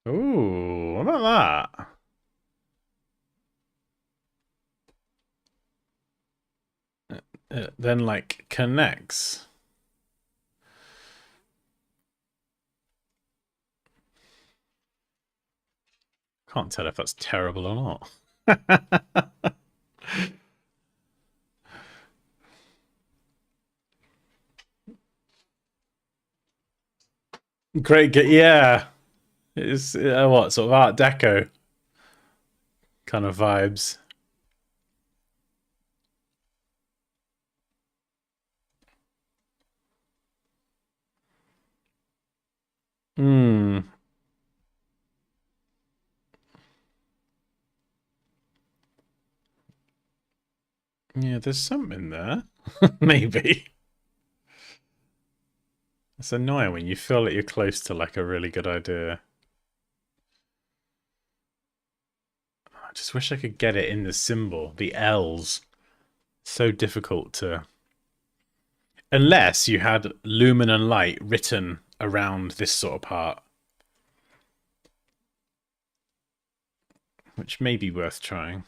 Ooh, what about that? Then like connects. Can't tell if that's terrible or not. Great, yeah. It's what sort of Art Deco kind of vibes. Hmm. Yeah, there's something there. Maybe. It's annoying when you feel that you're close to like a really good idea. I just wish I could get it in the symbol, the L's. So difficult to. Unless you had lumen and light written around this sort of part. Which may be worth trying.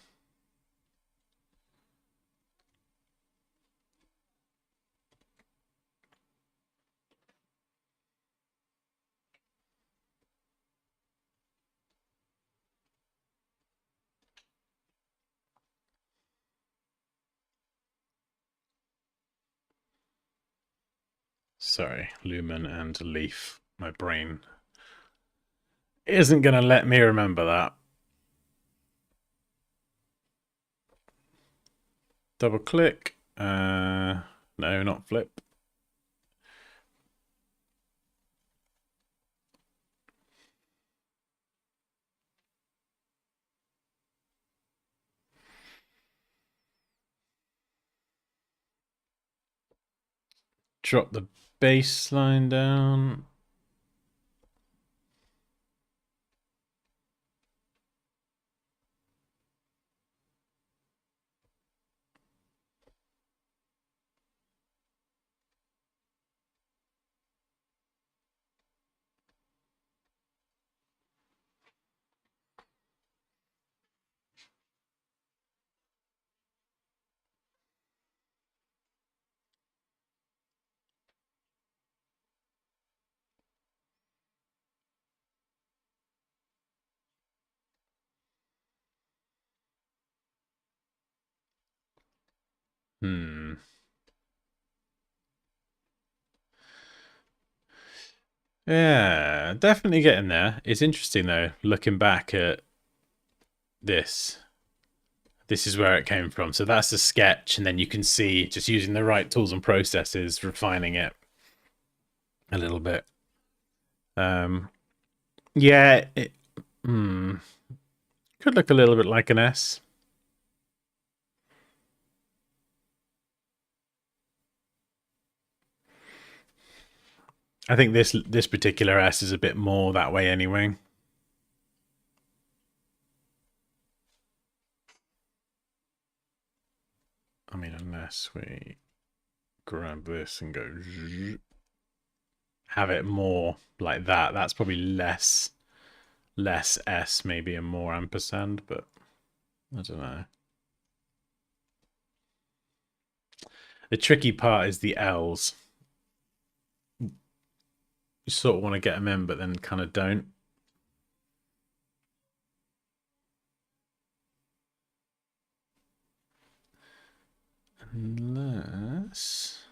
Sorry, lumen and leaf. My brain isn't going to let me remember that. Double click. No, not flip. Drop the baseline down. Yeah, definitely getting there. It's interesting though, looking back at this. This is where it came from. So that's a sketch, and then you can see just using the right tools and processes, refining it a little bit. Yeah, it could look a little bit like an S. I think this particular S is a bit more that way anyway. I mean, unless we grab this and go have it more like that. That's probably less S maybe and more ampersand, but I don't know. The tricky part is the L's. You sort of want to get them in, but then kind of don't. Unless,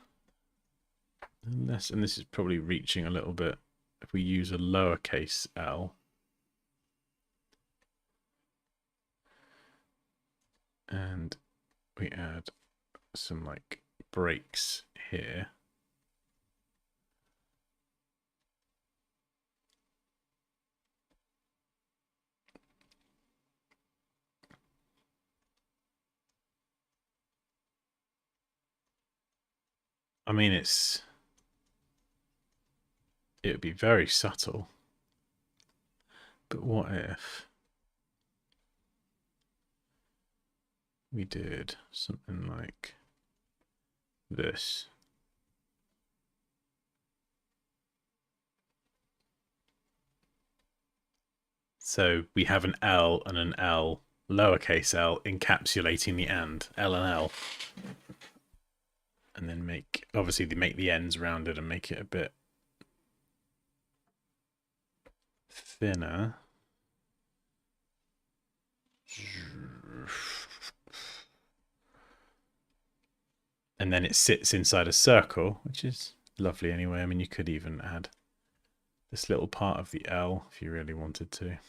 and this is probably reaching a little bit, if we use a lowercase l, and we add some like breaks here. I mean, it would be very subtle. But what if we did something like this? So we have an L and an L, lowercase l, encapsulating the L and L. And then obviously they make the ends rounded and make it a bit thinner. And then it sits inside a circle, which is lovely anyway. I mean, you could even add this little part of the L if you really wanted to.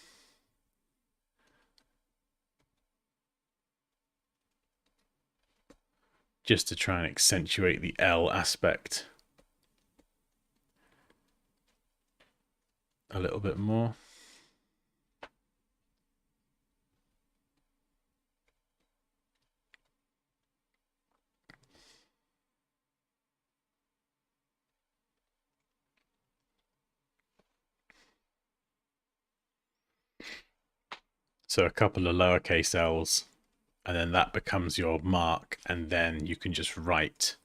Just to try and accentuate the L aspect a little bit more. So a couple of lowercase l's, and then that becomes your mark, and then you can just write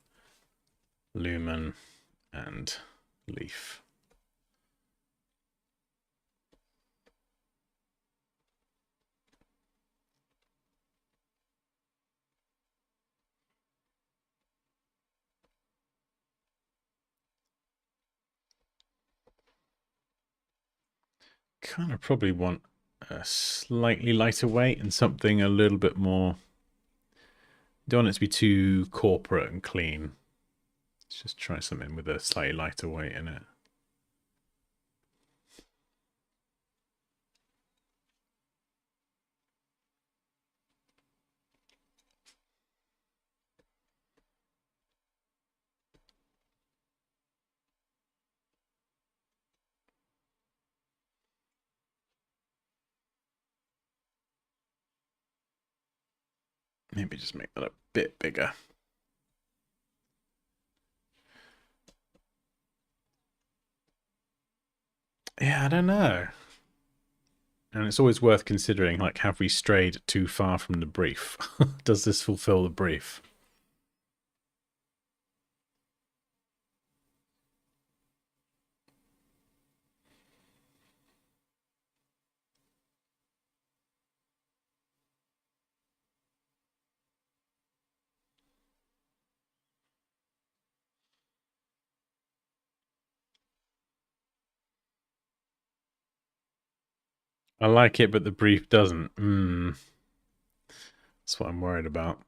Lumen and leaf. Kind of probably want a slightly lighter weight and something a little bit more. Don't want it to be too corporate and clean. Let's just try something with a slightly lighter weight in it. Maybe just make that a bit bigger. Yeah, I don't know. And it's always worth considering, like, have we strayed too far from the brief? Does this fulfill the brief? I like it, but the brief doesn't. That's what I'm worried about.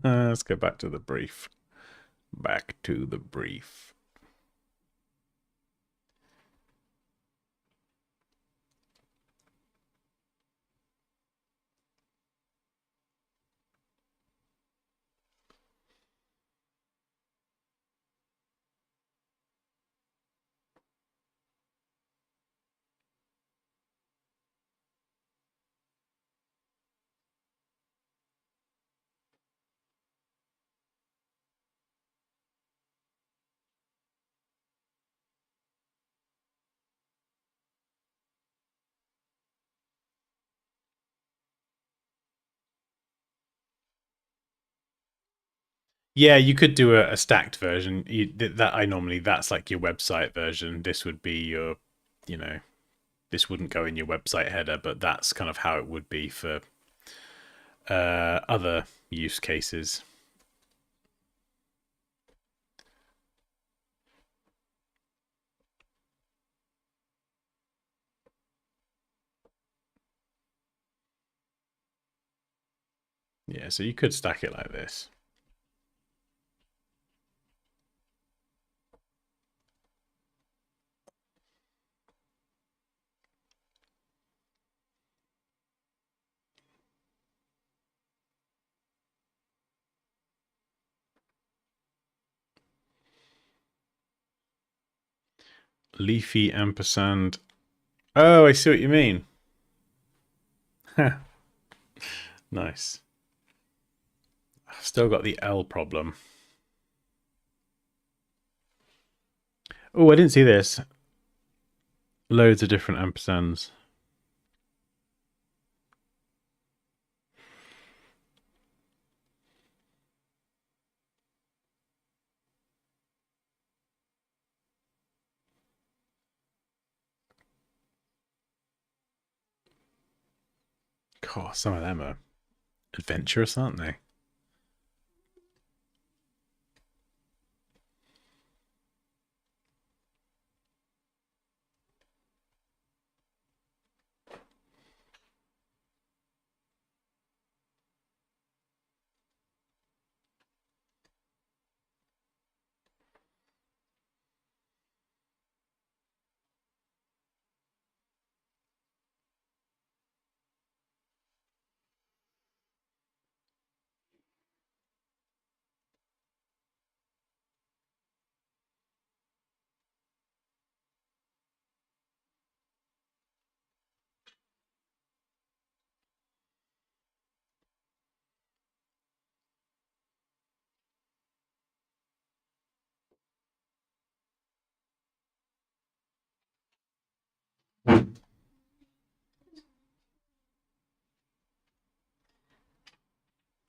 Let's go back to the brief. Back to the brief. Yeah, you could do a stacked version. That's like your website version. This would be your, you know, this wouldn't go in your website header, but that's kind of how it would be for other use cases. Yeah, so you could stack it like this. Leafy ampersand. Oh, I see what you mean. Nice. I've still got the L problem. Oh, I didn't see this. Loads of different ampersands. God, some of them are adventurous, aren't they?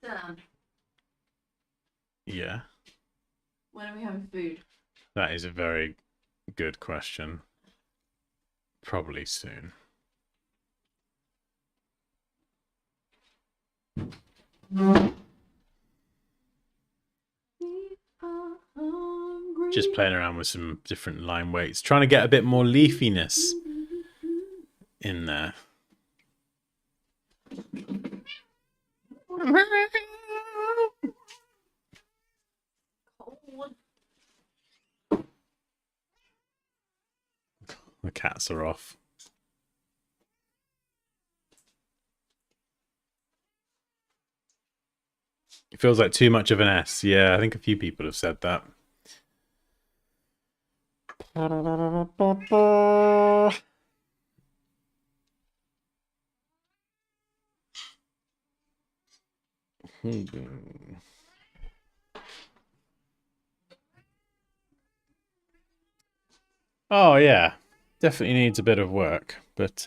Dan, Yeah, when are we having food? that is a very good question. Probably soon. Just playing around with some different line weights, trying to get a bit more leafiness in there. Cold. The cats are off. It feels like too much of an S. Yeah, I think a few people have said that. Oh yeah, definitely needs a bit of work, but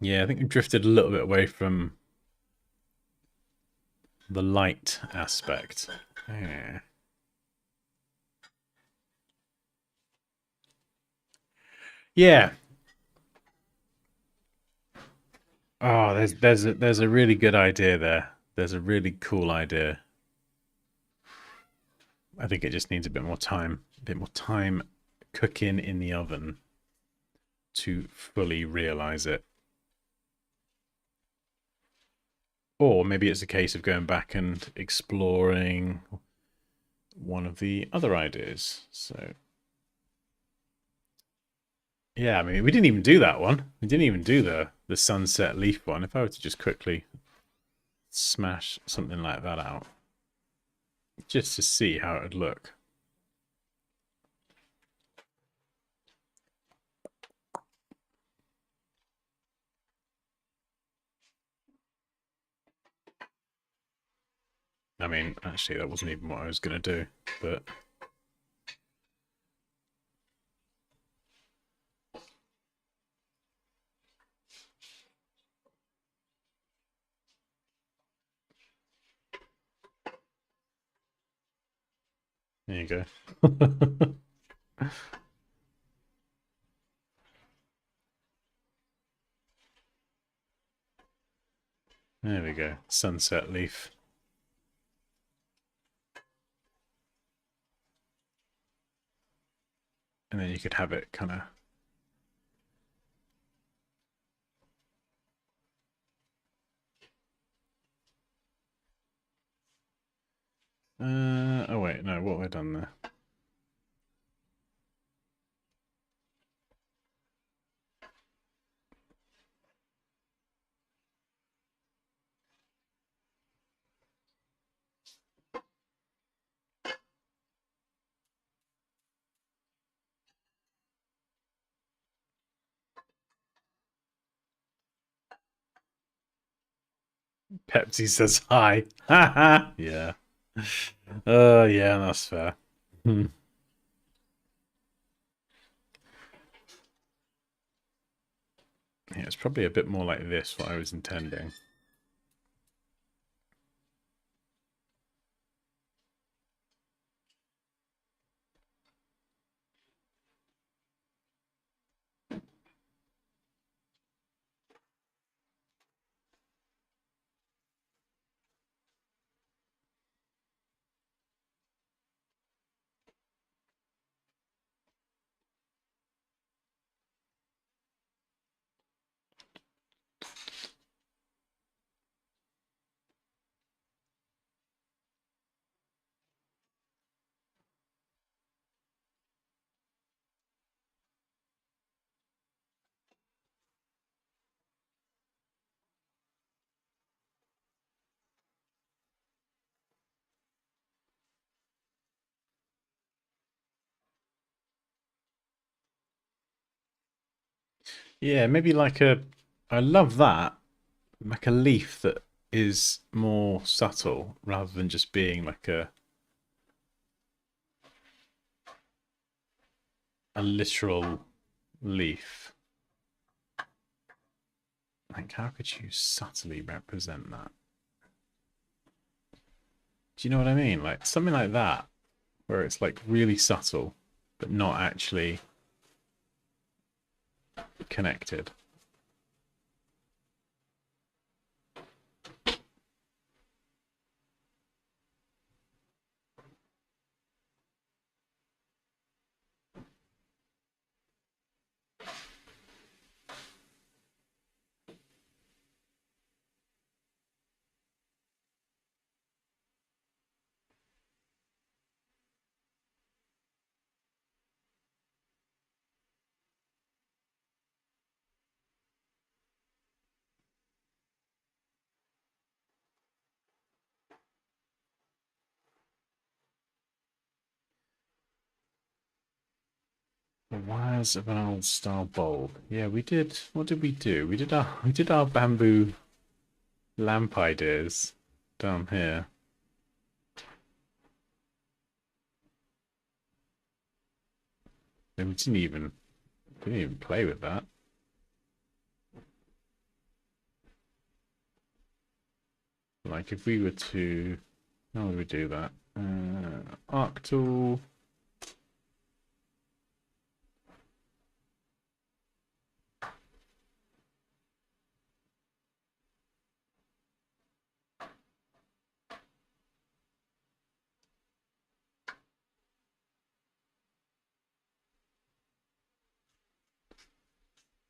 yeah, I think we drifted a little bit away from the light aspect. Yeah. Yeah. Oh, there's a really good idea there. There's a really cool idea. I think it just needs a bit more time. A bit more time cooking in the oven to fully realize it. Or maybe it's a case of going back and exploring one of the other ideas. So yeah, I mean, we didn't even do that one. We didn't even do the sunset leaf one. If I were to just quickly smash something like that out, just to see how it would look. I mean, actually, that wasn't even what I was going to do, but There you go. There we go. Sunset leaf. And then you could have it kind of... oh wait, no, what have I done there? Pepsi says hi. Yeah. Yeah, that's fair. Hmm. Yeah, it's probably a bit more like this, what I was intending. Yeah, maybe like a... I love that. Like a leaf that is more subtle rather than just being like a literal leaf. Like, how could you subtly represent that? Do you know what I mean? Like, something like that, where it's like really subtle, but not actually connected. The wires of an old style bulb. Yeah, we did. What did we do? We did our bamboo lamp ideas down here. And we didn't even play with that. Like if we were to, how would we do that? Arc tool.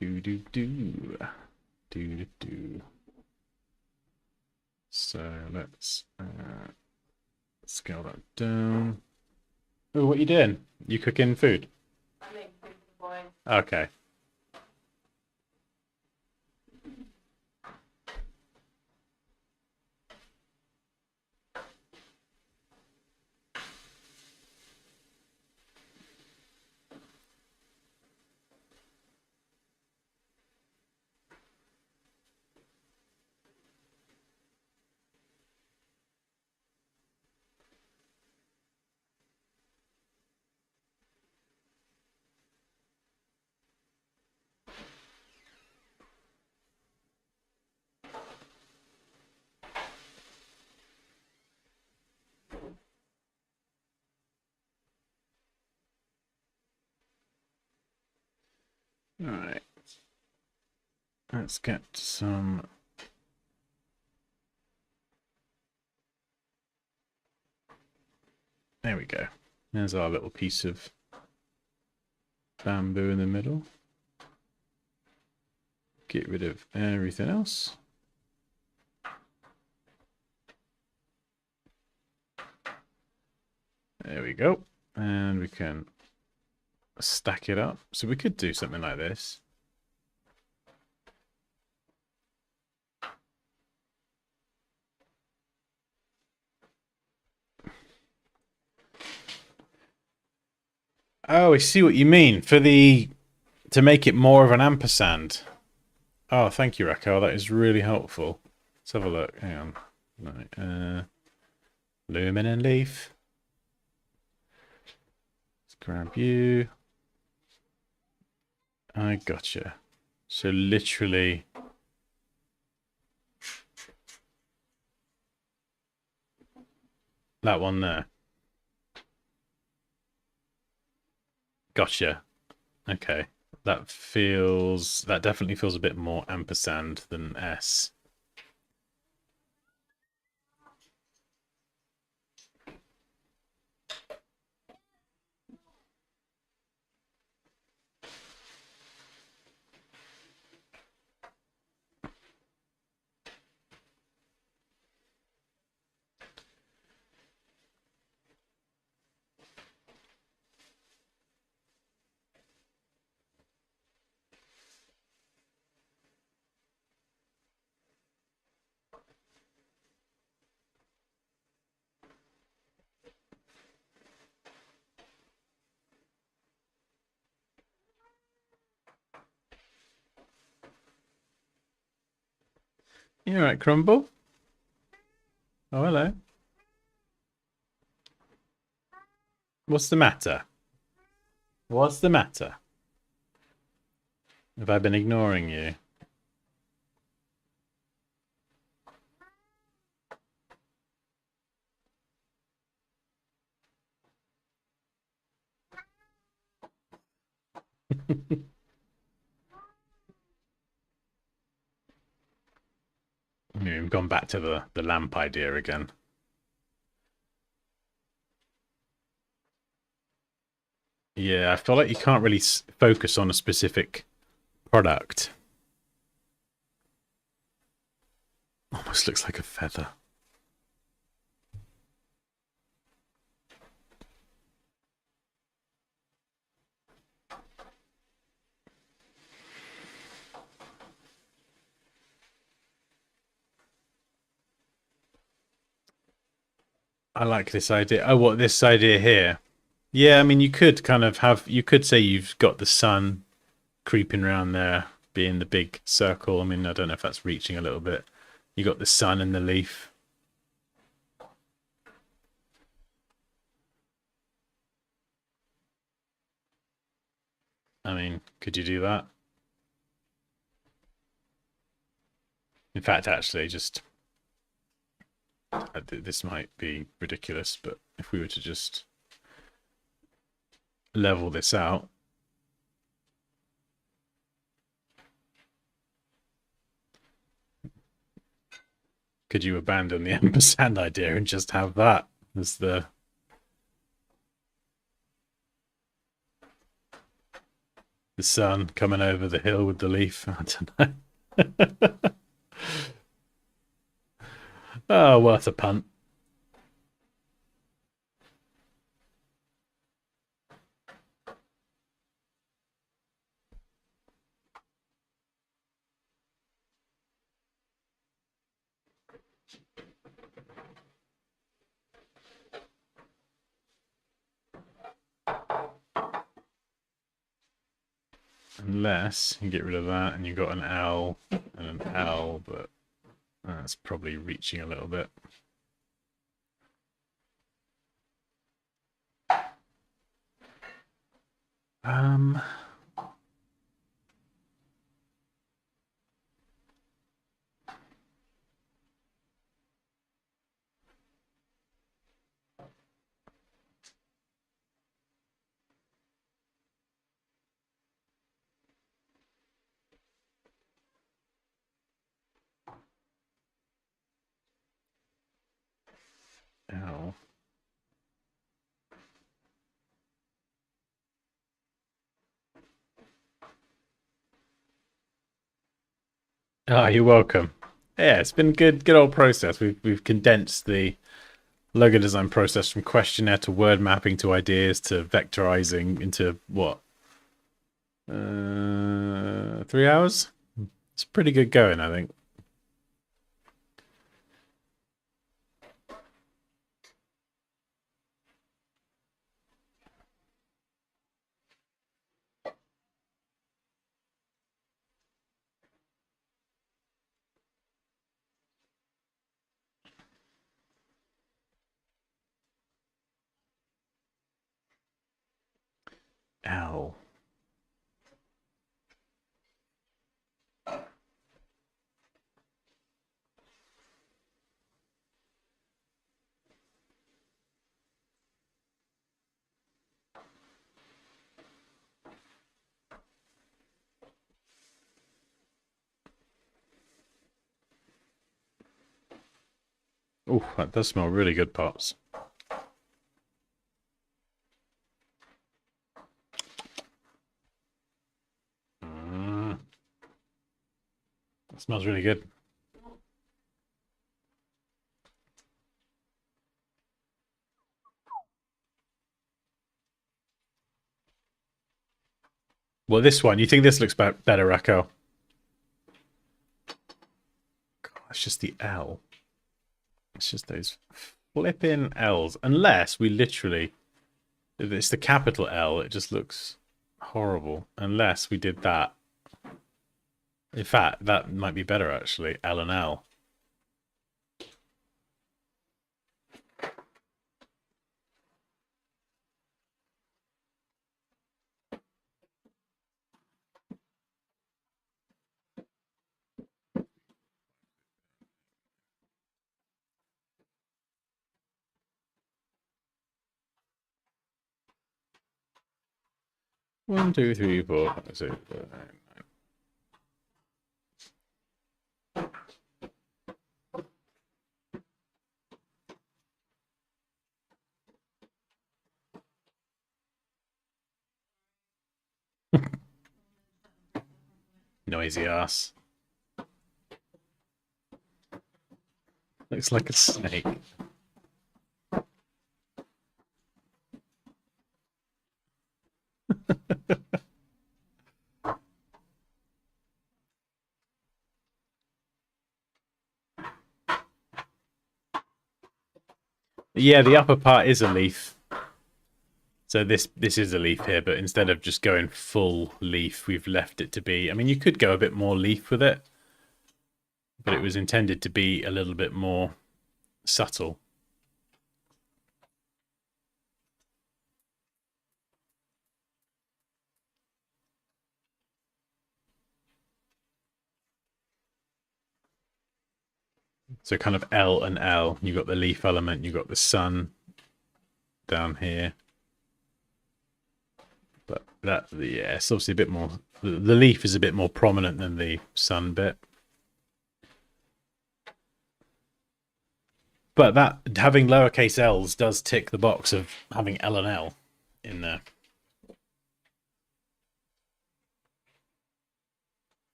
Do do do do do do. So let's scale that down. Oh, what are you doing? You cooking food? I'm making food for the boys. Okay. All right. Let's get some. There we go. There's our little piece of bamboo in the middle. Get rid of everything else. There we go. And we can stack it up. So we could do something like this. Oh, I see what you mean. To make it more of an ampersand. Oh, thank you, Raquel. That is really helpful. Let's have a look. Hang on. Right, Lumen and leaf. Let's grab you. I gotcha. So literally... that one there. Gotcha. Okay. That definitely feels a bit more ampersand than S. You all right, Crumble? Oh, hello. What's the matter? What's the matter? Have I been ignoring you? We've gone back to the lamp idea again. Yeah, I feel like you can't really focus on a specific product. Almost looks like a feather. I like this idea. Oh, what, this idea here? Yeah, I mean, you could kind of you could say you've got the sun creeping around there, being the big circle. I mean, I don't know if that's reaching a little bit. You got the sun and the leaf. I mean, could you do that? In fact, actually, just this might be ridiculous, but if we were to just level this out, could you abandon the ampersand idea and just have that as the sun coming over the hill with the leaf? I don't know. Oh, worth a punt. Unless you get rid of that and you've got an L and an L, but that's probably reaching a little bit. Ah, you're welcome. Yeah, it's been good old process. We've condensed the logo design process from questionnaire to word mapping to ideas to vectorizing into what? 3 hours? It's pretty good going, I think. Ow. Oh, that does smell really good, Pops. It smells really good. Well, this one, you think this looks better, Raquel? God, it's just the L. It's just those flipping L's. Unless we literally, if it's the capital L, it just looks horrible. Unless we did that. In fact, that might be better actually. L and L. One, two, three, four, five, six, seven, eight. Noisy ass. Looks like a snake. Yeah, the upper part is a leaf. So this is a leaf here, but instead of just going full leaf, we've left it to be. I mean, you could go a bit more leaf with it, but it was intended to be a little bit more subtle. So kind of L and L. You got the leaf element, you got the sun down here. But that, yeah, it's obviously a bit more. The leaf is a bit more prominent than the sun bit. But that having lowercase l's does tick the box of having L and L in there.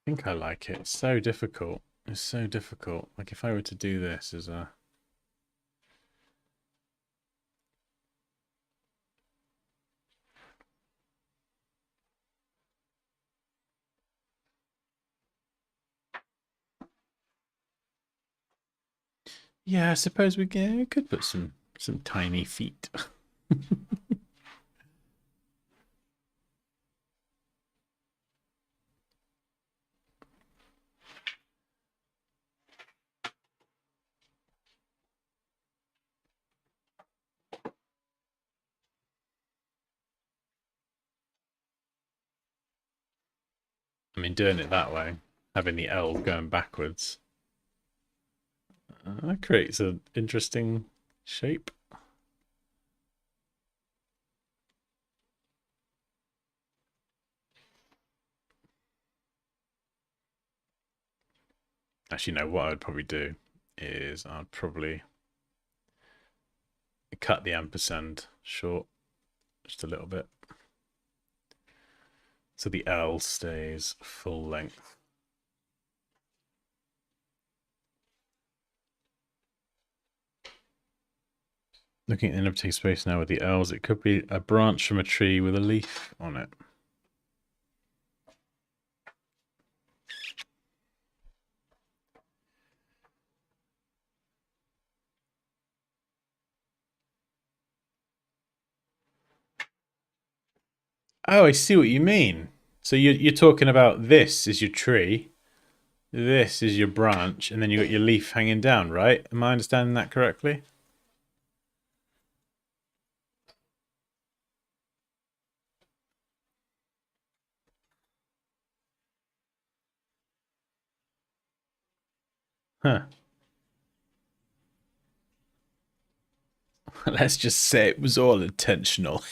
I think I like it. It's so difficult. It's so difficult. Like if I were to do this as a yeah, I suppose we could put some tiny feet. I mean, doing it that way, having the L going backwards, that creates an interesting shape. Actually, no, what I would probably do is I'd probably cut the ampersand short just a little bit. So the L stays full length. Looking at the empty space now with the L's, it could be a branch from a tree with a leaf on it. Oh, I see what you mean. So you're talking about this is your tree, this is your branch, and then you got your leaf hanging down, right? Am I understanding that correctly? Huh. Let's just say it was all intentional.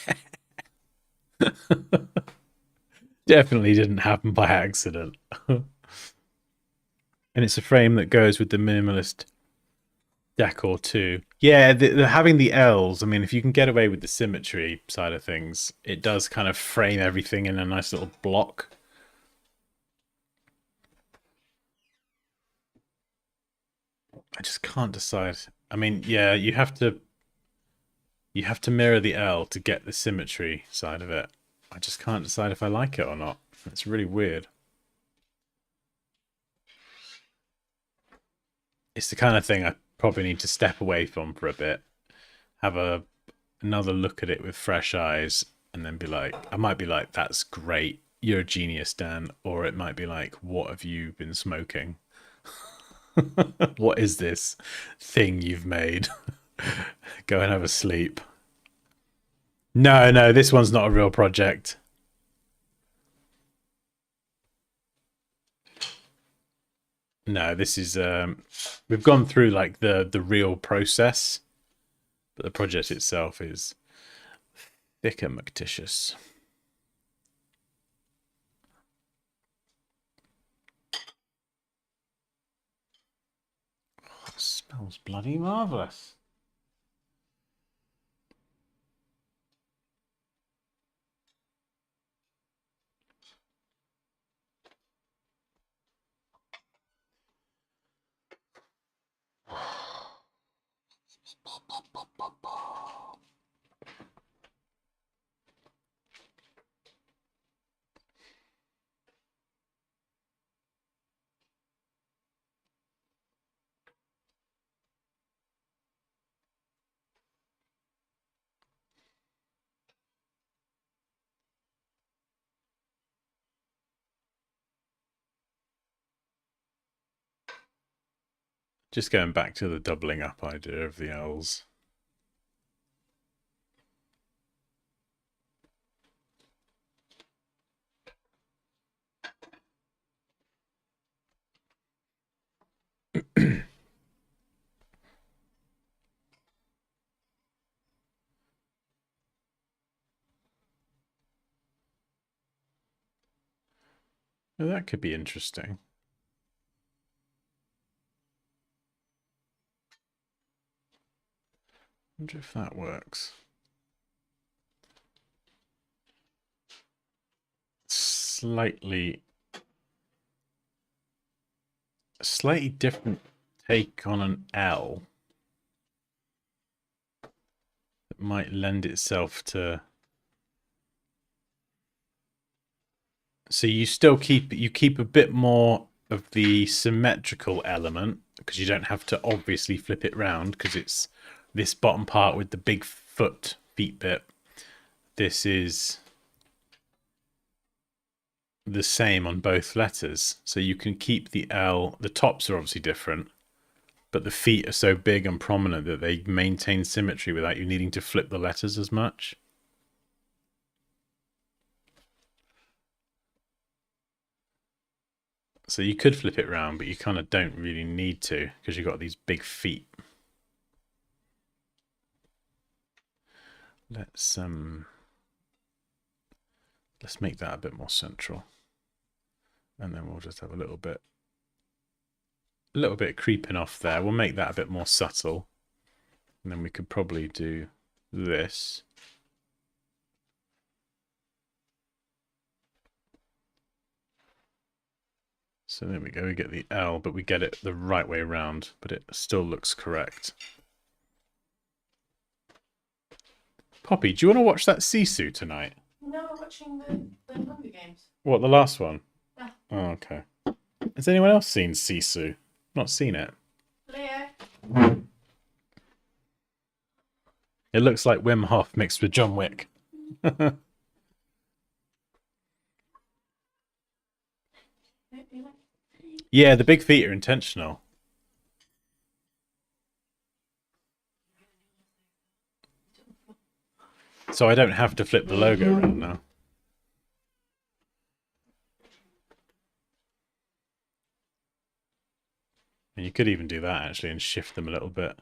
Definitely didn't happen by accident. And it's a frame that goes with the minimalist decor too. Yeah, having the L's, I mean, if you can get away with the symmetry side of things, it does kind of frame everything in a nice little block. I just can't decide. I mean, yeah, you have to mirror the L to get the symmetry side of it. I just can't decide if I like it or not. It's really weird. It's the kind of thing I probably need to step away from for a bit, have another look at it with fresh eyes, and then be like, I might be like, that's great, you're a genius, Dan, or it might be like, what have you been smoking? What is this thing you've made? Go and have a sleep. No, no, this one's not a real project. No, this is we've gone through like the real process, but the project itself is thick and mactitious. Oh, it smells bloody marvelous. Just going back to the doubling up idea of the L's. Now that could be interesting. Wonder if that works. Slightly different take on an L that might lend itself to. So you still keep a bit more of the symmetrical element because you don't have to obviously flip it round because it's this bottom part with the big feet bit. This is the same on both letters, so you can keep the L. The tops are obviously different, but the feet are so big and prominent that they maintain symmetry without you needing to flip the letters as much. So you could flip it around, but you kind of don't really need to because you've got these big feet. Let's make that a bit more central. And then we'll just have a little bit a little bit creeping off there. We'll make that a bit more subtle. And then we could probably do this. So there we go, we get the L, but we get it the right way around, but it still looks correct. Poppy, do you want to watch that Sisu tonight? No, we're watching the Hunger Games. What, the last one? Yeah. Oh, okay. Has anyone else seen Sisu? Not seen it. Leo. It looks like Wim Hof mixed with John Wick. Yeah, the big feet are intentional. So I don't have to flip the logo around now. And you could even do that actually and shift them a little bit.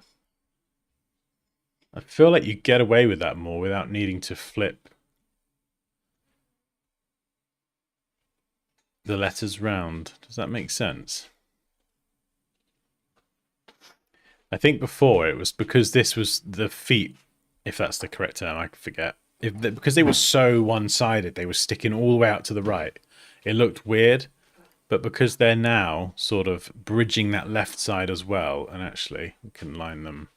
I feel like you get away with that more without needing to flip the letters round. Does that make sense? I think before it was because this was the feet, if that's the correct term, I forget. Because they were so one-sided, they were sticking all the way out to the right. It looked weird, but because they're now sort of bridging that left side as well, and actually we can line them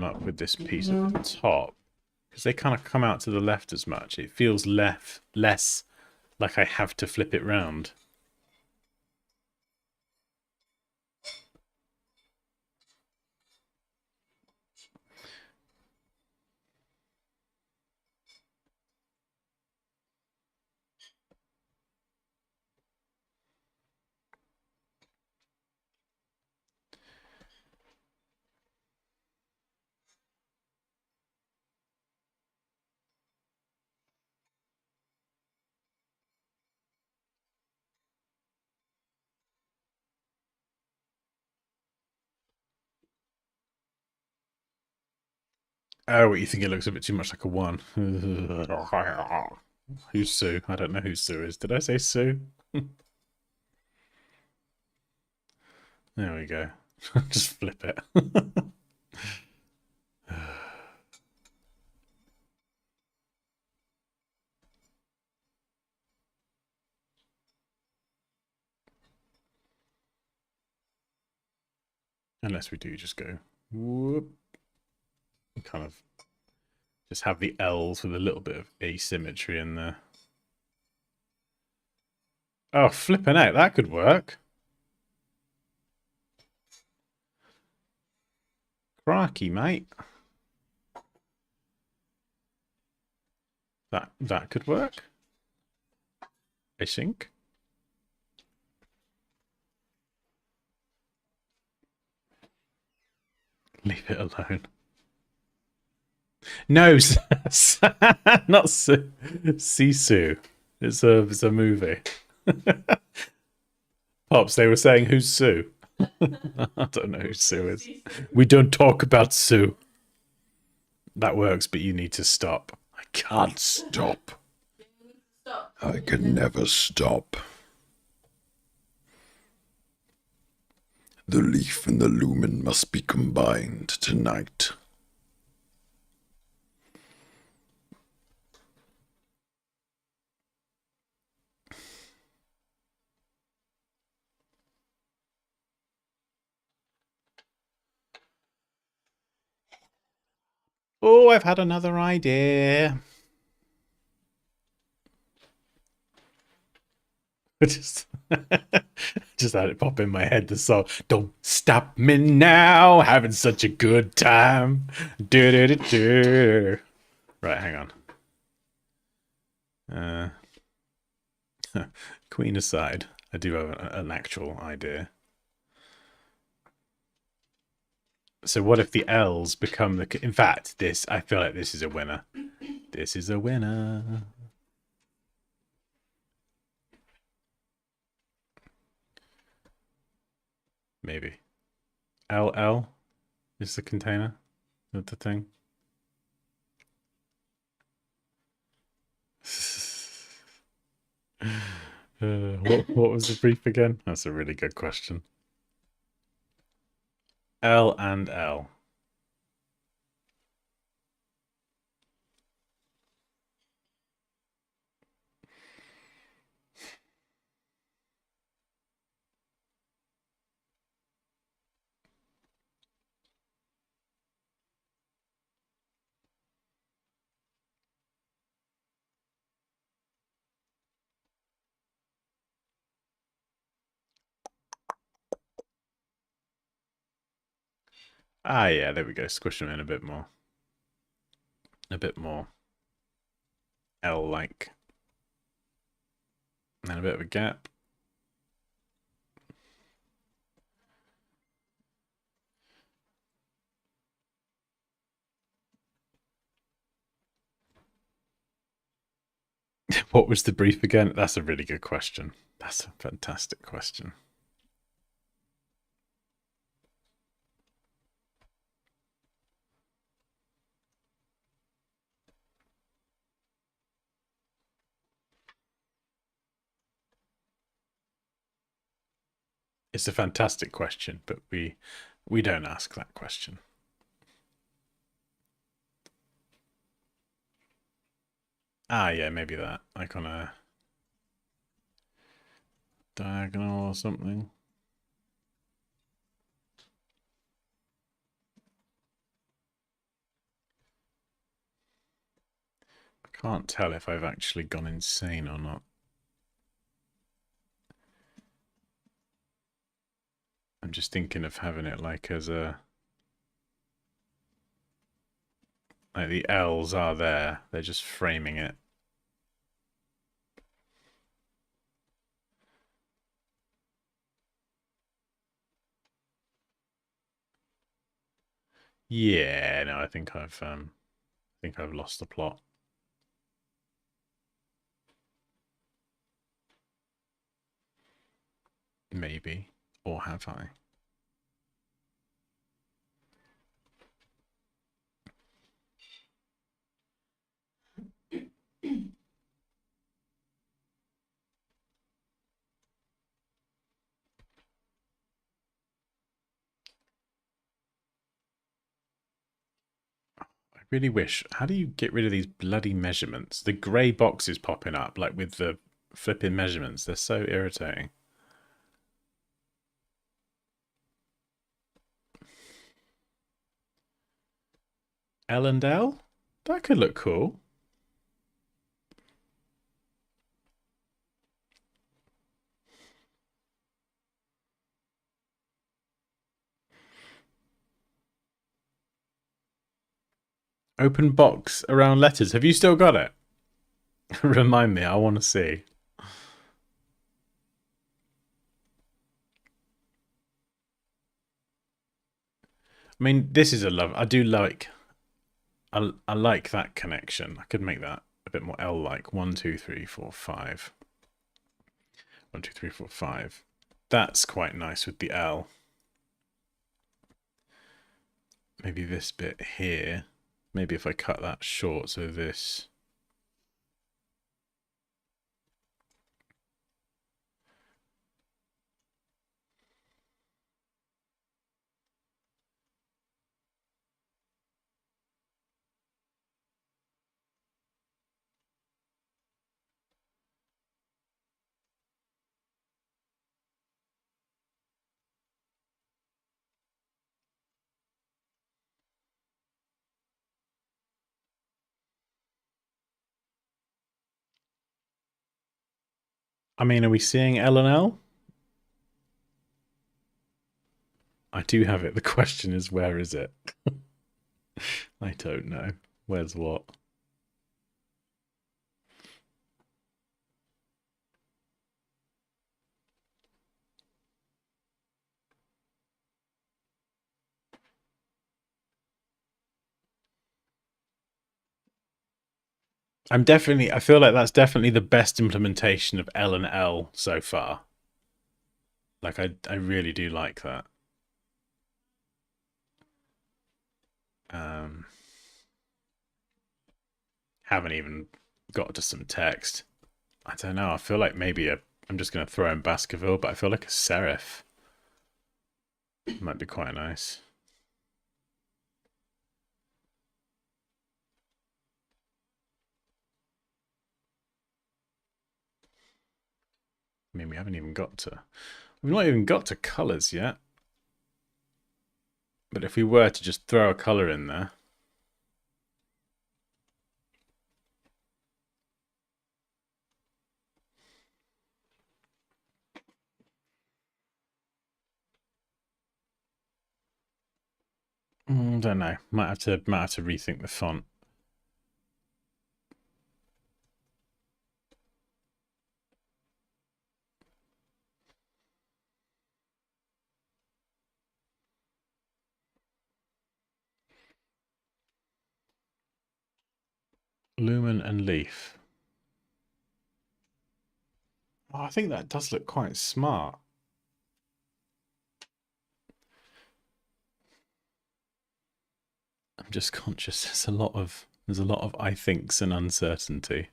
up with this piece at the top, because they kind of come out to the left as much. It feels less like I have to flip it round. Oh, what, you think it looks a bit too much like a one? Who's Sue? I don't know who Sue is. Did I say Sue? There we go. Just flip it. Unless we do just go whoop. Kind of just have the L's with a little bit of asymmetry in there. Oh, flipping out. That could work. Crikey, mate. That could work. I think. Leave it alone. No, not Sisu. It's a movie. Pops, they were saying, who's Sue? I don't know who Sue is. We don't talk about Sue. That works, but you need to stop. I can't stop. I can never stop. The leaf and the lumen must be combined tonight. Oh, I've had another idea. Just had it pop in my head. The song, "Don't Stop Me Now, Having Such a Good Time." Do do do do. Right, hang on. Queen aside, I do have an actual idea. So what if the L's become the... In fact, I feel like this is a winner. This is a winner. Maybe. LL is the container of the thing. What was the brief again? That's a really good question. L and L. Ah, yeah, there we go. Squish them in a bit more. A bit more L-like. And a bit of a gap. What was the brief again? That's a really good question. That's a fantastic question. It's a fantastic question, but we don't ask that question. Ah, yeah, maybe that. Like on a diagonal or something. I can't tell if I've actually gone insane or not. I'm just thinking of having it like as a... Like the L's are there. They're just framing it. Yeah, no, I think I've lost the plot. Maybe. Or have I? I really wish. How do you get rid of these bloody measurements? The grey box is popping up, like with the flipping measurements. They're so irritating. L and L? That could look cool. Open box around letters. Have you still got it? Remind me, I want to see. I mean, this is a love. I do like. I like that connection. I could make that a bit more L-like. 1, 2, 3, 4, 5. 1, 2, 3, 4, 5. That's quite nice with the L. Maybe this bit here. Maybe if I cut that short, so this. I mean, are we seeing L and L? I do have it. The question is, where is it? I don't know. Where's what? I feel like that's definitely the best implementation of L and L so far. Like, I really do like that. Um, haven't even got to some text. I don't know. I feel like maybe I'm just going to throw in Baskerville, but I feel like a serif might be quite nice. I mean, we've not even got to colours yet. But if we were to just throw a colour in there. Don't know. Might have to rethink the font. Lumen and leaf. Oh, I think that does look quite smart. I'm just conscious there's a lot of I thinks and uncertainty.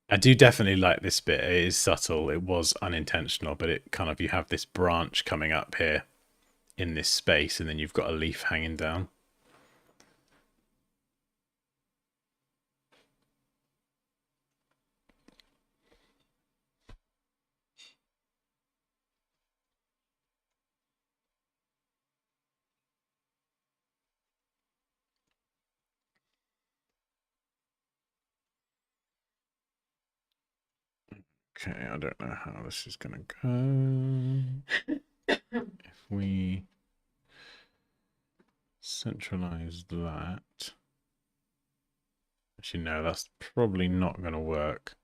I do definitely like this bit. It is subtle. It was unintentional, but it kind of, you have this branch coming up here in this space, and then you've got a leaf hanging down. Okay, I don't know how this is going to go. If we centralize that. Actually, no, that's probably not going to work.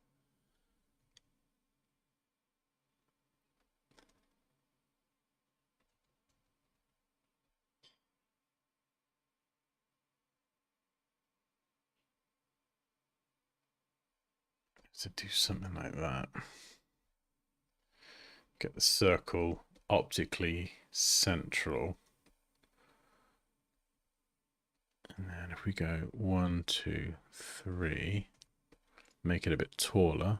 So do something like that. Get the circle optically central. And then if we go 1, 2, 3, make it a bit taller.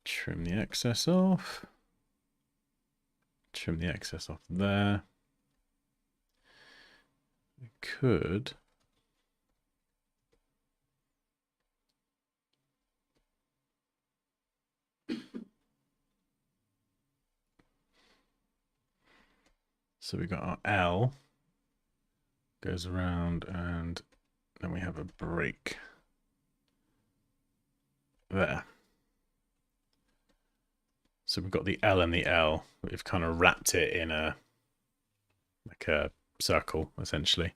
Trim the excess off. Trim the excess off there. We could so we got our L goes around, and then we have a break there. So we've got the L and the L. We've kind of wrapped it in a circle, essentially.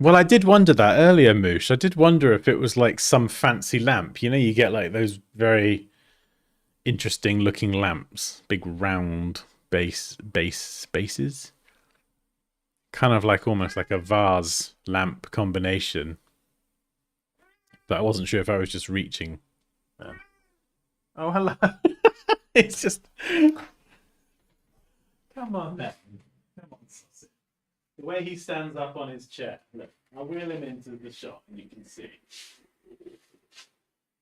Well, I did wonder that earlier, Moosh. I did wonder if it was like some fancy lamp. You know, you get like those very interesting looking lamps, big round base spaces. Kind of like almost like a vase lamp combination. But I wasn't sure if I was just reaching. Oh, hello. It's just... Come on, then. Come on, Sausage. The way he stands up on his chair. Look, I'll wheel him into the shot and you can see.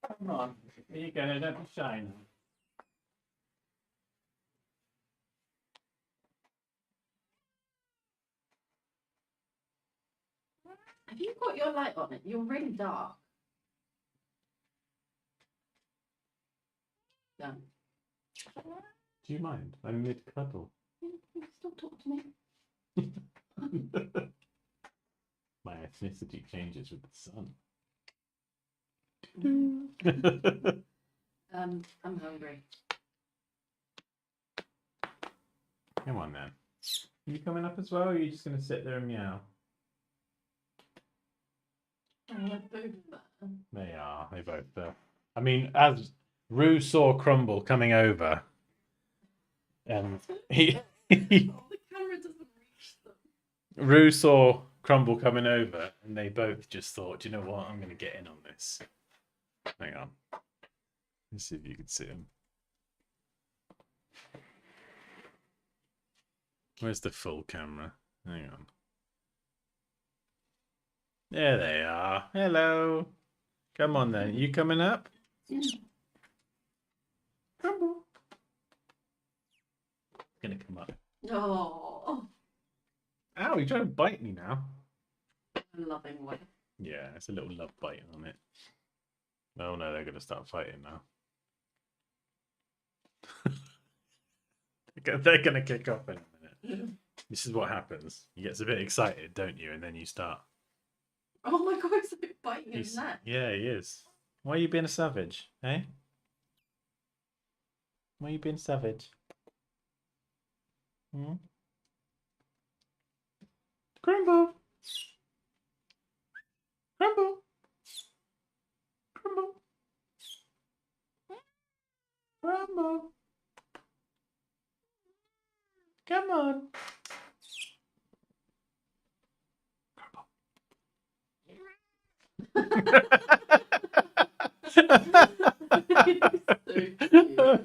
Come on. Here you go. Don't be shy now. Have you got your light on it? You're really dark. No. Do you mind? I'm mid-cuddle. Still talk to me. My ethnicity changes with the sun. I'm hungry. Come on, then. Are you coming up as well, or are you just going to sit there and meow? They are. They both are. I mean, as Rue saw Crumble coming over, and he The camera doesn't reach them. Rue saw Crumble coming over, and they both just thought, "Do you know what? I'm going to get in on this." Hang on. Let's see if you can see them. Where's the full camera? Hang on. There they are. Hello. Come on then. You coming up? Crumble. Gonna come up. Oh, Ow, you're trying to bite me now. a loving one. Yeah, it's a little love bite on it. Oh no, they're gonna start fighting now. They're gonna kick off in a minute. This is what happens. You get a bit excited, don't you? And then you start. Oh my god, he's like biting his neck. Yeah, he is. Why are you being a savage, eh? Why are you being savage? Hmm? Crumble! Crumble! Crumble! Crumble! Come on!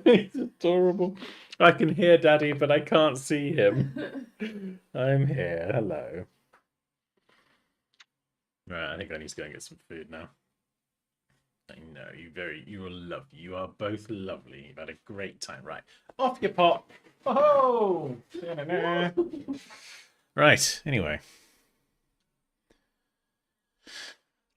It's adorable. I can hear Daddy, but I can't see him. I'm here. Hello. Right, I think I need to go and get some food now. I know you are lovely. You are both lovely. You've had a great time. Right, off your pot. Oh! Right. Anyway.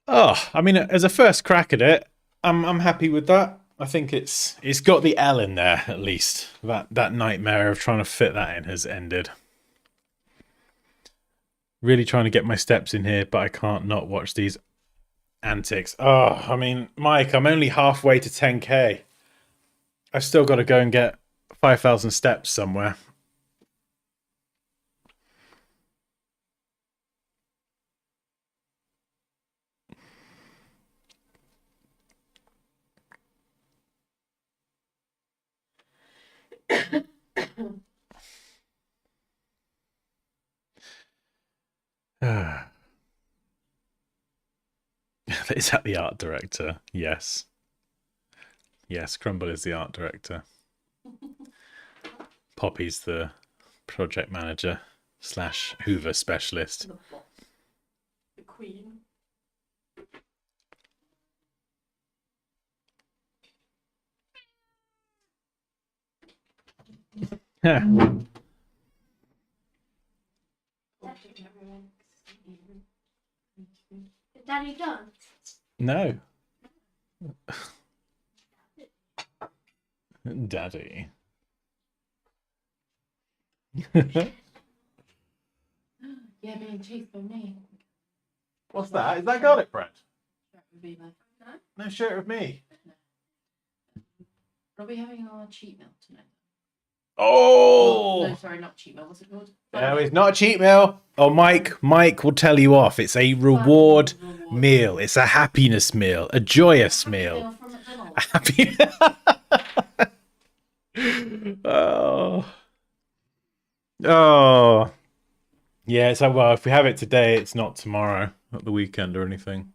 Oh, I mean, as a first crack at it, I'm happy with that. I think it's got the L in there at least. That nightmare of trying to fit that in has ended. Really trying to get my steps in here, but I can't not watch these antics. Oh, I mean, Mike, I'm only halfway to 10k. I've still got to go and get 5,000 steps somewhere. Is that the art director? Yes. Yes, Crumble is the art director. Poppy's the project manager / Hoover specialist. The queen. Daddy done? No. Daddy. Yeah, being chased by me. What's that? Is that garlic bread? No? No, share it with me. Are we having our cheat meal tonight? Oh! No, sorry, not cheat meal. What's it called? No, it's not a cheat meal. Oh, Mike will tell you off. It's a reward meal. It's a happiness meal. A joyous meal. From A happy. Oh. Oh. Yeah, so well, if we have it today, it's not tomorrow, not the weekend or anything.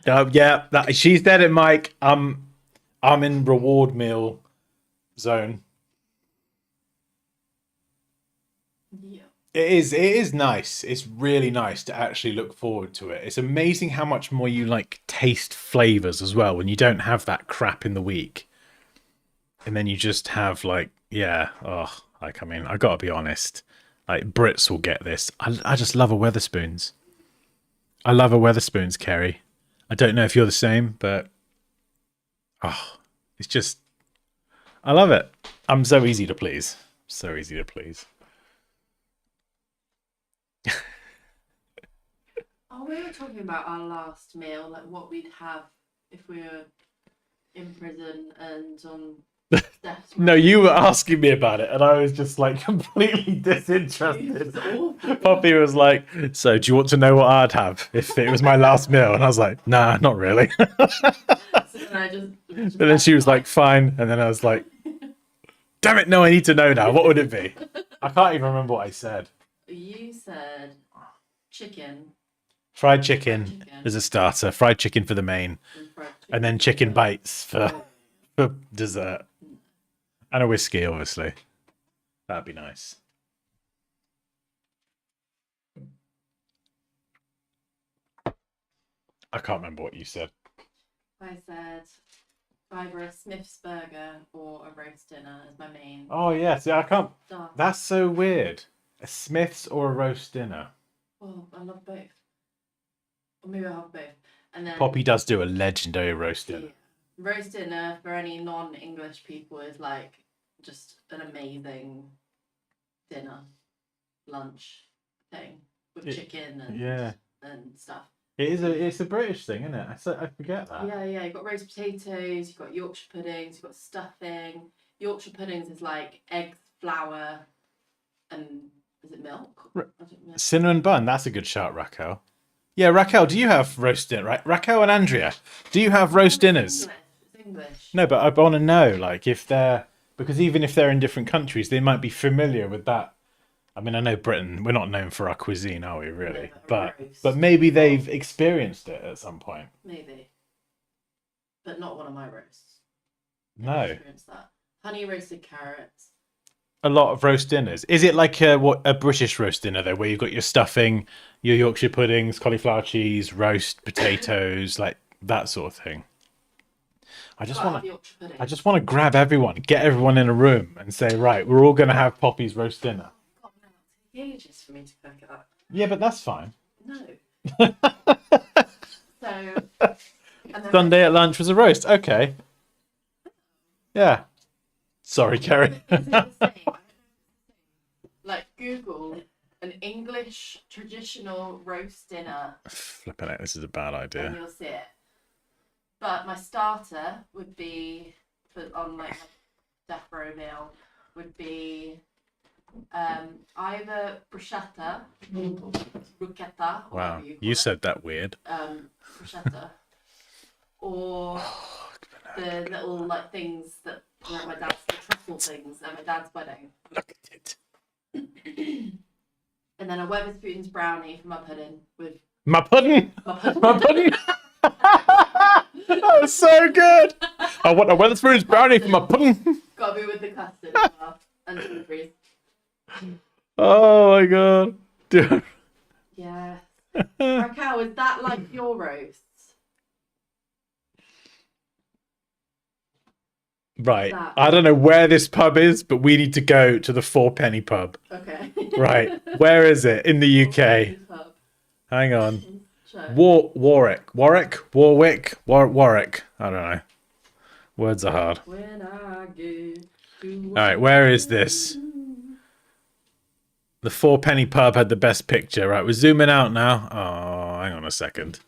Yeah, she's dead at Mike. I'm in reward meal zone. Yeah. It is nice. It's really nice to actually look forward to it. It's amazing how much more you like taste flavors as well when you don't have that crap in the week. And then you just have like, yeah, oh, like, I mean, I gotta be honest, like Brits will get this. I just love a Weatherspoons. I love a Weatherspoons, Kerry. I don't know if you're the same, but oh, it's just, I love it. I'm so easy to please. So easy to please. Oh, we were talking about our last meal, like what we'd have if we were in prison and on death row. No, you were asking me about it, and I was just like completely disinterested. Poppy was like, "So, do you want to know what I'd have if it was my last meal?" And I was like, "Nah, not really." And And then she was like, "Fine," and then I was like, "Damn it, no, I need to know now. What would it be?" I can't even remember what I said. You said chicken Fried chicken chicken. as a starter, fried chicken for the main, and fried chicken. and then chicken bites for dessert. And a whiskey, obviously. That'd be nice. I can't remember what you said. I said either a Smith's burger or a roast dinner as my main. Oh, yeah. See, I can't. Starter. That's so weird. A Smith's or a roast dinner? Oh, I love both. Or maybe I'll have both. And then Poppy does do a legendary roast dinner. yeah, roast dinner for any non-English people is like just an amazing dinner, lunch thing with chicken and stuff. It's a British thing, isn't it? I forget that. Yeah. You've got roast potatoes, you've got Yorkshire puddings, you've got stuffing. Yorkshire puddings is like eggs, flour, and is it milk? I don't know. Cinnamon bun, that's a good shout, Raquel. Yeah, Raquel, do you have roast dinner? Right? Raquel and Andrea, do you have roast dinners? It's English. No, but I want to know, like, if they're... Because even if they're in different countries, they might be familiar with that. I mean, I know Britain, we're not known for our cuisine, are we, really? No, but maybe they've experienced it at some point. Maybe. But not one of my roasts. No. Experienced that. Honey roasted carrots. A lot of roast dinners. Is it like a British roast dinner, though, where you've got your stuffing, your Yorkshire puddings, cauliflower cheese, roast potatoes, like that sort of thing? I just want to grab everyone, get everyone in a room and say, right, we're all going to have Poppy's roast dinner. God, no, it'll take ages for me to cook it up. Yeah, but that's fine. No. So, and then Sunday at lunch was a roast. Okay. Yeah. Sorry, Kerry. Is it the same? Like Google an English traditional roast dinner Flipping it, this is a bad and idea. you'll see it. But my starter would be on like my death row meal would be either bruschetta, bruschetta, or Wow, whatever you call you it. said that weird. Bruschetta, or the little like things that were at my dad's, the truffle things at my dad's wedding. Look at it. And then a Weatherspoon's brownie for my pudding with My pudding! my pudding. My pudding! That was so good! I want a Weatherspoon's brownie for my pudding! Got to be with the custard as well and strawberries. Oh my god. Dude. Yeah. Raquel, is that like your roasts? Right. That. I don't know where this pub is, but we need to go to the Fourpenny pub. Okay. Right. Where is it? In the UK. Hang on. Warwick. I don't know. Words are hard. When I get to Alright, where is this? The Fourpenny pub had the best picture. Right, we're zooming out now. Oh, hang on a second.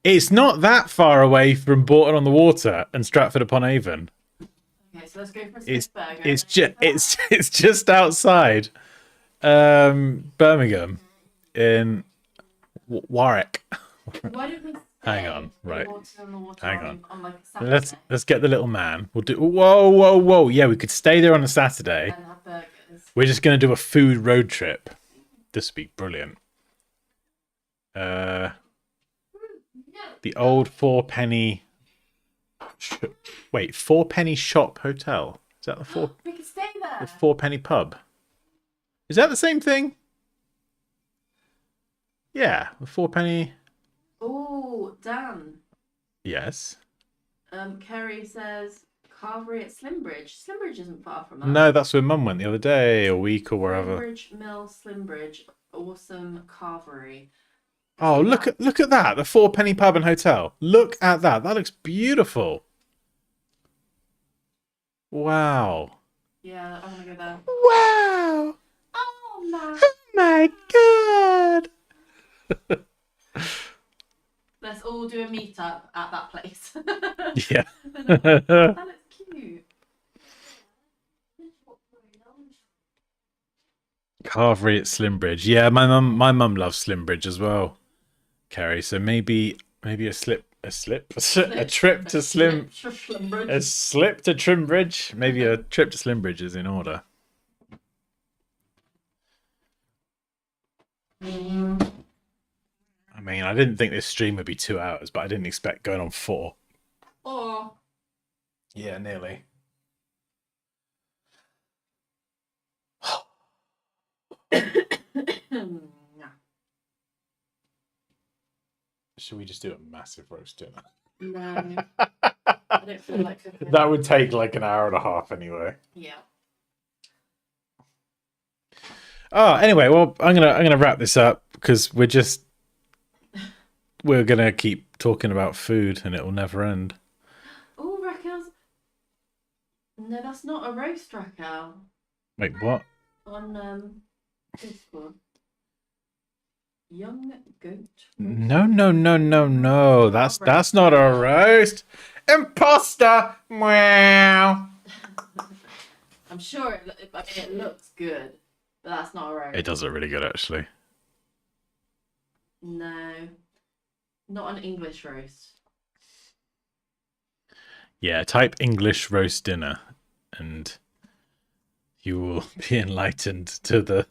It's not that far away from Bourton on the Water and Stratford upon Avon. Okay, so let's go for a Smith burger. It's just outside Birmingham in Warwick. Why don't we Hang on, right. Hang on. On like a Saturday Let's get the little man. We'll do whoa. Yeah, we could stay there on a Saturday. and have burgers. We're just gonna do a food road trip. This would be brilliant. The old Fourpenny. Fourpenny Shop Hotel. Is that the We could stay there. Fourpenny pub? Is that the same thing? Yeah, the Fourpenny. Oh, Dan. Yes. Kerry says carvery at Slimbridge. Slimbridge isn't far from us. No, that's where Mum went the other day, or week, or wherever. Slimbridge Mill, Slimbridge, awesome carvery. Oh, look at that! The Fourpenny pub and hotel. Look at that. That looks beautiful. Wow. Yeah, I want to go there. Wow. Oh no! Oh my god. Let's all do a meetup at that place. Yeah. That looks cute. Carvery at Slimbridge. Yeah, my mum loves Slimbridge as well, Kerry. So maybe a A slip? A trip to Slim... A slip to Trimbridge? Maybe a trip to Slimbridge is in order. I mean, I didn't think this stream would be 2 hours, but I didn't expect going on 4. Oh. Yeah, nearly. Should we just do a massive roast dinner? No. I don't feel like cooking. That would take like an hour and a half anyway. Yeah. Oh, anyway, well, I'm gonna wrap this up because we're gonna keep talking about food and it will never end. Oh, Raquel's. No, that's not a roast, Raquel. Wait, what? On Discord. Young goat. No. That's not a roast. Imposter. Wow. I'm sure it looks good, but that's not a roast. It does look really good, actually. No, not an English roast. Yeah, type English roast dinner, and you will be enlightened to the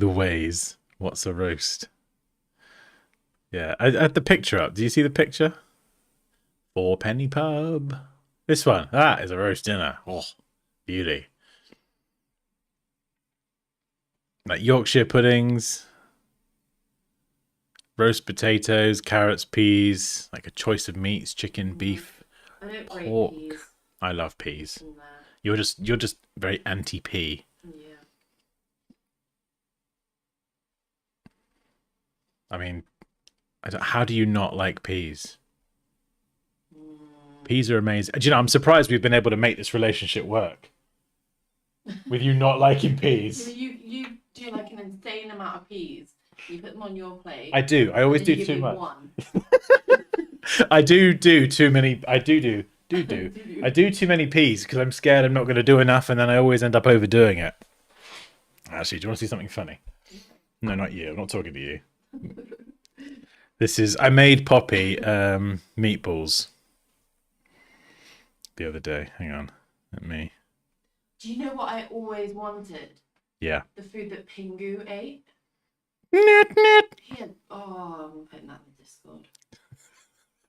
ways. What's a roast? Yeah, I had the picture up. Do you see the picture? 4-penny pub. This one. That is a roast dinner. Oh, beauty. Like Yorkshire puddings, roast potatoes, carrots, peas, like a choice of meats, chicken, beef, I don't pork. rate peas. I love peas. No. You're just very anti-pea. Yeah. I mean, how do you not like peas? Peas are amazing. Do you know, I'm surprised we've been able to make this relationship work. With you not liking peas. You do like an insane amount of peas. You put them on your plate. I do. I always and do you too give me much. one. I do too many. I do. I do too many peas because I'm scared I'm not going to do enough, and then I always end up overdoing it. Actually, do you want to see something funny? No, not you. I'm not talking to you. I made Poppy meatballs the other day. Hang on. Let me. Do you know what I always wanted? Yeah. The food that Pingu ate. Nit. He had, I'm putting that in the Discord.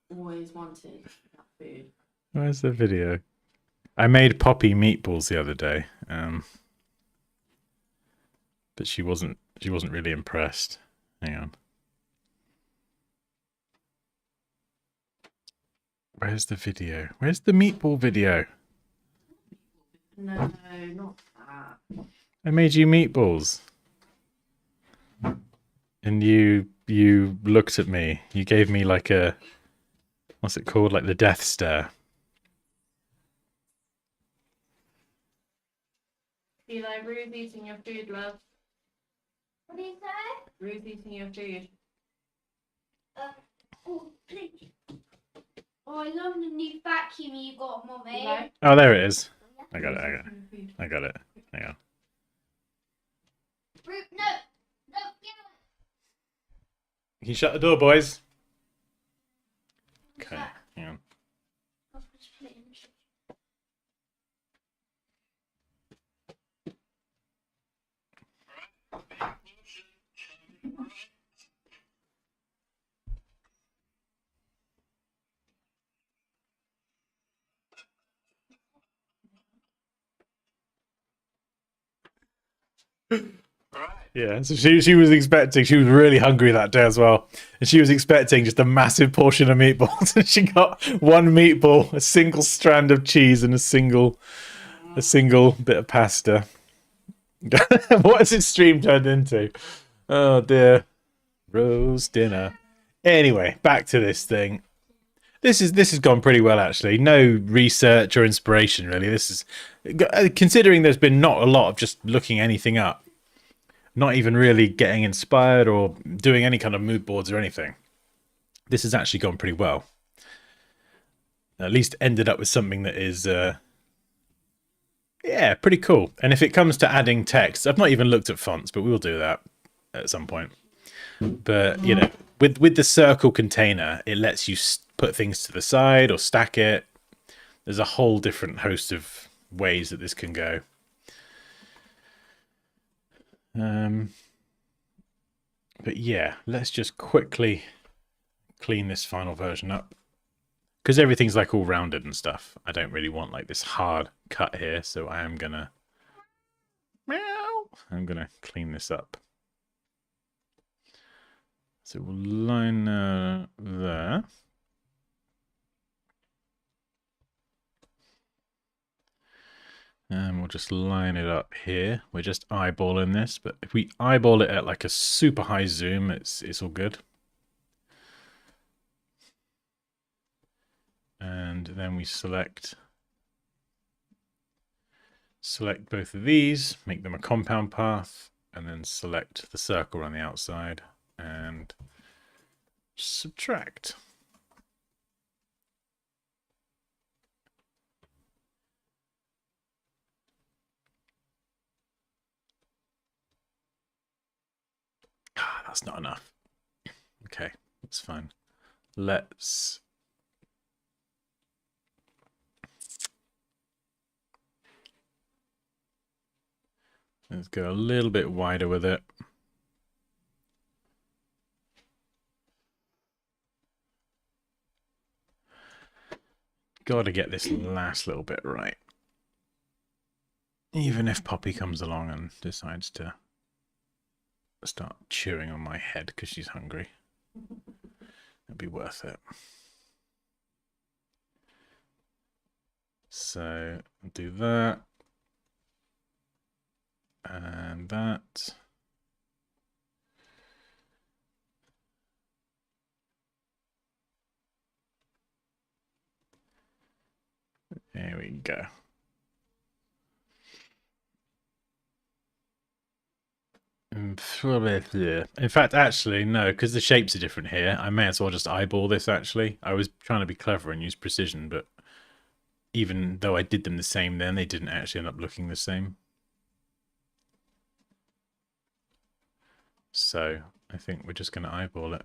Always wanted that food. Where's the video? I made Poppy meatballs the other day. But she wasn't really impressed. Hang on. Where's the video? Where's the meatball video? No, not that. I made you meatballs. And you looked at me. You gave me like a, what's it called? Like the death stare. Be like, Rue's eating your food, love. What do you say? Rue's eating your food. Oh, please. Oh, I love the new vacuum you got, Mummy. You like? Oh, there it is. I got it. Rue's eating your food. I got it. Hang on. No, get away. Can you shut the door, boys? What's Okay. that? Hang on. I'll just put it in the fridge. Yeah, so she was expecting, she was really hungry that day as well. And she was expecting just a massive portion of meatballs. And she got one meatball, a single strand of cheese, and a single bit of pasta. What has this stream turned into? Oh dear. Roast dinner. Anyway, back to this thing. This has gone pretty well actually. No research or inspiration really. This is considering there's been not a lot of just looking anything up. Not even really getting inspired or doing any kind of mood boards or anything. This has actually gone pretty well. At least ended up with something that is, yeah, pretty cool. And if it comes to adding text, I've not even looked at fonts, but we will do that at some point. But, you know, with the circle container, it lets you put things to the side or stack it. There's a whole different host of ways that this can go. But yeah, let's just quickly clean this final version up. Because everything's like all rounded and stuff. I don't really want like this hard cut here, so I am gonna clean this up. So we'll line there. And we'll just line it up here. We're just eyeballing this, but if we eyeball it at like a super high zoom, it's all good. And then we select both of these, make them a compound path, and then select the circle on the outside and subtract. Ah, that's not enough. Okay, that's fine. Let's go a little bit wider with it. Got to get this last little bit right. Even if Poppy comes along and decides to start chewing on my head because she's hungry, it'll be worth it. So do that. And that. There we go. In fact, actually, no, because the shapes are different here. I may as well just eyeball this, actually. I was trying to be clever and use precision, but even though I did them the same then, they didn't actually end up looking the same. So I think we're just going to eyeball it.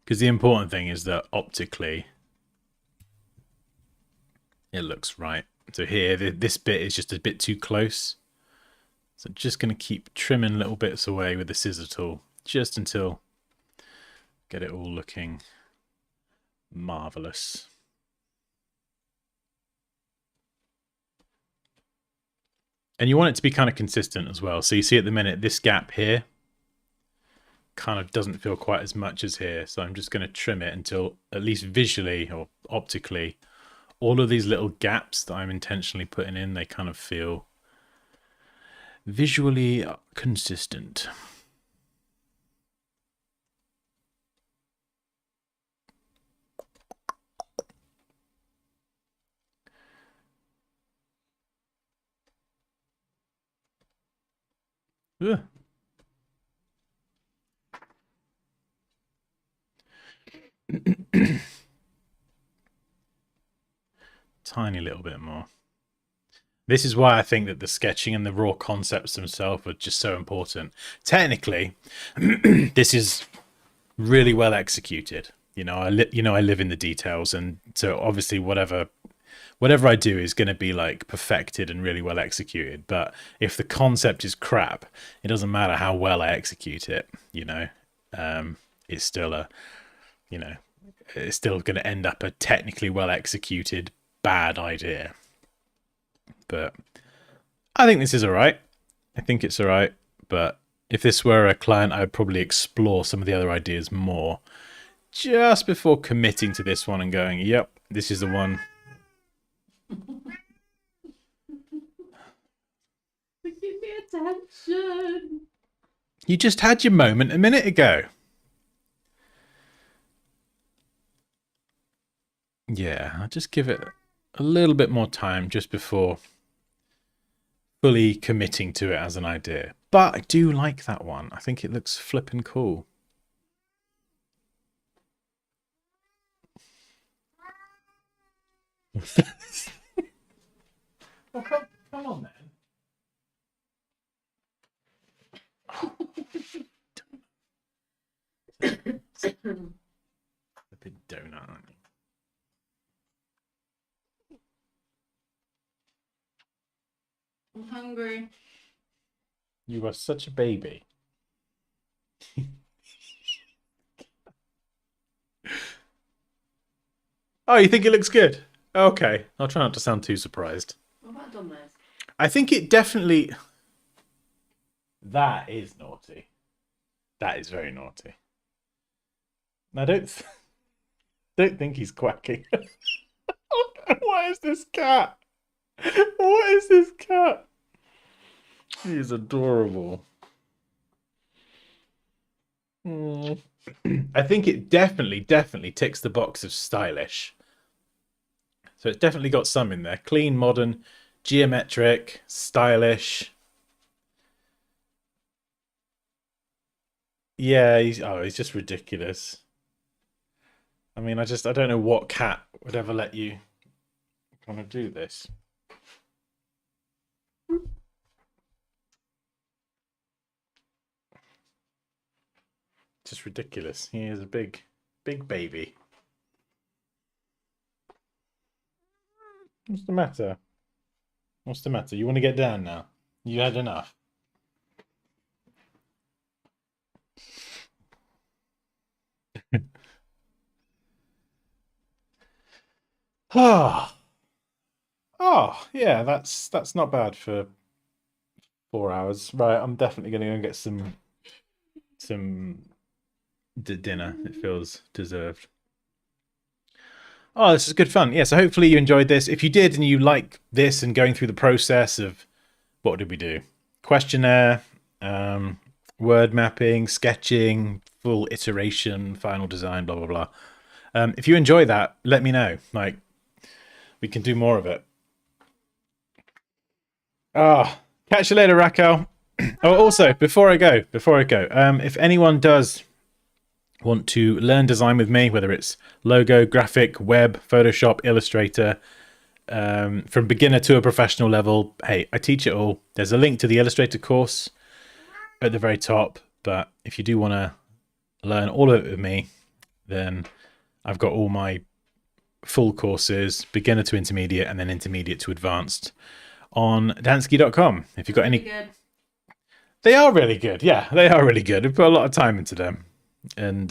Because the important thing is that optically it looks right. So here, this bit is just a bit too close. So I'm just going to keep trimming little bits away with the scissor tool, just until get it all looking marvelous. And you want it to be kind of consistent as well. So you see at the minute, this gap here kind of doesn't feel quite as much as here. So I'm just going to trim it until, at least visually or optically, all of these little gaps that I'm intentionally putting in, they kind of feel visually consistent. Ugh. Tiny little bit more. This is why I think that the sketching and the raw concepts themselves are just so important. Technically, this is really well executed. I live in the details, and so obviously whatever I do is going to be like perfected and really well executed. But if the concept is crap, it doesn't matter how well I execute it. It's still it's still going to end up a technically well executed bad idea. But I think this is all right. I think it's all right. But if this were a client, I would probably explore some of the other ideas more just before committing to this one and going, yep, this is the one. Give me attention. You just had your moment a minute ago. Yeah, I'll just give it a little bit more time just before fully committing to it as an idea. But I do like that one. I think it looks flippin' cool. Well, come on then. I'm hungry. You are such a baby. Oh, you think it looks good? Okay. I'll try not to sound too surprised. What about Domino's? I think it definitely... That is naughty. That is very naughty. I don't think he's quacking. What is this cat? What is this cat? He is adorable. I think it definitely ticks the box of stylish. So it's definitely got some in there. Clean, modern, geometric, stylish. Yeah, he's just ridiculous. I mean, I don't know what cat would ever let you kind of do this. Just ridiculous. He is a big baby. What's the matter? What's the matter? You want to get down now? You had enough. Oh, yeah, that's not bad for 4 hours. Right, I'm definitely going to go and get some dinner. It feels deserved. Oh, this is good fun. Yeah, so hopefully you enjoyed this. If you did and you like this and going through the process of what did we do? Questionnaire, word mapping, sketching, full iteration, final design, blah, blah, blah. If you enjoy that, let me know. Like, we can do more of it. Catch you later, Raquel. Oh, also, before I go, if anyone does want to learn design with me, whether it's logo, graphic, web, Photoshop, Illustrator, from beginner to a professional level, hey, I teach it all. There's a link to the Illustrator course at the very top, but if you do want to learn all of it with me, then I've got all my full courses, beginner to intermediate, and then intermediate to advanced on dansky.com. If you've got any... Good. They are really good. Yeah, they are really good. We put a lot of time into them. And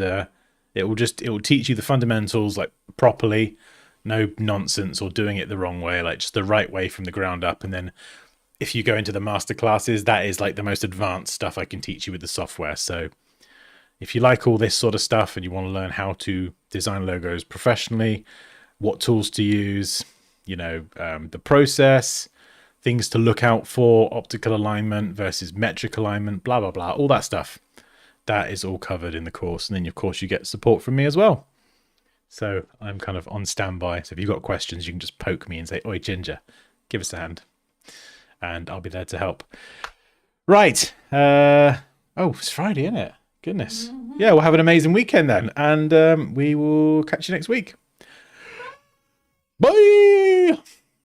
it will teach you the fundamentals like properly, no nonsense or doing it the wrong way, like just the right way from the ground up. And then if you go into the master classes, that is like the most advanced stuff I can teach you with the software. So if you like all this sort of stuff and you want to learn how to design logos professionally, what tools to use, the process, things to look out for, optical alignment versus metric alignment, blah, blah, blah, all that stuff. That is all covered in the course. And then, of course, you get support from me as well. So I'm kind of on standby. So if you've got questions, you can just poke me and say, "Oi, Ginger, give us a hand." And I'll be there to help. Right. It's Friday, isn't it? Goodness. Yeah, we'll have an amazing weekend then. And we will catch you next week. Bye.